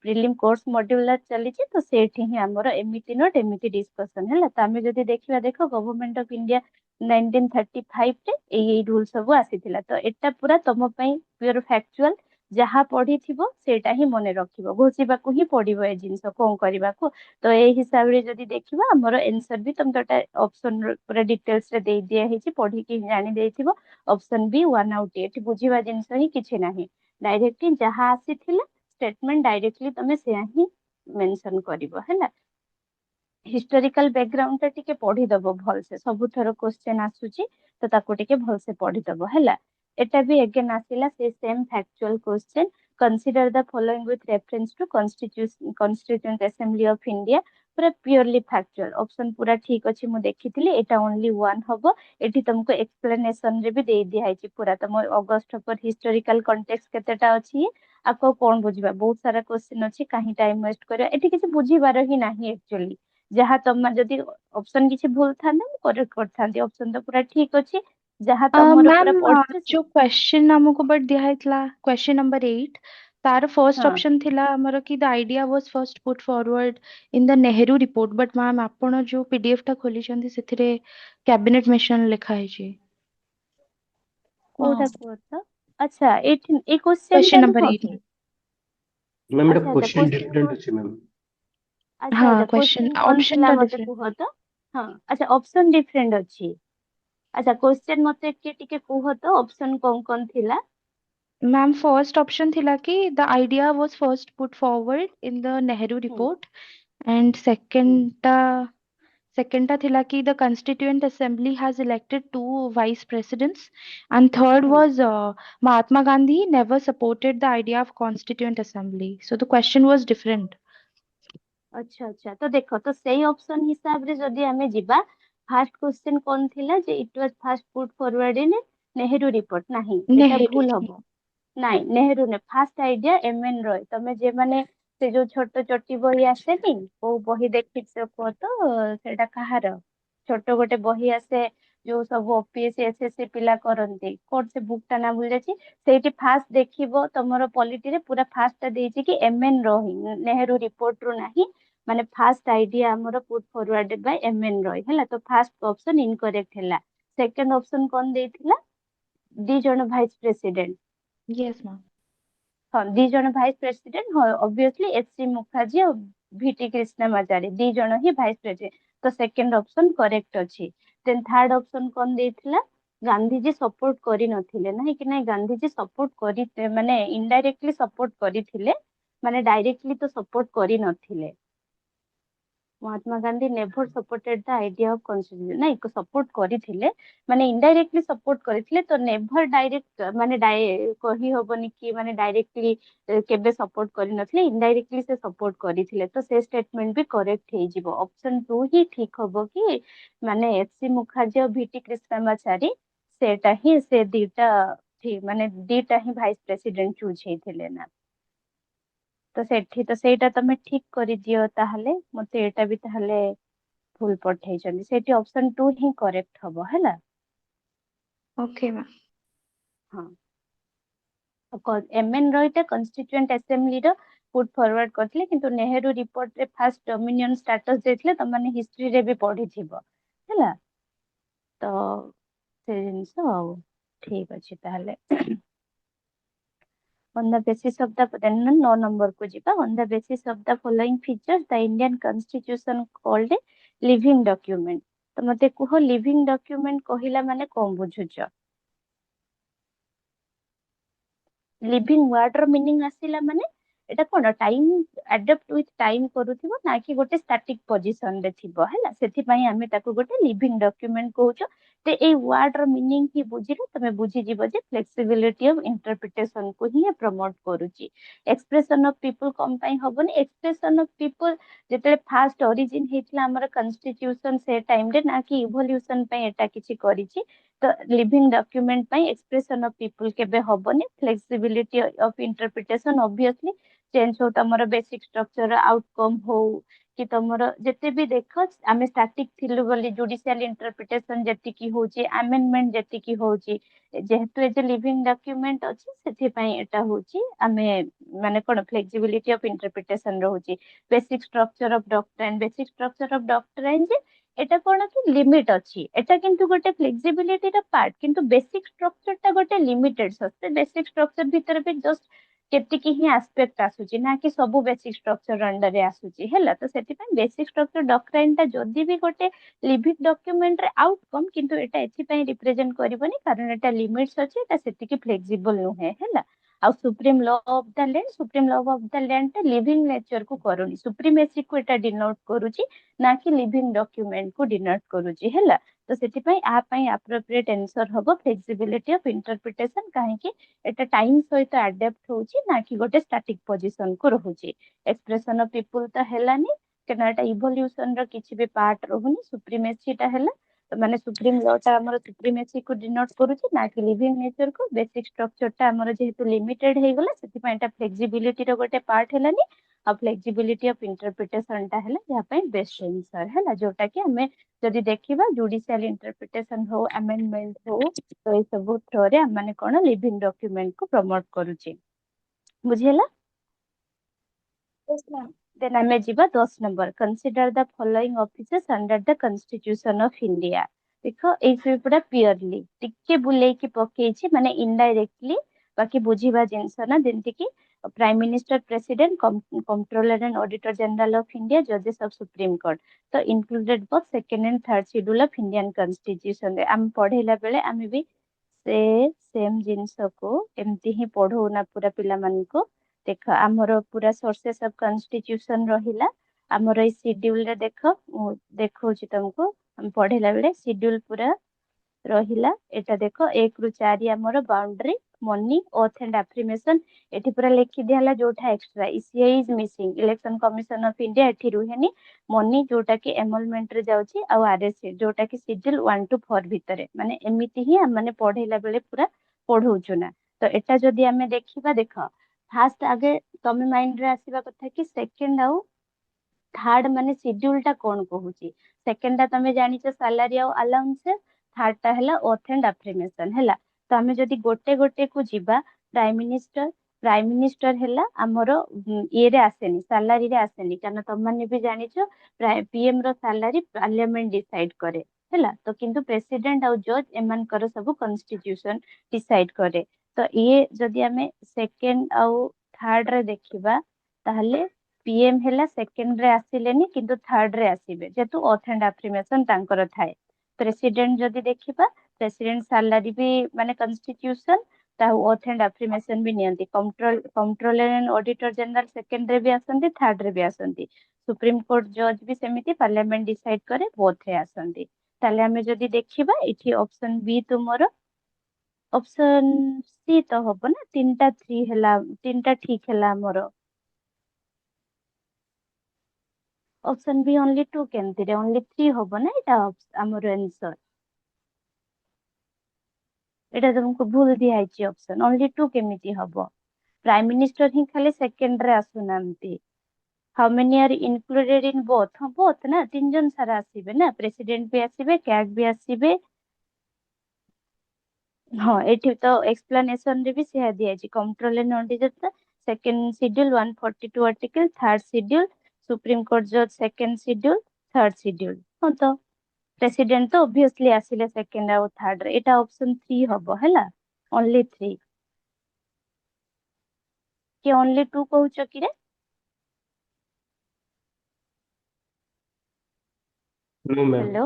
ପ୍ରିଲିମ କୋର୍ସ ମଡ୍ୟୁଲ ଚାଲିଛି, ତ ସେଇଠି ହିଁ ଆମର ଏମିତି ନୋଟ ଏମିତି ଡିସ୍କସନ ହେଲା। ତ ଆମେ ଯଦି ଦେଖିବା, ଦେଖ ଗଭର୍ନମେଣ୍ଟ ଅଫ ଇଣ୍ଡିଆ 1935 ରେ ଏଇ ରୁଲ ସବୁ ଆସିଥିଲା। ତ ଏଟା ପୁରା ତମ ପାଇଁ ପିଓର ଫ୍ୟାକ୍ଚୁଆଲ, ଯାହା ପଢିଥିବ ସେଇଟା ହିଁ ମନେ ରଖିବ, ଘୋଷିବାକୁ ହିଁ ପଡିବ ଏ ଜିନିଷ କଣ କରିବାକୁ। ତ ଏଇ ହିସାବରେ ଯଦି ଦେଖିବା, ଆମର ଏନ୍ସର ବି ତମେ ତ ଅପସନ ପୁରା ଡିଟେଲସ ରେ ଦେଇ ଦିଆ ହେଇଛି, ପଢିକି ଜାଣି ଦେଇଥିବ। ଅପସନ ବି 1 out। ଏଠି ବୁଝିବା ଜିନିଷ ହିଁ କିଛି ନାହିଁ, ଡାଇରେକ୍ଟଲି ଯାହା ଆସିଥିଲା ଷ୍ଟେଟମେଣ୍ଟ ଡାଇରେକ୍ଟଲି ତମେ ସେୟା ହିଁ ମେନସନ କରିବ ହେଲା। ହିଷ୍ଟୋରିକାଲ ବ୍ୟାକଗ୍ରାଉଣ୍ଡ ଟା ଟିକେ ପଢିଦବ ଭଲସେ, ସବୁଥର କ୍ୱେଶ୍ଚେନ ଆସୁଛି ତ ତାକୁ ଟିକେ ଭଲସେ ପଢିଦବ ହେଲା। ଏଟା ବି ଏଗେନ ଆସିଲା ସେ same factual question, consider the following with reference to constituent assembly of India. ପୁରା ପିଓରଲି ଫ୍ୟାକ୍ଚୁଆଲ, ଅପସନ ପୁରା ଠିକ ଅଛି, ମୁଁ ଦେଖିଥିଲି। ଏଟା ଓନଲି 1 ହବ। ଏଠି ତମକୁ ଏକ୍ସପ୍ଲେନେସନ ରେ ବି ଦେଇ ଦିଆ ହେଇଛି ପୁରା, ତମ ଅଗଷ୍ଟ ଫର ହିଷ୍ଟୋରିକାଲ କଣ୍ଟେକ୍ସ କେତେଟା ଅଛି, ଆକୁ କଣ ବୁଝିବା, ବହୁତ ସାରା କ୍ୱେଶ୍ଚନ ଅଛି, କାହିଁ ଟାଇମ ୱେଷ୍ଟ କରିବା। ଏଠି କିଛି ବୁଝିବାର ହିଁ ନାହିଁ ଆକ୍ଚୁଆଲି। ଯାହା ତମ ଯଦି ଅପସନ କିଛି ଭୁଲ ଥାନ୍ତା ମୁଁ କରେକ୍ଟ କରିଥାନ୍ତି, ଅପସନ ତ ପୁରା ଠିକ ଅଛି, ଯାହା ତମର ପୁରା ମ୍ୟାମ୍ ପଢିଛ। ଯୋଉ କ୍वेଶ୍ଚନ ଆମକୁ ବଟ୍ ଦିଆ ହେଇଥିଲା, କ୍वेଶ୍ଚନ ନମ୍ବର 8, ତାର ଫର୍ଷ୍ଟ ହଁ ଅପସନ ଥିଲା ଆମର କି the idea was first put forward in the Nehru report, but ma'am ଆପଣ ଯୋଉ ପିଡିଏଫ ଟା ଖୋଲିଛନ୍ତି ସେଥିରେ କ୍ୟାବିନେଟ ମିଶନ ଲେଖା ହେଇଛି। କୋଉଟା କୁହ ତ? ଆଚ୍ଛା, ଏଇ କ୍ୱେଶ୍ଚନ क्वेश्चन ଟା नंबर ନୁହଁ 8 କି? में। ମ୍ୟାମ୍ ଏଇଟା ଆଚ୍ଛା ଆଚ୍ଛା, କ୍ୱେଶ୍ଚନ କ୍ୱେଶ୍ଚନ ଡିଫରେଣ୍ଟ କଣ? ଅଛି ମ୍ୟାମ୍। ଆଚ୍ଛା हाँ ଆଚ୍ଛା, क्वेश्चन କ୍ୱେଶ୍ଚନ କଣ ऑप्शन ଥିଲା टा ମତେ डिफरेंट। କୁହ ତ। ହଁ ଆଚ୍ଛା, ଅପସନ ଡିଫରେଣ୍ଟ ଅଛି। ଆଚ୍ଛା, କ୍ୱେଶ୍ଚନ ମତେ ଟିକେ କୁହ ତ, ଅପସନ କଣ କଣ ଥିଲା? मैम फर्स्ट ऑप्शन थिला कि the idea was first put forward in the Nehru ହୁଁ रिपोर्ट, एंड ହୁଁ सेकंड टा थिला कि the constituent assembly has elected 2 vice presidents, and third ହୁଁ। Was Mahatma Gandhi never supported the idea of constituent assembly, so the question was different. ଆଚ୍ଛା ଆଚ୍ଛା, ତ ଦେଖ, ତ ସେଇ ଅପସନ ହିସାବରେ ଯଦି ଆମେ ଯିବା, ଫାର୍ଷ୍ଟ କ୍ୱେଶ୍ଚନ କଣ ଥିଲା, ଯେ it was first put forward in Nehru report. ନାହିଁ, ଏଟା नेहरू ଭୁଲ ହବ। ନାଇଁ, ନେହେରୁ ନେ ଫାର୍ଷ୍ଟ ଆଇଡିଆ ଏମ.ଏନ. ରୟ। ତମେ ଯେମାନେ ସେ ଯୋଉ ଛୋଟ ଚଟି ବହି ଆସେନି, କୋଉ ବହି ଦେଖିଛ କୁହ ତ, ସେଇଟା କାହାର? ଛୋଟ ଗୋଟେ ବହି ଆସେ जो सब ओपीएससी एसएससी पिला करନ୍ତି कोड से बुक टा ना भूल जाची ସେଇଠି ଫାଷ୍ଟ ଦେଖିବ ତମର ପଲିଟିରେ ପୁରା ଫାଷ୍ଟ ଦେଇଛି କି ଏମଏନ ରହି ନେହେରୁ ରିପୋର୍ଟ ରୁ ନାହିଁ ମାନେ ଫାଷ୍ଟ ଆଇଡିଆ ଆମର ପୁଟ୍ ଫରୱାର୍ଡ ବାଇ ଏମଏନ ରହି ହେଲା ତ ଫାଷ୍ଟ ଅପସନ ଇନକରେକ୍ଟ ହେଲା ସେକେଣ୍ଡ ଅପସନ କଣ ଦେଇଥିଲା 2 ଜଣ ଭାଇस प्रेसिडेंट Yes, ma'am. हाँ 2 जण भाइस प्रेसिडेंट हाँ ऑब्वियसली एचसी मुखर्जी और वीटी कृष्णमाचारी 2 जण ही भाइस प्रेसिडेंट तो सेकंड ऑप्शन करेक्ट अछि देन थर्ड ऑप्शन कोन देथिला गांधीजी सपोर्ट करि नथिले नाही कि नाही गांधीजी सपोर्ट करि माने इनडायरेक्टली सपोर्ट करिथिले माने डायरेक्टली तो सपोर्ट करि नथिले Mahatma Gandhi never supported the idea of constitution नहीं सपोर्ट करिथिले माने इनडायरेक्टली सपोर्ट करिथिले तो नेवर डायरेक्ट माने कहि होबनी कि माने डायरेक्टली केबे सपोर्ट करि नथिले इनडायरेक्टली से सपोर्ट करिथिले तो से स्टेटमेंट भी करेक्ट हे जिवो ऑप्शन 2 ही ठीक होबो कि माने एचसी मुखर्जी और वीटी कृष्णमाचारी सेटा ही से दीटा ठीक माने दीटा ही वाइस प्रेसिडेंट चूज हेथिले ना तो सेठी तो सेटा तमे ठीक करि दियो ताहले मते एटा भी ताहले भूल पठेइछन्ती सेठी ऑप्शन 2 ही करेक्ट हबो हैला Okay, ma'am. हाँ एमएन रॉयटा कॉन्स्टिट्यूएंट असेंबली रो पुट फॉरवर्ड करथिले किंतु नेहरू रिपोर्ट रे फर्स्ट डोमिनियन स्टेटस देथिले त माने हिस्ट्री रे भी पढी थिबो हैला तो से जिंस ठीक अछि ताहले on the basis of the then 9 number को जिबा on the basis of the following features the Indian constitution called a living document तो मते कुह living document कहिला माने कोन बुझुछ लिविंग वर्ड रो मीनिंग आसिला माने एटा कोन टाइम अडॉप्ट विथ टाइम करूथिबो ना कि गोटे स्टैटिक पोजीशन रे थिबो हैला सेथि पई हमें ताको गोटे लिविंग डॉक्यूमेंट कहूचो ते ए वर्ड रो मीनिंग ही बुझिले तमे बुझि जिवो जे फ्लेक्सिबिलिटी ऑफ इंटरप्रिटेशन को ही प्रमोट करूची एक्सप्रेशन ऑफ पीपल कम पई होबनी एक्सप्रेशन ऑफ पीपल जेते फास्ट ओरिजिन हेतला हमर कॉन्स्टिट्यूशन से टाइम रे ना कि इवोल्यूशन पई एटा किछि करिछि तो लिविंग डॉक्यूमेंट पई एक्सप्रेशन ऑफ पीपल केबे होबनी flexibility of interpretation obviously change हो तमरो बेसिक स्ट्रक्चर आउटकम हो कि तमरो जेते भी देखो आमे स्टैटिक थिलु बोली जुडिशियल इंटरप्रिटेशन जेति की होची अमेंडमेंट जेति की होची जेहेतु ए जे लिविंग डॉक्यूमेंट अछि सेति पई एटा होची आमे माने कोन फ्लेक्सिबिलिटी ऑफ इंटरप्रिटेशन रहूची बेसिक स्ट्रक्चर ऑफ डॉक्ट्राइन जे एटा कोन कि लिमिट अछि एटा किंतु गोटे फ्लेक्सिबिलिटी रा पार्ट किंतु बेसिक स्ट्रक्चर ता गोटे लिमिटेड सस्ते बेसिक स्ट्रक्चर भीतर भी जस्ट केतिकी ही एस्पेक्ट आसुची ना कि सब बेसिक स्ट्रक्चर अंडर रे आसुची हैला तो सेति पई बेसिक स्ट्रक्चर डॉक्ट्राइन ता जदी भी गोटे लिविंग डॉक्यूमेंट रे आउटकम किंतु एटा एथि पई रिप्रेजेंट करबनी कारण एटा लिमिट्स अछि एटा सेति की फ्लेक्सिबल नुहे हैला आ supreme law of the land ता लिविंग नेचर को करूनी सुप्रीमेसी को एटा डिनोट करूची ना कि लिविंग डॉक्यूमेंट को डिनोट करूची हैला तो सेति पई आ पई एप्रोप्रिएट आंसर होबो फ्लेक्सिबिलिटी ऑफ इंटरप्रिटेशन काहे कि एटा टाइम सहित अडैप्ट होची ना कि गोटे स्टैटिक पोजीशन को रहूची एक्सप्रेशन ऑफ पीपल तो हेलानी केना एटा इवोल्यूशन रो किछि भी पार्ट रहूनी सुप्रीमेसी ता हेला तो माने सुप्रीम लॉ ता हमर सुप्रीमेसी को डिनोट करूची ना कि लिविंग नेचर को बेसिक स्ट्रक्चर ता हमर जेहेतु लिमिटेड हे गेला सेति पई एटा फ्लेक्सिबिलिटी रो गोटे पार्ट हेलानी आ फ्लेक्सिबिलिटी ऑफ इंटरप्रिटेशन ता हेला या पई बेस्ट आंसर हेला जोटा कि हमें जदि देखिबा जुडिशियल इंटरप्रिटेशन हो अमेंडमेंट हो तो ए सब थ्रो रे माने कोन लिविंग डॉक्यूमेंट को प्रमोट करूची बुझिला Yes, ma'am. देन हमें जीवा 10 number consider the following officers under the constitution of India देखो ए सब पूरा प्योरली टिके बुले की पकेछि माने इनडायरेक्टली बाकी बुझिबा जिंस ना जेंति कि prime minister president controller and auditor general of India जजेस ऑफ सुप्रीम कोर्ट तो included both second and third schedule of Indian constitution हम पढेला बेले हम भी से सेम जिंस को एमती ही पढो ना पूरा पिला मन को देख आमर पूरा सोर्सेस ऑफ कॉन्स्टिट्यूशन रहिला आमर ए शेड्यूल रे देखो तुमको हम पढेला बेले शेड्यूल पूरा रहिला एटा देखो 1 रु 4 आमर बाउंड्री मनी ओथ एंड एफर्मेशन एठी पूरा लिखि दिहला जोठा extra ECI is missing election commission of India एठी रुहेनी मनी जोटा कि एमोलमेंट रे जाउची आ आरएस जोटा कि शेड्यूल 1 टू 4 भितरे माने एमिति ही हम माने पढेला बेले पूरा पढौछु ना तो एटा जदी हमें देखिबा देखो फास्ट आगे तमे माइंड रे आसीबा कथा कि सेकंड आउ थर्ड माने शेड्यूल टा कोन कहूची सेकंड टा तमे जानिछ सैलरी और अलाउंस थर्ड टा हैला ओथ एंड अफर्मेशन हैला। तो आमे जदी गोटे गोटे को जिबा प्राइम मिनिस्टर हैला हमर ये रे आसेनी सैलरी रे आसेनी कारण तुम माने भी जानिछो पीएम रो सैलरी पार्लियामेंट डिसाइड करे हैला। तो किंतु प्रेसिडेंट और जज एमान कर सब कॉन्स्टिट्यूशन डिसाइड करे। तो ये जदी आमे सेकंड और थर्ड रे देखिबा ताहले पीएम हैला सेकंड रे आसिलेनी किंतु थर्ड रे आसीबे जेतु ओथ एंड अफर्मेशन तांकर थाए। प्रेसिडेंट जदी देखिबा प्रेसिडेंट सैलरी भी माने कॉन्स्टिट्यूशन ता ओथ एंड अफर्मेशन भी नियंती। Controller and auditor general second रे भी आसंती थर्ड रे भी आसंती। सुप्रीम कोर्ट जज भी सेमिति पार्लियामेंट डिसाइड करे बोथ रे आसंती। ताले हमें जदी देखिबा इठी ऑप्शन बी तुमरो ऑप्शन सी तो हबो ना तीनटा थ्री हैला तीनटा ठीक हैला हमरो ऑप्शन बी ओनली 2 केमति रे ओनली 3 हबो ना एटा हमरो आंसर एटा तुमको भूल दिया है ऑप्शन ओनली 2 केमिति हबो। प्राइम मिनिस्टर ही खाली सेकंड रे आसुनांती। How many are included in both both ना तीन जन सारा आसीबे ना प्रेसिडेंट भी आसीबे कैग भी आसीबे। हाँ एठी तो एक्सप्लेनेशन रे भी सेहा दिया है controller and auditor second schedule 142 article third schedule supreme court जज सेकंड शेड्यूल थर्ड शेड्यूल। हाँ तो प्रेसिडेंट तो ऑब्वियसली आसिले सेकंड और थर्ड रे एटा ऑप्शन 3 हबो हैला ओनली 3 कि ओनली 2 कहउछ कि रे नो मैम हेलो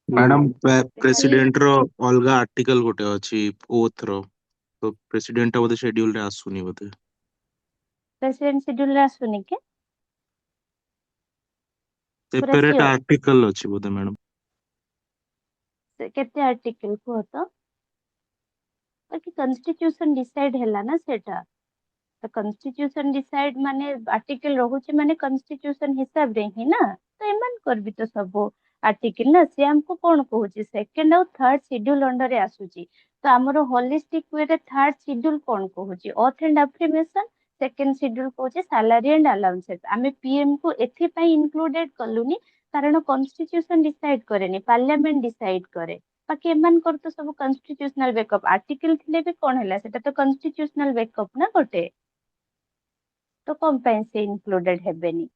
मैडम खाली प्रेसिडेंट रो अलगा आर्टिकल गोटे अछि ओथ रो तो प्रेसिडेंट बोधे शेड्यूल रे आसुनी बोधे प्रेसिडेंट शेड्यूल रे आसुनी के पूरा सेपरेट sure आर्टिकल अछि बोधे मैडम केते आर्टिकल को तो बाकी कॉन्स्टिट्यूशन डिसाइड हैला ना सेटा। तो कॉन्स्टिट्यूशन डिसाइड माने आर्टिकल रहुचे माने कॉन्स्टिट्यूशन हिसाब रे ही ना। तो एमान कर भी तो सब आर्टिकल ना से हमको कोन कहूची सेकंड और थर्ड शेड्यूल अंडर रे आसुची। तो हमरो होलिस्टिक वे रे थर्ड शेड्यूल कोन कहूची oath and affirmation second schedule कहूची सैलरी एंड अलाउंसेस। आमे पीएम को एथि पई इंक्लूडेड कलुनी कारण कॉन्स्टिट्यूशन डिसाइड करेनी पार्लियामेंट डिसाइड करे। बाकी एमान कर तो सब कॉन्स्टिट्यूशनल बैकअप आर्टिकल थिले भी कोन हैला सेटा तो कॉन्स्टिट्यूशनल बैकअप ना गोटे। तो कौन ପାଇଁ ସେ included ହେବେନି।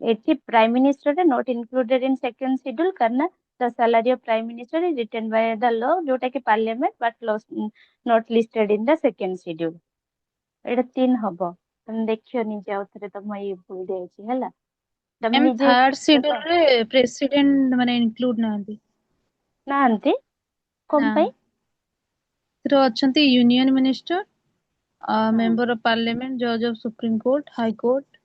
एठी प्राइम मिनिस्टर है not included in second schedule करना the salary of prime minister is written by the law जोटा कि parliament but not listed in the second schedule. एटा 3 हबो तुम देखियो निजे आउथरे तम ये भूल देछि हैला तुम मैम निजे थर्ड शेड्यूल देखो रे प्रेसिडेंट माने इंक्लूड नांती नांती ना कोन ପାଇଁ तो अछंती यूनियन मिनिस्टर हाँ मेंबर ऑफ पार्लियामेंट जज of supreme court high court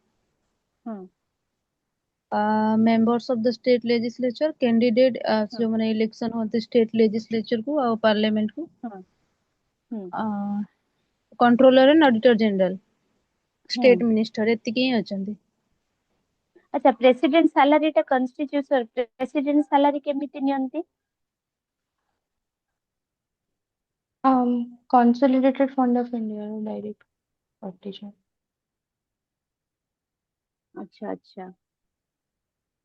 हाँ members of the state legislature candidate हाँ जो माने इलेक्शन होते स्टेट लेजिस्लेचर को और पार्लियामेंट को हाँ controller and auditor general state हम्म। मिनिस्टर एतिकी ही अछंती। अच्छा प्रेसिडेंट सैलरी टा कॉन्स्टिट्यूशन प्रेसिडेंट सैलरी केमिति नियंती consolidated fund of India direct partition। अच्छा अच्छा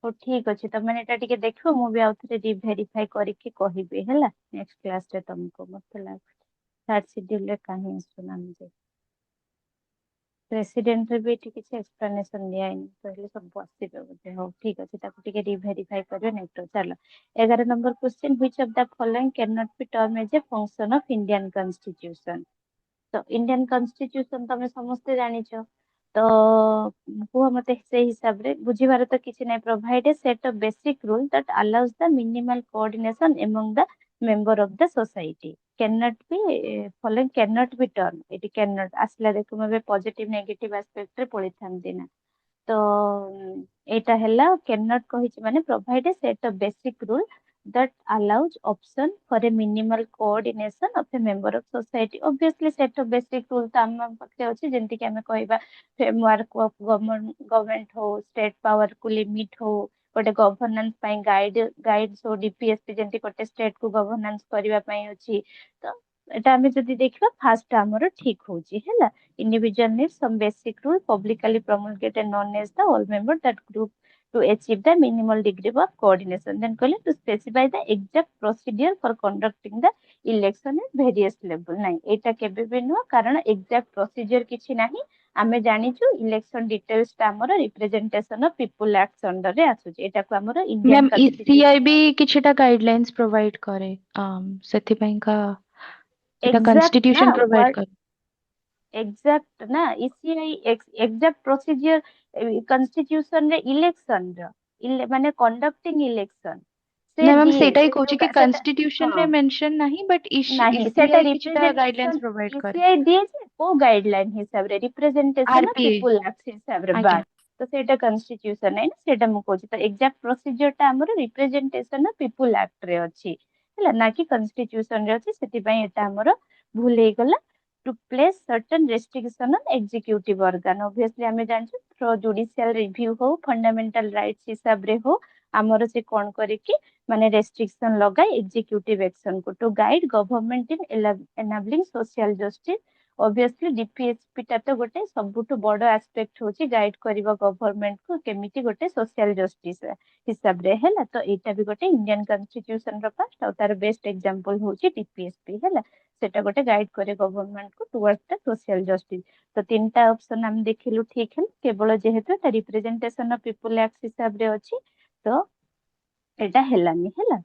हो ठीक अच्छे तमें एटा टिके देखो मु भी आउथरे रिवेरीफाई करके कहबी हैला नेक्स्ट क्लास रे तुमको मत लाग थर्ड शेड्यूल रे काहे सुनाम जे प्रेसिडेंट रे भी ठीक छै एक्सप्लेनेशन दिया इन पहले सब बसिबे बोझे हो ठीक अच्छे ताको टिके रिवेरीफाई करबे नेक्स्ट चलो 11 number question which of the following can not be term as a function of Indian constitution. तो इंडियन कॉन्स्टिट्यूशन तमे समस्त जानिछो तो कुह मते से हिसाब रे बुझिबार तो किछि नै provide a set of basic rule that allows the minimal coordination among the member of the society can not be following can not be term it can not आसला देखो मैं पॉजिटिव नेगेटिव एस्पेक्ट रे पढि थांती ना। तो एटा हैला कैन नॉट कहिछि माने provide a set of basic rule that allows option for a minimal coordination of a member of society obviously set of basic rule त हम पक्के अछि जेंति कि हमें कहबा framework of गवर्नमेंट हो स्टेट पावर को लिमिट हो गोटे गवर्नेंस पई गाइड्स हो डीपीएसपी जेंति गोटे स्टेट को गवर्नेंस करिवा पई अछि। तो ଏଟା ଆମେ ଯଦି ଦେଖିବା ଫାଷ୍ଟ ଆମର ଠିକ ହଉଛି ହେଲା individual needs some basic rule publicly promulgated known as the all member that group to achieve the minimal degree of coordination then କହିଲେ to specify the exact procedure for conducting the election at various level ନାଇଁ ଏଇଟା କେବେ ବି ନୁହଁ କାରଣ exact procedure କିଛି ନାହିଁ ଆମେ ଜାଣିଛୁ ଇଲେକ୍ସନ ଡିଟେଲ୍ସ ଟା ଆମର representation of people act under ରେ ଆସୁଛି ଏଟାକୁ ଆମର ଇଣ୍ଡିଆନ ମ୍ୟାମ୍ ECI ବି କିଛିଟା ଗାଇଡଲାଇନ୍ସ ପ୍ରୋଭାଇଡ କରେ ସେଥିପାଇଁକା ଏଟା ଏକ୍ସାକ୍ଟ କନଷ୍ଟିଟ୍ୟୁସନ ନା ପ୍ରୋଭାଇଡ କରେ ଏକ୍ସାକ୍ଟ ନା ଇସିଆଇ ଏକ୍ସାକ୍ଟ ପ୍ରୋସିଜିଅର କନଷ୍ଟିଟ୍ୟୁସନ ରେ ଇଲେକ୍ସନ ର ମାନେ କଣ୍ଡକ୍ଟିଂ ଇଲେକ୍ସନ ସେ ନା ମ୍ୟାମ୍ ଦିଏ ସେଇଟା ହିଁ ସେ କହୁଛି ଯୋଉ କି ସେଟା କନଷ୍ଟିଟ୍ୟୁସନ ରେ ହଁ ମେନସନ ନାହିଁ ବଟ୍ ନାହିଁ ସେଟା ECI କିଛିଟା ଗାଇଡଲାଇନ୍ସ ରିପ୍ରେଜେଣ୍ଟେସନ ପ୍ରୋଭାଇଡ କରେ ଇସିଆଇ ଦିଏ ଯେ କୋଉ ଗାଇଡଲାଇନ ହିସାବରେ representation of RPA people act ହିସାବରେ ଆଜ୍ଞା ବାସ୍ ତ ସେଇଟା କନଷ୍ଟିଟ୍ୟୁସନ ନାହିଁ ନା ସେଇଟା ମୁଁ କହୁଛି ତ ଏକ୍ସାକ୍ଟ ପ୍ରୋସିଜିଅର ଟା ଆମର ରିପ୍ରେଜେଣ୍ଟେସନ ଅଫ ପିପୁଲ ଆକ୍ଟ ରେ ଅଛି ହେଲା ନା କି କନଷ୍ଟିଟ୍ୟୁସନ ରେ ଅଛି ସେଥିପାଇଁ ଏଟା ଆମର ଭୁଲ ହେଇଗଲା to place certain restriction on executive organ obviously ଆମେ ଜାଣିଛୁ judicial review ହଉ fundamental rights ହିସାବରେ ହଉ ଆମର ସେ କଣ କରିକି ମାନେ restriction ଲଗାଏ executive action କୁ to guide government in enabling social justice obviously DPSP ଟା ତ ଗୋଟେ ସବୁଠୁ ବଡ aspect ହଉଛି guide କରିବା government କୁ କେମିତି ଗୋଟେ social justice ହିସାବରେ ହେଲା ତ ଏଇଟା ବି ଗୋଟେ Indian constitution ର first ଆଉ ତାର best example ହଉଛି DPSP ହେଲା ସେଟା ଗୋଟେ ଗାଇଡ କରେ ଗଭର୍ଣମେଣ୍ଟ କୁ ଟୁୱାର୍ଡ ଦ ସୋସିଆଲ ଜଷ୍ଟିସ ତ ତିନିଟା ଅପସନ ଆମେ ଦେଖିଲୁ ଠିକ ହେଲା କେବଳ ଯେହେତୁ ଏଟା ରିପ୍ରେଜେଣ୍ଟେସନ ଅଫ ପିପୁଲ ଆକ୍ଟ ହିସାବରେ ଅଛି ତ ଏଟା ହେଲାନି ହେଲା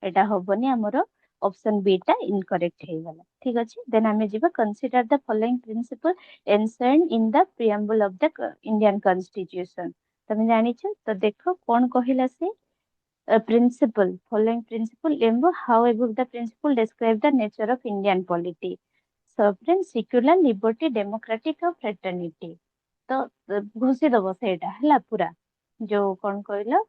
ଏଟା ହବନି ଆମର ଅପସନ ବି ଟା ଇନକରେକ୍ଟ ହେଇଗଲା ଠିକ ଅଛି ଦେନ ଆମେ ଯିବା consider the following principle enshrined in the preamble of the Indian constitution ତମେ ଜାଣିଛ ତ ଦେଖ କଣ କହିଲା ସେ a principle following principle lembo however the principle describe the nature of Indian polity sovereign secular liberty democratic और fraternity ତ ଘୋଷି ଦବ ସେଇଟା ହେଲା ପୁରା ଯୋଉ କଣ କହିଲ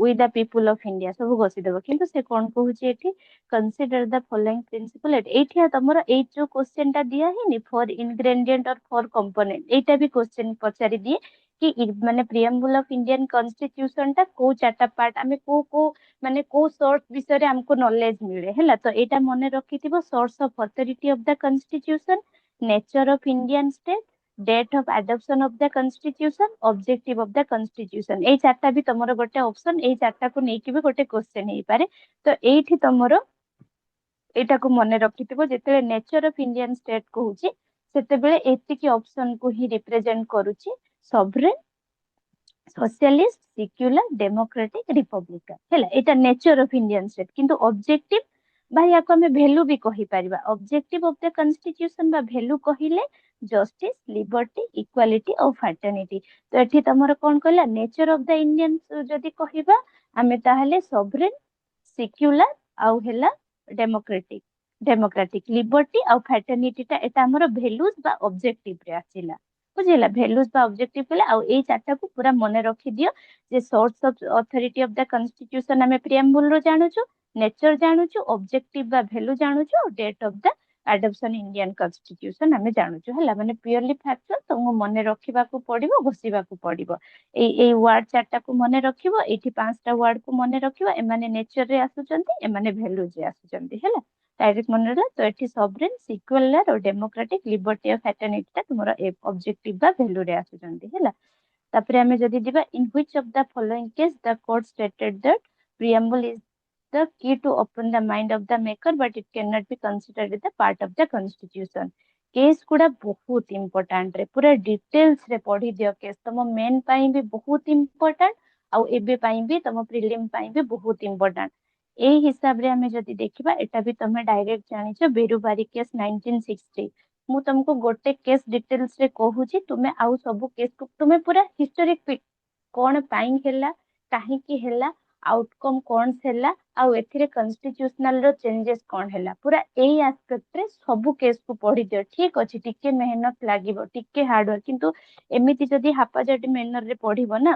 with the people of India ସବୁ ଘୋଷି ଦବ କିନ୍ତୁ ସେ କଣ କହୁଛି ଏଠି consider the following principle ଏଇଠି ତମର ଏଇ ଯୋଉ କ୍ୱେଶ୍ଚନ ଟା ଦିଆ ହେଇନି for ingredient or for component ଏଇଟା ବି କ୍ୱେଶ୍ଚନ ପଚାରି ଦିଏ କି ମାନେ ପ୍ରିଆମ୍ବୁଲ ଅଫ ଇଣ୍ଡିଆନ କନଷ୍ଟିଟ୍ୟୁସନ ଟା କୋଉ ଚାରିଟା ପାର୍ଟ ଆମେ କୋଉ କୋଉ ମାନେ କୋଉ ସୋର୍ସ ବିଷୟରେ ଆମକୁ ନଲେଜ ମିଳେ ହେଲା ତ ଏଇଟା ମନେ ରଖିଥିବ source of authority of the constitution nature of Indian state date of adoption of the constitution objective of the constitution ଏଇ ଚାରିଟା ବି ତମର ଗୋଟେ ଅପସନ ଏଇ ଚାରିଟାକୁ ନେଇକି ବି ଗୋଟେ କ୍ୱେଶ୍ଚନ ହେଇପାରେ ତ ଏଇଠି ତମର ଏଇଟାକୁ ମନେ ରଖିଥିବ ଯେତେବେଳେ ନେଚର ଅଫ ଇଣ୍ଡିଆନ ଷ୍ଟେଟ କହୁଛି ସେତେବେଳେ ଏତିକି ଅପସନ କୁ ହିଁ ରିପ୍ରେଜେଣ୍ଟ କରୁଛି ସଭରେନ୍ socialist, secular, democratic, republican ହେଲା ଏଇଟା ନେଚର ଅଫ ଇଣ୍ଡିଆନ ଷ୍ଟେଟ କିନ୍ତୁ ଅବଜେକ୍ଟିଭ ବା ୟାକୁ ଆମେ ଭ୍ୟାଲୁ ବି କହିପାରିବା ଅବଜେକ୍ଟିଭ ଅଫ ଦ କନଷ୍ଟିଟ୍ୟୁସନ ବା ଭ୍ୟାଲୁ କହିଲେ ଜଷ୍ଟିସ ଲିବର୍ଟି ଇକ୍ୱାଲିଟି ଆଉ ଫ୍ରାଟର୍ନିଟି ତ ଏଠି ତମର କଣ କହିଲା ନେଚର ଅଫ ଦ ଇଣ୍ଡିଆନ ଯଦି କହିବା ଆମେ ତାହେଲେ ସଭରେନ୍ ସିକ୍ୟୁଲାର ଆଉ ହେଲା ଡେମୋକ୍ରାଟିକ ଲିବର୍ଟି ଆଉ ଫ୍ରାଟର୍ନିଟି ଟା ଏଟା ଆମର ଭ୍ୟାଲୁଜ ବା ଅବଜେକ୍ଟିଭ ରେ ଆସିଲା ବୁଝିଲା ଭ୍ୟାଲୁଜ ବା ଅବଜେକ୍ଟିଭ କହିଲେ ଆଉ ଏଇ ଚାରିଟାକୁ ପୁରା ମନେ ରଖିଦିଅ ଯେ source of authority of the constitution ଆମେ ପ୍ରିଆମ୍ବୁଲ ରୁ ଜାଣୁଛୁ ନେଚର ଜାଣୁଛୁ ଅବଜେକ୍ଟିଭ ବା ଭ୍ୟାଲୁ ଜାଣୁଛୁ ଆଉ date of the adoption Indian constitution ଆମେ ଜାଣୁଛୁ ହେଲା ମାନେ ପିଓରଲି ଫ୍ୟାକ୍ଚୁଆଲ ତମକୁ ମନେ ରଖିବାକୁ ପଡିବ ଘୋଷିବାକୁ ପଡିବ ଏଇ ୱାର୍ଡ ଚାରିଟାକୁ ମନେ ରଖିବ ଏଇଠି 5ଟା ୱାର୍ଡ କୁ ମନେ ରଖିବ ଏମାନେ ନେଚର ରେ ଆସୁଛନ୍ତି ଏମାନେ ଭ୍ୟାଲୁଜ ରେ ଆସୁଛନ୍ତି ହେଲା ଡାଇରେକ୍ଟ ମନେ ରହିଲା ତ ଏଠି ସଭରେନ୍ ସିକ୍ୟୁଲାର ଆଉ ଡେମୋକ୍ରାଟିକ ଲିବର୍ଟି ଆଉ ଫ୍ରାଟର୍ନିଟି ଟା ତୁମର ଅବଜେକ୍ଟିଭ ବା ଭ୍ୟାଲୁ ରେ ଆସୁଛନ୍ତି ହେଲା ତାପରେ ଆମେ ଯଦି ଯିବା in which of the following case the court stated that preamble is the key to open the mind of the maker but it cannot be considered as the part of the constitution case ଗୁଡା ବହୁତ ଇମ୍ପୋର୍ଟାଣ୍ଟ ରେ ପୁରା ଡିଟେଲ୍ସ ରେ ପଢି ଦିଅ କେସ୍ ତମ ମେନ୍ ପାଇଁ ବି ବହୁତ ଇମ୍ପୋର୍ଟାଣ୍ଟ ଆଉ ଏବେ ପାଇଁ ବି ତମ ପ୍ରିଲିମ ପାଇଁ ବି ବହୁତ ଇମ୍ପୋର୍ଟାଣ୍ଟ ଏଇ ହିସାବରେ ଆମେ ଯଦି ଦେଖିବା ଏଟା ବି ତମେ ଡାଇରେକ୍ଟ ଜାଣିଛ ବେରୁବାରୀ କେସ୍ 1960 ମୁଁ ତମକୁ ଗୋଟେ କେସ୍ ଡିଟେଲ୍ସ ରେ କହୁଛି ତୁମେ ଆଉ ସବୁ କେସ୍ କୁ ତୁମେ ପୁରା ହିଷ୍ଟୋରିକ କଣ ପାଇଁ ହେଲା କାହିଁକି ହେଲା ଆଉଟକମ କଣ ହେଲା ଆଉ ଏଥିରେ କନଷ୍ଟିଟ୍ୟୁସନାଲ ର ଚେଞ୍ଜେସ କଣ ହେଲା ପୁରା ଏଇ ଆସ୍ପେକ୍ଟ ରେ ସବୁ କେସ୍ କୁ ପଢିଦିଅ ଠିକ ଅଛି ଟିକେ ମେହନତ ଲାଗିବ ଟିକେ ହାର୍ଡୱାର୍କ କିନ୍ତୁ ଏମିତି ଯଦି ହାପାଜାର୍ଡ ମେନର ରେ ପଢିବ ନା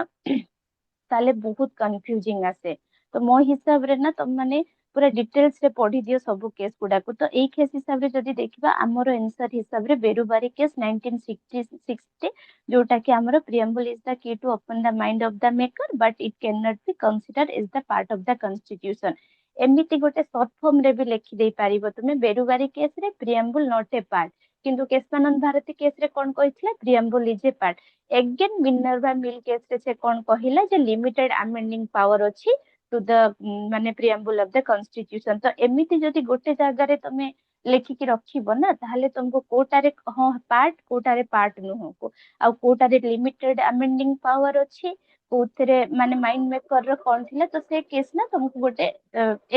ତାହେଲେ ବହୁତ କନଫ୍ୟୁଜିଂ ଆସେ ତ ମୋ ହିସାବରେ ନା ତମ ମାନେ ପୁରା ଡିଟେଲ୍ସ ରେ ପଢିଦିଅ ସବୁ କେସ୍ ଗୁଡାକୁ ତ ଏଇ କେସ୍ ହିସାବରେ ଯଦି ଦେଖିବା ଆମର ଆନ୍ସର ହିସାବରେ ବେରୁବାରୀ କେସ୍ 1960 ଯୋଉଟା କି ଆମର preamble is the key to open the mind of the maker but it cannot be considered as the part of the constitution एमिति गोटे शॉर्ट फॉर्म रे भी लिखि दे पारिबो तुमे बेरुवारी केस रे प्रिएम्बुल नॉट ए पार्ट किंतु केशवानंद भारती केस रे कोन कहिथिला preamble is a part again Minerva mill case रे से कोन कहिला जे लिमिटेड अमेंडिंग पावर अछि टू द माने प्रिएम्बुल ऑफ द कॉन्स्टिट्यूशन तो एमिति जदि गोटे जागा रे तमे लेखिकी रखिबो ना ताहले तुमको कोटारे हाँ पार्ट कोटारे पार्ट नुह को आ कोटारे लिमिटेड अमेंडिंग पावर अछि कोथरे माने माइंड मेकर रो कोन थिला तो से केस ना तुमको गोटे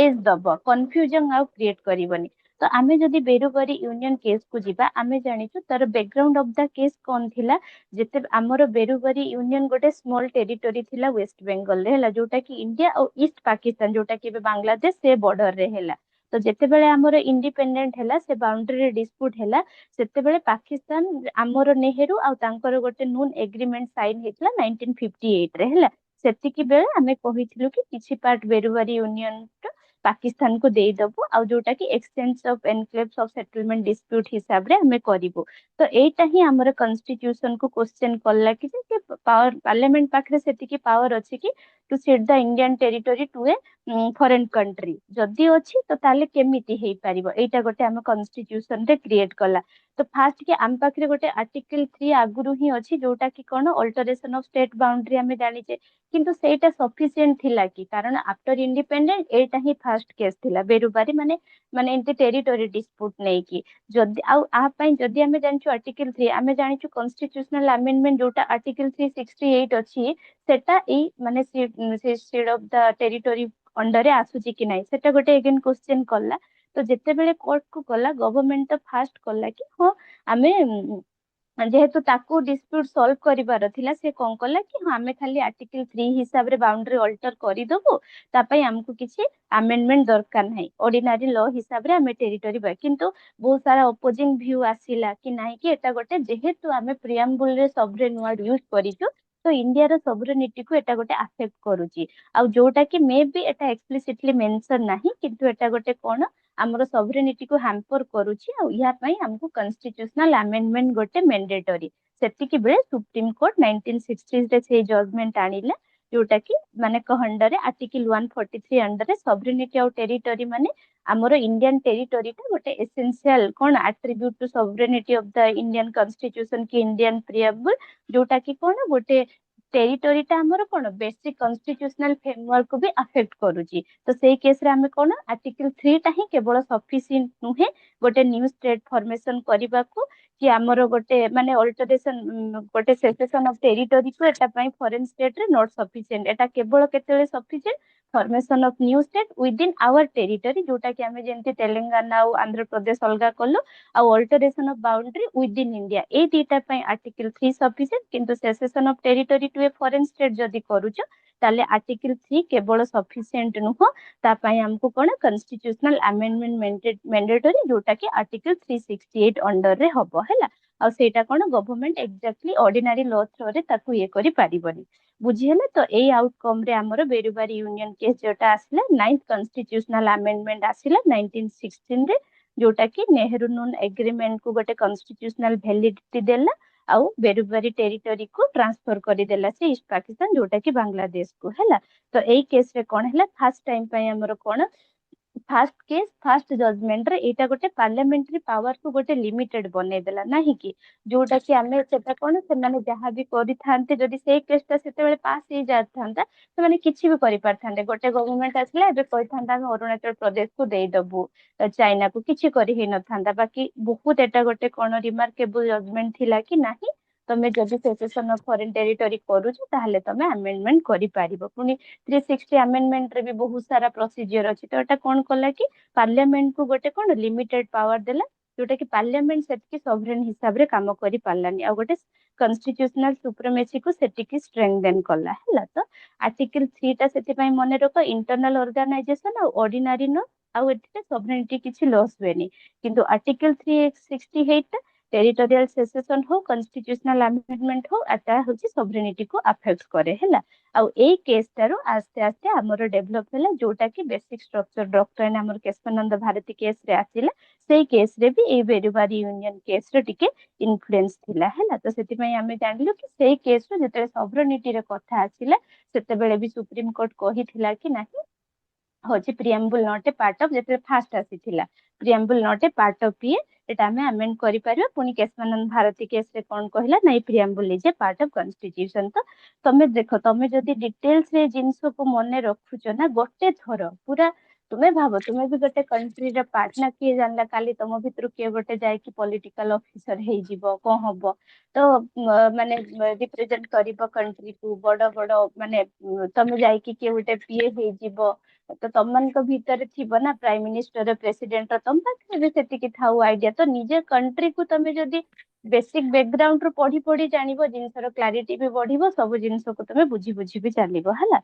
एज दब कंफ्यूजन आउ क्रिएट करिवनी तो आमे जदि बेरुवारी यूनियन केस को जिबा आमे जानिछु तार बैकग्राउंड ऑफ द केस कोन थिला जेते हमर बेरुवारी यूनियन गोटे स्मॉल टेरिटोरी थिला वेस्ट बेंगल रे हला जोटा कि इंडिया और ईस्ट पाकिस्तान जोटा कि बांग्लादेश से बॉर्डर रे हला तो जेते बेले हमर इंडिपेंडेंट हला से बाउंड्री रे डिस्प्यूट हला सेते बेले पाकिस्तान हमर नेहरू आ तांकर गोटे नून एग्रीमेंट साइन हेतला 1958 रे हला सेतिकी बेले आमे कहिथिलु कि किछि पार्ट बेरुवारी यूनियन पाकिस्तान को दे दबु आ जोटा कि exchange of enclaves of settlement dispute हिसाब रे हमें करिवु तो एटा ही हमर कॉन्स्टिट्यूशन को क्वेश्चन करला कि जे पावर पार्लियामेंट पाखरे सेतिकी पावर अछि कि to set the Indian territory to a foreign country जदि अछि तो ताले केमिति हेई पारिबो एटा गोटे हम कॉन्स्टिट्यूशन रे क्रिएट कला तो फास्ट के आम पाखरे गोटे आर्टिकल 3 आगुरु ही अछि जोटा कि कोन अल्टरेशन ऑफ स्टेट बाउंड्री हमें जानि जे किंतु सेटा सफिशिएंट थिला कि कारण आफ्टर इंडिपेंडेंट एटा ही फर्स्ट केस थिला बेरुबारी माने माने एंटी टेरिटरी डिस्प्यूट नै कि जदि आ पई जदि हमें जानिछु आर्टिकल 3 हमें जानिछु कॉन्स्टिट्यूशनल अमेंडमेंट जोटा आर्टिकल 368 अछि सेटा ए माने seed of the territory under रे आसुची कि नै सेटा गोटे अगेन क्वेश्चन करला तो जेते बेले कोर्ट को गला गवर्नमेंट तो फास्ट करला कि हां हमें जेहेतु ताकू डिस्प्यूट सॉल्व करिवार थिला से कोन कला कि हां हमें खाली आर्टिकल 3 हिसाब रे बाउंड्री अल्टर करि दबो ता पई हमको किछि अमेंडमेंट दरकार नै ऑर्डिनरी लॉ हिसाब रे हमें टेरिटरी बा किंतु बहुत सारा अपोजिंग व्यू आसिला कि नाही कि एटा गोटे जेहेतु हमें प्रिएम्बुल रे सॉवरेन वर्ड यूज करिछु तो इंडिया रो सॉवरेनिटी को एटा गोटे अफेक्ट करूची आ जोटा कि may be Etah explicitly mention नाही किंतु एटा गोटे कोन हमरो सॉवरेनिटी को हैम्पर करूची आ या पई हमको कॉन्स्टिट्यूशनल अमेंडमेंट गोटे मैंडेटरी सेतिकी बेले सुप्रीम कोर्ट 1960 रे से जजमेंट आनिला जोटा कि माने कहंडरे article 143 under sovereignty or territory माने हमरो इंडियन टेरिटरी टा गोटे एसेंशियल कोन attribute to sovereignty of the Indian constitution की इंडियन प्रिएम्बल जोटा कि कोन गोटे टेरिटरी टा हमरो कोन बेसिक कॉन्स्टिट्यूशनल फ्रेमवर्क को भी अफेक्ट करूची तो सेही केस रे हमें कोन आर्टिकल 3 टा ही केवल सफिशिएंट नुहे गोटे न्यू स्टेट फॉर्मेशन करबा को कि हमरो गोटे माने अल्टरेशन गोटे सेसेशन ऑफ टेरिटरी को एटा पई फॉरेन स्टेट रे नॉट सफिशिएंट एटा केवल केतेले sufficient formation of new state within our territory जोटा कि हमें जेंति तेलंगाना और आंध्र प्रदेश अलगा कलो आ alteration of boundary within India ए दीटा पई आर्टिकल 3 सफिशिएंट किंतु secession of territory to a foreign state जदी करूछ ताले आर्टिकल 3 केवल सफिशिएंट नुह ता पई हमको कोन कॉन्स्टिट्यूशनल अमेंडमेंट मैंडेटरी जोटा कि आर्टिकल 368 अंडर रे हबो हैला आ सेटा कोन government exactly ordinary law through रे ताकू ये करि पारिबनी बुझी हला तो ए आउटकम रे हमरो बेरुबारी यूनियन केस जोटा आसला 9th कॉन्स्टिट्यूशनल अमेंडमेंट आसिला 1916 रे जोटा कि नेहरू नून एग्रीमेंट को गोटे कॉन्स्टिट्यूशनल वैलिडिटी देला आउ बेरुबारी टेरिटरी को ट्रांसफर करि देला से ईस्ट पाकिस्तान जोटा कि बांग्लादेश को हैला तो एई केस रे कोन हैला फर्स्ट टाइम पई हमरो कोन फास्ट केस फास्ट जजमेंट रे एटा गोटे पार्लियामेंटरी पावर को गोटे लिमिटेड बने देला नाही कि जोटा कि हमें सेटा कोन से माने जहां भी करि थांते जदि से केसटा सेते बेले पास हे जाथांता तो माने किछि भी करि पारथांते गोटे गवर्नमेंट आसला एबे कहि थांता हम अरुणाचल प्रदेश को देई दबु चाइना को किछि करि हे न थांता बाकी बहुत एटा गोटे कोन रिमार्केबल जजमेंट थिला कि नाही तमे जदि सेसेशन ऑफ फॉरेन टेरिटरी करूछ ताहले तमे अमेंडमेंट करि पारिबो पुनी 360 अमेंडमेंट रे भी बहुत सारा प्रोसीजर अछि तो एटा कोन कला कि पार्लियामेंट को गोटे कोन लिमिटेड पावर देला जोटा कि पार्लियामेंट सेटकी सॉवरेन हिसाब रे काम करि पारलानी आ गोटे कॉन्स्टिट्यूशनल सुप्रीमेसी को सेटिकी स्ट्रेंथेन कला हैला तो आर्टिकल 3 टा सेति पई मने रखो इंटरनल ऑर्गेनाइजेशन आ ऑर्डिनरी नो आ एते सॉवरेनिटी किछि लॉस वेनी किंतु आर्टिकल 368 टेरिटोरियल सेसेशन हो कॉन्स्टिट्यूशनल अमेंडमेंट हो एटा होची सॉवरेनिटी को अफेक्ट करे हैला आ ए केस तारो आस्ते आस्ते हमरो डेवलप हैला जोटा कि बेसिक स्ट्रक्चर डॉक्ट्रिन हमर केशवानंद भारती केस रे आसिला सेही केस रे भी ए बेरुबारी यूनियन केस रे टिके इन्फ्लुएंस थिला हैला तो सेति पई हमें जानलु कि सेही केस रे जते सॉवरेनिटी रे कथा आसिला सेते बेले भी सुप्रीम कोर्ट कहिथिला कि नाही ହଉଛି ପ୍ରିଆମ୍ବୁଲ ନଟ୍ ଏ ପାର୍ଟ ଅଫ, ଯେତେବେଳେ ଫାଷ୍ଟ ଆସିଥିଲା ପ୍ରିଆମ୍ବୁଲ ନଟ୍ ଏ ପାର୍ଟ ଅଫ ଇଏ, ଏଟା ଆମେ ଆମେଣ୍ଡ କରିପାରିବା। ପୁଣି କେଶବାନନ୍ଦ ଭାରତୀ କେସ୍ ରେ କଣ କହିଲା, ନାଇଁ preamble is a part of constitution. ତ ତମେ ଦେଖ, ତମେ ଯଦି ଡିଟେଲ୍ସ ରେ ଜିନିଷକୁ ମନେ ରଖୁଛ ନା ଗୋଟେ ଥର ପୁରା, ତୁମେ ଭାବ ତୁମେ ବି ଗୋଟେ କଣ୍ଟ୍ରିର ପାର୍ଟ ନା, କିଏ ଜାଣିଲା କାଲି ତମ ଭିତରୁ କିଏ ଗୋଟେ ଯାଇକି ପଲିଟିକାଲ ଅଫିସର ହେଇଯିବ, କଣ ହବ। ତ ମାନେ ରିପ୍ରେଜେଣ୍ଟ କରିବ କଣ୍ଟ୍ରିକୁ, ବଡ ବଡ ମାନେ ତମେ ଯାଇକି କିଏ ଗୋଟେ ପିଏ ହେଇଯିବ, ତ ତମମାନଙ୍କ ଭିତରେ ଥିବ ନା ପ୍ରାଇମ ମିନିଷ୍ଟର ପ୍ରେସିଡେଣ୍ଟ, ତମ ପାଖରେ ବି ସେତିକି ଥାଉ ଆଇଡିଆ। ତ ନିଜ କଣ୍ଟ୍ରିକୁ ତମେ ଯଦି ବେସିକ ବ୍ୟାକଗ୍ରାଉଣ୍ଡ ରୁ ପଢି ପଢି ଜାଣିବ, ଜିନିଷର କ୍ଲାରିଟି ବି ବଢିବ, ସବୁ ଜିନିଷକୁ ତମେ ବୁଝି ବୁଝି ବି ଚାଲିବ ହେଲା।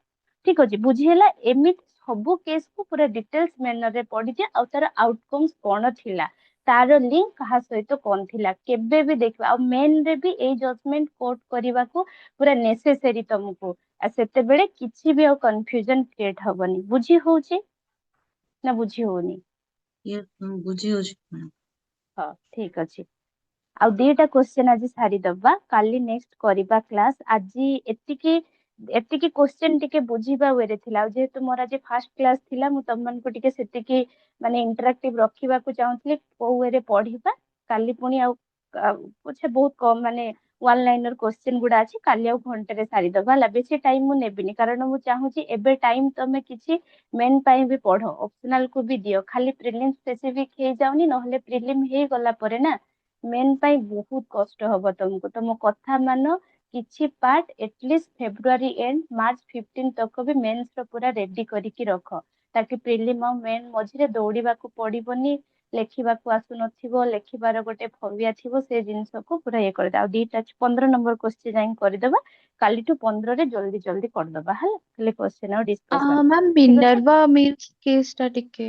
ଠିକ ଅଛି, ବୁଝି ହେଲା। ଏମିତି ସବୁ କେସ୍ କୁ ପୁରା ଡିଟେଲ୍ସ ମ୍ୟାନର ରେ ପଢିଦିଅ, ଆଉ ତାର ଆଉଟକମ୍ସ କଣ ଥିଲା, ତାର ଲିଙ୍କ କାହା ସହିତ କଣ ଥିଲା, କେବେ ବି ଦେଖିବା। ଆଉ ମେନ୍ ରେ ବି ଏଇ ଜଜମେଣ୍ଟ କୋର୍ଟ କରିବାକୁ ପୁରା ନେସେସେରୀ ତମକୁ, ଆଉ ସେତେବେଳେ କିଛି ବି ଆଉ କନଫ୍ୟୁଜନ କ୍ରିଏଟ ହବନି। ବୁଝି ହଉଛି ନା ବୁଝି ହଉନି? ବୁଝି ହଉଛି ମ୍ୟାମ୍। ହଁ ଠିକ ଅଛି। ଆଉ ଦିଟା କ୍ୱେଶ୍ଚେନ ଆଜି ସାରିଦବା, କାଲି ନେକ୍ସଟ କରିବା କ୍ଲାସ। ଆଜି ଏତିକି ଏତିକି କ୍ୱେଶ୍ଚେନ ଟିକେ ବୁଝିବା ୱେରେ ଥିଲା, ଆଉ ଯେହେତୁ ମୋର ଆଜି ଫାର୍ଷ୍ଟ କ୍ଲାସ ଥିଲା, ମୁଁ ତମମାନଙ୍କୁ ଟିକେ ସେତିକି ମାନେ ଇଣ୍ଟରାକ୍ଟିଭ ରଖିବାକୁ ଚାହୁଁଥିଲି, କୋଉ ୱେରେ ପଢିବା। କାଲି ପୁଣି ଆଉ ପଛେ ବହୁତ କମ ମାନେ ୱାନ୍ ଲାଇନର କ୍ୱେଶ୍ଚେନ ଗୁଡା ଅଛି, କାଲି ଆଉ ଘଣ୍ଟାରେ ସାରିଦବା ହେଲା। ବେଶୀ ଟାଇମ ମୁଁ ନେବିନି, କାରଣ ମୁଁ ଚାହୁଁଛି ଏବେ ଟାଇମ ତମେ କିଛି ମେନ୍ ପାଇଁ ବି ପଢ, ଅପସନାଲ କୁ ବି ଦିଅ। ଖାଲି ପ୍ରିଲିମ ସ୍ପେସିଫିକ ହେଇଯାଉନି, ନହେଲେ ପ୍ରିଲିମ ହେଇଗଲା ପରେ ନା ମେନ୍ ପାଇଁ ବହୁତ କଷ୍ଟ ହବ ତମକୁ। ତମ କଥା ମାନ କିଛି part at least February and March 15 ତକ ବି ମେନ୍ସ ର ପୁରା ରେଡି କରିକି ରଖ, ତାକି ପ୍ରିଲିମ ଆଉ ମେନ୍ ମଝିରେ ଦୌଡିବାକୁ ପଡିବନି, ଲେଖିବାକୁ ଆସୁନଥିବ, ଲେଖିବାର ଗୋଟେ ଫବିଆ ଥିବ, ସେ ଜିନିଷକୁ ପୁରା ଇଏ କରିଦବା। ଆଉ ଦିଟା 15 ନମ୍ବର କ୍ୱେଶ୍ଚେନ ଯାଇକି କରିଦବା, କାଲିଠୁ 15ରେ ଜଲ୍ଦି ଜଲ୍ଦି କରିଦବା ହେଲା। ଖାଲି କ୍ୱେଶ୍ଚେନ ଆଉ ଡିସ୍କସନ। ମ୍ୟାମ୍ ଠିକ ଅଛି, ମିନର୍ଭା ମିଲ୍ସ କେସ୍ ଟା ଟିକେ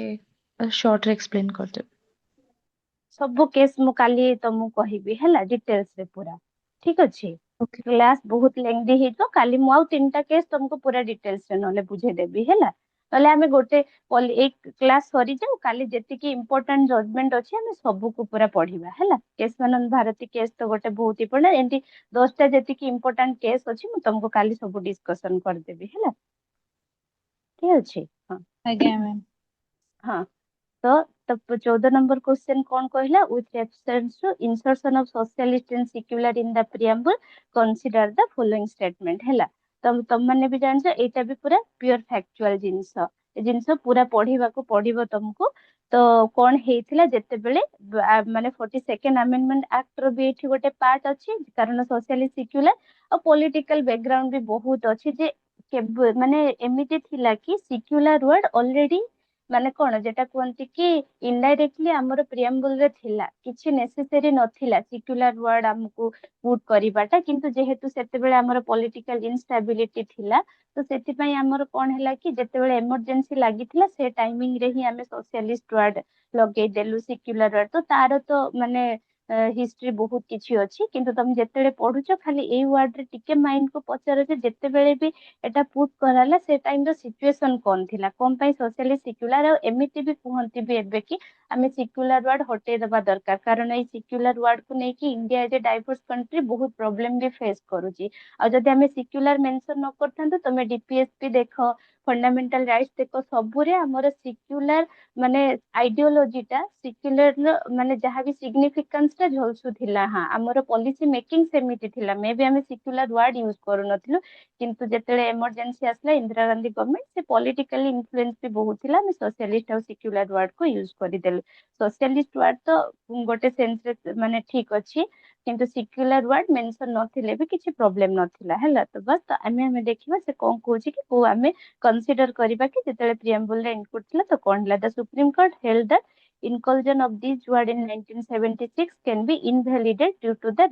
ସର୍ଟ ରେ ଏକ୍ସପ୍ଲେନ କରିଦେବେ। ସବୁ କେସ୍ ମୁଁ କାଲି ତମକୁ କହିବି ହେଲା, ଡିଟେଲ୍ସ ରେ ପୁରା। ଠିକ ଅଛି, ଓକେ। କ୍ଲାସ ବହୁତ ଲେନ୍ଦି ହେଇଯିବ, କାଲି ମୁଁ ଆଉ 3ଟା କେସ୍ ତମକୁ ପୁରା ଡିଟେଲ୍ସ ରେ ନହେଲେ ବୁଝେଇଦେବି ହେଲା। ନହେଲେ ଆମେ ଗୋଟେ ଏଇ କ୍ଲାସ ସରିଯାଉ, କାଲି ଯେତିକି ଇମ୍ପୋର୍ଟାଣ୍ଟ ଜଜମେଣ୍ଟ ଅଛି ଆମେ ସବୁକୁ ପୁରା ପଢିବା ହେଲା। କେଶବାନନ୍ଦ ଭାରତୀ କେସ୍ ତ ଗୋଟେ ବହୁତ ଇମ୍ପୋର୍ଟାଣ୍ଟ, ଏମିତି 10ଟା ଯେତିକି ଇମ୍ପୋର୍ଟାଣ୍ଟ କେସ୍ ଅଛି ମୁଁ ତମକୁ କାଲି ସବୁ ଡିସ୍କସନ କରିଦେବି ହେଲା। ଠିକ ଅଛି, ହଁ ଆଜ୍ଞା ମ୍ୟାମ୍। ହଁ। ତ 14 ନମ୍ବର କ୍ୱେଶ୍ଚେନ କଣ କହିଲା, with reference to insertion of socialist and secular in the preamble consider the following statement ହେଲା। ତମମାନେ ବି ଜାଣିଛ ଏଇଟା ବି ପୁରା ପିଓର ଫ୍ୟାକ୍ଚୁଆଲ ଜିନିଷ, ଏ ଜିନିଷ ପୁରା ପଢିବାକୁ ପଡିବ ତମକୁ। ତ କଣ ହେଇଥିଲା ଯେତେବେଳେ ମାନେ 42nd ଆମେଣ୍ଡମେଣ୍ଟ ଆକ୍ଟ ର ବି ଏଇଠି ଗୋଟେ ପାର୍ଟ ଅଛି, କାରଣ ସୋସିଆଲିଷ୍ଟ ସିକ୍ୟୁଲାର ଆଉ ପଲିଟିକାଲ ବ୍ୟାକଗ୍ରାଉଣ୍ଡ ବି ବହୁତ ଅଛି, ଯେ କେବେ ମାନେ ଏମିତି ଥିଲା କି ସିକ୍ୟୁଲାର ୱାର୍ଡ ଅଲରେଡି ମାନେ କଣ ଯେଟା କୁହନ୍ତି କି ଇନଡାଇରେକ୍ଟଲି ଆମର ପ୍ରିଆମ୍ବୁଲ ରେ ଥିଲା, କିଛି ନେସେସେରୀ ନଥିଲା ସିକ୍ୟୁଲାର ୱାର୍ଡ ଆମକୁ ପୁଟ୍ କରିବାଟା, କିନ୍ତୁ ଯେହେତୁ ସେତେବେଳେ ଆମର ପଲିଟିକାଲ ଇନଷ୍ଟାବିଲିଟି ଥିଲା, ତ ସେଥିପାଇଁ ଆମର କଣ ହେଲା କି ଯେତେବେଳେ ଏମରଜେନ୍ସି ଲାଗିଥିଲା ସେ ଟାଇମିଂ ରେ ହିଁ ଆମେ ସୋସିଆଲିଷ୍ଟ ୱାର୍ଡ ଲଗେଇଦେଲୁ ସିକ୍ୟୁଲାର ୱାର୍ଡ। ତ ତାର ତ ମାନେ ହିଷ୍ଟ୍ରି ବହୁତ କିଛି ଅଛି, କିନ୍ତୁ ତମେ ଯେତେବେଳେ ପଢୁଛ ଖାଲି ଏଇ ୱାର୍ଡ ରେ ଟିକେ ମାଇଣ୍ଡ କୁ ପଚାର ଯେ ଯେତେବେଳେ ବି ଏଟା ପୁଟ୍ କରାହେଲା ସେ ଟାଇମ ର ସିଚୁଏସନ କଣ ଥିଲା, କଣ ପାଇଁ ସୋସିଆଲିଷ୍ଟ ସିକ୍ୟୁଲାର। ଆଉ ଏମିତି ବି କୁହନ୍ତି ବି ଏବେ କି ଆମେ ସିକ୍ୟୁଲାର ୱାର୍ଡ ହଟେଇ ଦବା ଦରକାର, କାରଣ ଏଇ ସିକ୍ୟୁଲାର ୱାର୍ଡ କୁ ନେଇକି ଇଣ୍ଡିଆ ଏଜ ଏ ଡାଇଭର୍ସ କଣ୍ଟ୍ରି ବହୁତ ପ୍ରୋବ୍ଲେମ ବି ଫେସ୍ କରୁଛି। ଆଉ ଯଦି ଆମେ ସିକ୍ୟୁଲାର ମେନସନ ନ କରିଥାନ୍ତୁ, ତମେ ଡିପିଏସପି ଦେଖ, ଫଣ୍ଡାମେଣ୍ଟାଲ ରାଇଟ୍ସ ଦେଖ, ସବୁରେ ଆମର ସିକ୍ୟୁଲାର ମାନେ ଆଇଡିଓଲୋଜି ଟା ସିକ୍ୟୁଲାର ମାନେ ଯାହାବି ସିଗ୍ନିଫିକାନ୍ସ ଟା ଝଲସୁଥିଲା। ହଁ ଆମର ପଲିସି ମେକିଂ ସେମିତି ଥିଲା, ମେ ବି ଆମେ ସିକ୍ୟୁଲାର ୱାର୍ଡ ୟୁଜ କରୁନଥିଲୁ, କିନ୍ତୁ ଯେତେବେଳେ ଏମରଜେନ୍ସି ଆସିଲା ଇନ୍ଦିରା ଗାନ୍ଧୀ ଗଭର୍ଣ୍ଣମେଣ୍ଟ, ସେ ପଲିଟିକାଲି ଇନଫ୍ଲୁଏନ୍ସ ବି ବହୁତ ଥିଲା, ଆମେ ସୋସିଆଲିଷ୍ଟ ଆଉ ସିକ୍ୟୁଲାର ୱାର୍ଡ କୁ ୟୁଜ କରିଦେଲୁ। ସୋସିଆଲିଷ୍ଟ ୱାର୍ଡ ତ ଗୋଟେ ସେନ୍ସରେ ମାନେ ଠିକ ଅଛି, କିନ୍ତୁ ସିକ୍ୟୁଲାର ୱାର୍ଡ ମେନସନ ନଥିଲେ ବି କିଛି ପ୍ରୋବ୍ଲେମ ନଥିଲା ହେଲା। ତ ବାସ୍ ତ ଆମେ ଦେଖିବା ସେ କଣ କହୁଛି କି କୋଉ ଆମେ କନସିଡର କରିବା କି ଯେତେବେଳେ ପ୍ରିଆମ୍ବୁଲ ରେ ଇନପୁଟ ଥିଲା ତ କଣ ହେଲା। The supreme court held the inclusion of these word in 1976 can be invalidated due to the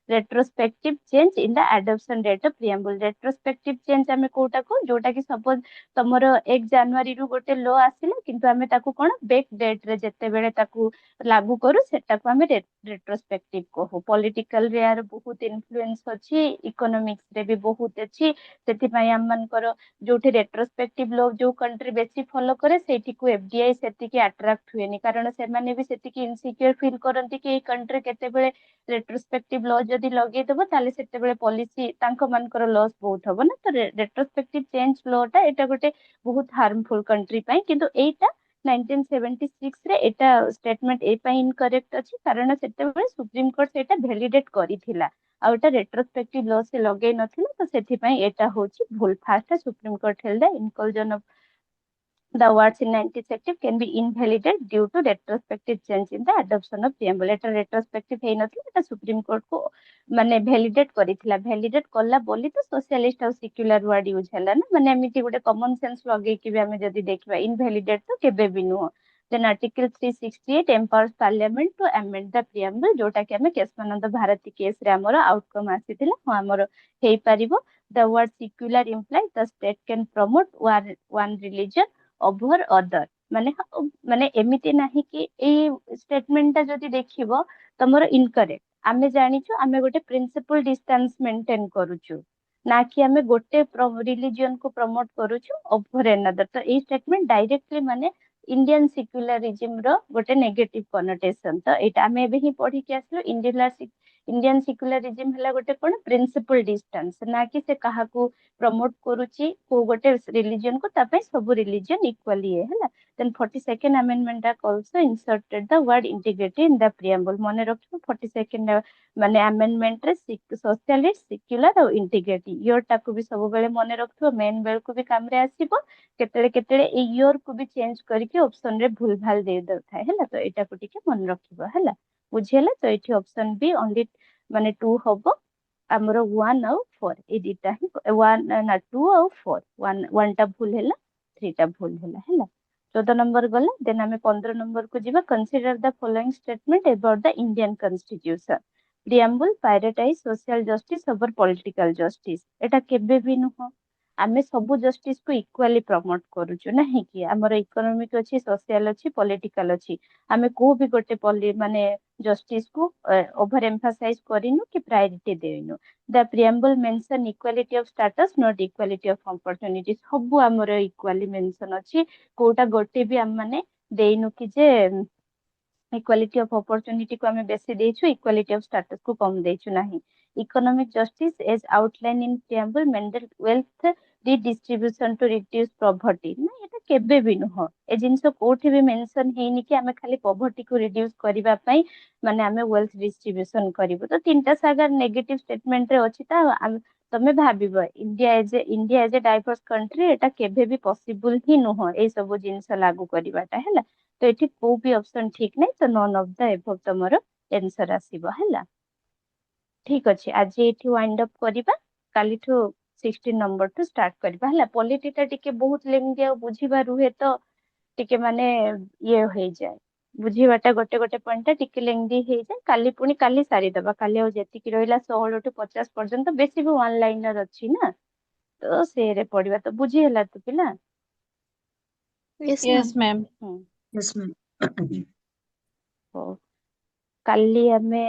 retrospective change in the adoption date of preamble. retrospective change ଆମେ କୋଉଟାକୁ, ଯୋଉଟା କି ସପୋଜ ତମର 1 ଜାନୁଆରୀ ରୁ ଗୋଟେ ଲ ଆସିଲା, କିନ୍ତୁ ଆମେ ତାକୁ କଣ ବେକ୍ ଡେଟ୍ ରେ ଯେତେବେଳେ ତାକୁ ଲାଗୁ କରୁ ସେଟାକୁ ଆମେ ରେଟ୍ରୋସ୍ପେକ୍ଟିଭ କହୁ। ପଲିଟିକାଲ ରେ ଏହାର ବହୁତ ଇନଫ୍ଲୁଏନ୍ସ ଅଛି, ଇକୋନୋମିକ୍ସ ରେ ବି ବହୁତ ଅଛି, ସେଥିପାଇଁ ଆମ ମାନଙ୍କର ଯୋଉଠି ରେଟ୍ରୋସ୍ପେକ୍ଟିଭ ଲ ଯୋଉ କଣ୍ଟ୍ରି ବେଶୀ ଫଲୋ କରେ ସେଇଠିକୁ ଏଫଡିଆଇ ସେତିକି ଆଟ୍ରାକ୍ଟ ହୁଏନି, କାରଣ ସେମାନେ ବି ସେତିକି ଇନସିକ୍ୟୁର ଫିଲ୍ କରନ୍ତି କି ଏଇ କଣ୍ଟ୍ରି କେତେବେଳେ ରେଟ୍ରୋସ୍ପେକ୍ଟିଭ ଲ ଯଦି ଯଦି ଲଗେଇଦବ ତାହେଲେ ସେତେବେଳେ ପଲିସି ତାଙ୍କ ମାନଙ୍କର ଲସ୍ ବହୁତ ହବ ନା। ତ ରେଟ୍ରୋସ୍ପେକ୍ଟିଭ ଚେଞ୍ଜ ଲ ଟା ଏଇଟା ଗୋଟେ ବହୁତ ହାର୍ମଫୁଲ କଣ୍ଟ୍ରି ପାଇଁ। କିନ୍ତୁ ଏଇଟା 1976 ରେ ଏଇଟା ଷ୍ଟେଟମେଣ୍ଟ ଏଇ ପାଇଁ ଇନକରେକ୍ଟ ଅଛି କାରଣ ସେତେବେଳେ ସୁପ୍ରିମକୋର୍ଟ ସେଇଟା ଭ୍ୟାଲିଡେଟ କରିଥିଲା ଆଉ ଏଟା ରେଟ୍ରୋସ୍ପେକ୍ଟିଭ ଲ ସେ ଲଗେଇ ନଥିଲା। ତ ସେଥିପାଇଁ ଏଟା ହଉଛି ଭୁଲ। First supreme court held the inclusion of the words in 1970 can be invalidated due to retrospective change in the adoption of preamble। ଏଟା retrospective ହେଇନଥିଲା, ଏଟା ସୁପ୍ରିମ କୋର୍ଟ କୁ ମାନେ ଭ୍ୟାଲିଡେଟ କରିଥିଲା। ଭ୍ୟାଲିଡେଟ କଲା ବୋଲି ତ ସୋସିଆଲିଷ୍ଟ ଆଉ ସିକ୍ୟୁଲାର ୱାର୍ଡ ୟୁଜ ହେଲା ନା। ମାନେ ଏମିତି ଗୋଟେ କମନ ସେନ୍ସ ଲଗେଇକି ବି ଆମେ ଯଦି ଦେଖିବା ଇନଭ୍ୟାଲିଡେଟ ତ କେବେ ବି ନୁହଁ। Then Article 368 empowers Parliament to amend the preamble, ଯୋଉଟା କି ଆମେ କେଶବାନନ୍ଦ ଭାରତୀ କେସ ରେ ଆମର ଆଉଟକମ ଆସିଥିଲା। ହଁ ଆମର ହେଇପାରିବ। The word secular implies the state can promote one religion over other। ମାନେ ଏମିତି ନାହିଁ କି ଏଇ ଷ୍ଟେଟମେଣ୍ଟ ଟା ଯଦି ଦେଖିବ ତମର ଇନକରେକ୍ଟ। ଆମେ ଜାଣିଛୁ ଆମେ ଗୋଟେ ପ୍ରିନ୍ସିପଲ ଡିଷ୍ଟାନ୍ସ ମେଣ୍ଟେନ କରୁଛୁ ନା କି ଆମେ ଗୋଟେ ରିଲିଜିୟନ କୁ ପ୍ରମୋଟ କରୁଛୁ ଓଭର ଏନଦର। ତ ଏଇ ଷ୍ଟେଟମେଣ୍ଟ ଡାଇରେକ୍ଟଲି ମାନେ ଇଣ୍ଡିଆନ ସିକ୍ୟୁଲାରିଜିମ ର ଗୋଟେ ନେଗେଟିଭ କନୋଟେସନ। ତ ଏଇଟା ଆମେ ଏବେ ହିଁ ପଢିକି ଆସିଲୁ। ଇଣ୍ଡିଆନ ସିକ୍ୟୁଲାରିଜିମ ହେଲା ଗୋଟେ କଣ ପ୍ରିନ୍ସିପଲ ଡିଷ୍ଟାନ୍ସ, ନା କି ସେ କାହାକୁ ପ୍ରମୋଟ କରୁଛି କୋଉ ଗୋଟେ ରିଲିଜିୟନ କୁ ତା ପାଇଁ ସବୁ ରିଲିଜିୟନ ଇକ୍ୱାଲି ହେଲା। Then 42nd Amendment Act also inserted the word integrity in the preamble। ମନେ ରଖିବ 42nd ମାନେ amendment ରେ socialist, secular ଆଉ integrity ଇୟର ଟାକୁ ବି ସବୁବେଳେ ମନେ ରଖିବ। ମେନ୍ ବେଳକୁ ବି କାମରେ ଆସିବ। କେତେବେଳେ ଏଇ ଇୟର କୁ ବି ଚେଞ୍ଜ କରିକି ଅପସନ ରେ ଭୁଲ ଭାଲ ଦେଇ ଦଉଥାଏ ହେଲା। ତ ଏଇଟାକୁ ଟିକେ ମନେ ରଖିବ ହେଲା। ବୁଝିହେଲା? ତ ଏଠି ଅପସନ ବି ଓନଲି ମାନେ 2 ହବ। ଆମର 1 ଆଉ 4 ଏଇ ଦିଟା ହିଁ 1 ନା 2 ଆଉ 4 1 ଟା ଭୁଲ ହେଲା 3 ଟା ଭୁଲ ହେଲା ହେଲା। 14 ନମ୍ବର ଗଲା। ଦେନ୍ ଆମେ 15 ନମ୍ବର କୁ ଯିବା। Consider the following statement about the Indian constitution. Preamble prioritize social justice over political justice. ଏଟା କେବେ ବି ନୁହଁ। ଆମେ ସବୁ ଜଷ୍ଟିସ କୁ ଇକ୍ୱାଲି ପ୍ରମୋଟ କରୁଛୁ ନାହିଁ କି। ଆମର ଇକୋନୋମିକ ଅଛି, ସୋସିଆଲ ଅଛି, ପଲିଟିକାଲ ଅଛି। ଆମେ କୋଉ ବି ଗୋଟେ ମାନେ ଜଷ୍ଟିସ କୁ ଓଭର ଏମ୍ଫାସାଇଜ କରିନୁ କି priority ଦେଇନୁ। The preamble mention equality of status not equality of opportunity। ସବୁ ଆମର ଇକ୍ୱାଲି ମେନସନ ଅଛି। କୋଉଟା ଗୋଟେ ବି ଆମେ ମାନେ ଦେଇନୁ କି ଯେ ଇକ୍ୱାଲିଟି ଅଫ ଅପରଚୁନିଟି କୁ ଆମେ ବେଶୀ ଦେଇଛୁ, ଇକ୍ୱାଲିଟି ଅଫ ଷ୍ଟାଟସ କୁ କମ ଦେଇଛୁ ନାହିଁ। Economic justice as outline in preamble mandate wealth redistribution to reduce poverty. ନା ଏଟା କେବେ ବି ନୁହଁ। ଏ ଜିନିଷ କୋଉଠି ବି ମେନସନ ହେଇନି କି ଆମେ ଖାଲି ପଭର୍ଟି କୁ ରିଡ୍ୟୁସ କରିବା ପାଇଁ ମାନେ ଆମେ ୱେଲ୍ଥ ଡିଷ୍ଟ୍ରିବ୍ୟୁସନ କରିବୁ। ତ ତିନିଟା ସାଗା ନେଗେଟିଭ ଷ୍ଟେଟମେଣ୍ଟ ରେ ଅଛି। ତ ତମେ ଭାବିବ ଇଣ୍ଡିଆ ଏଜ ଏ ଡାଇଭର୍ସ କଣ୍ଟ୍ରି ଏଟା କେବେ ବି ପସିବୁଲ ହିଁ ନୁହଁ ଏଇ ସବୁ ଜିନିଷ ଲାଗୁ କରିବାଟା ହେଲା। ତ ଏଠି କୋଉ ବି ଅପସନ ଠିକ ନାହିଁ। ତ ନନ୍ ଅଫ ଦ ଏଭବ ତମର ଆନ୍ସର ଆସିବ ହେଲା। ଠିକ ଅଛି, ଆଜି ଏଠି ୱାଇଣ୍ଡ ଅପ୍ କରିବା। କାଲିଠୁ 16 ନମ୍ବର ଠୁ ଷ୍ଟାର୍ଟ କରିବା ହେଲା। ପଲିଟି ଟା ଟିକେ ବହୁତ ଲେନ୍ଦି ଆଉ ବୁଝିବା ରୁହେ ତ ଟିକେ ମାନେ ଇଏ ହେଇଯାଏ। ବୁଝିବାଟା ଗୋଟେ ପଏଣ୍ଟ ଟା ଟିକେ ଲେନ୍ଦି ହେଇଯାଏ। କାଲି ସାରିଦବା। କାଲି ଆଉ ଯେତିକି ରହିଲା 16 ଠୁ 50 ପର୍ଯ୍ୟନ୍ତ ବେଶୀ ବି ୱାନ୍ ଲାଇନର ଅଛି ନା। ତ ସେରେ ପଢିବା। ତ ବୁଝି ହେଲା ତ ପିଲା? Yes, Yes, ma'am। ma'am। ହୁଁ Yes, ma'am। ହଉ। କାଲି ଆମେ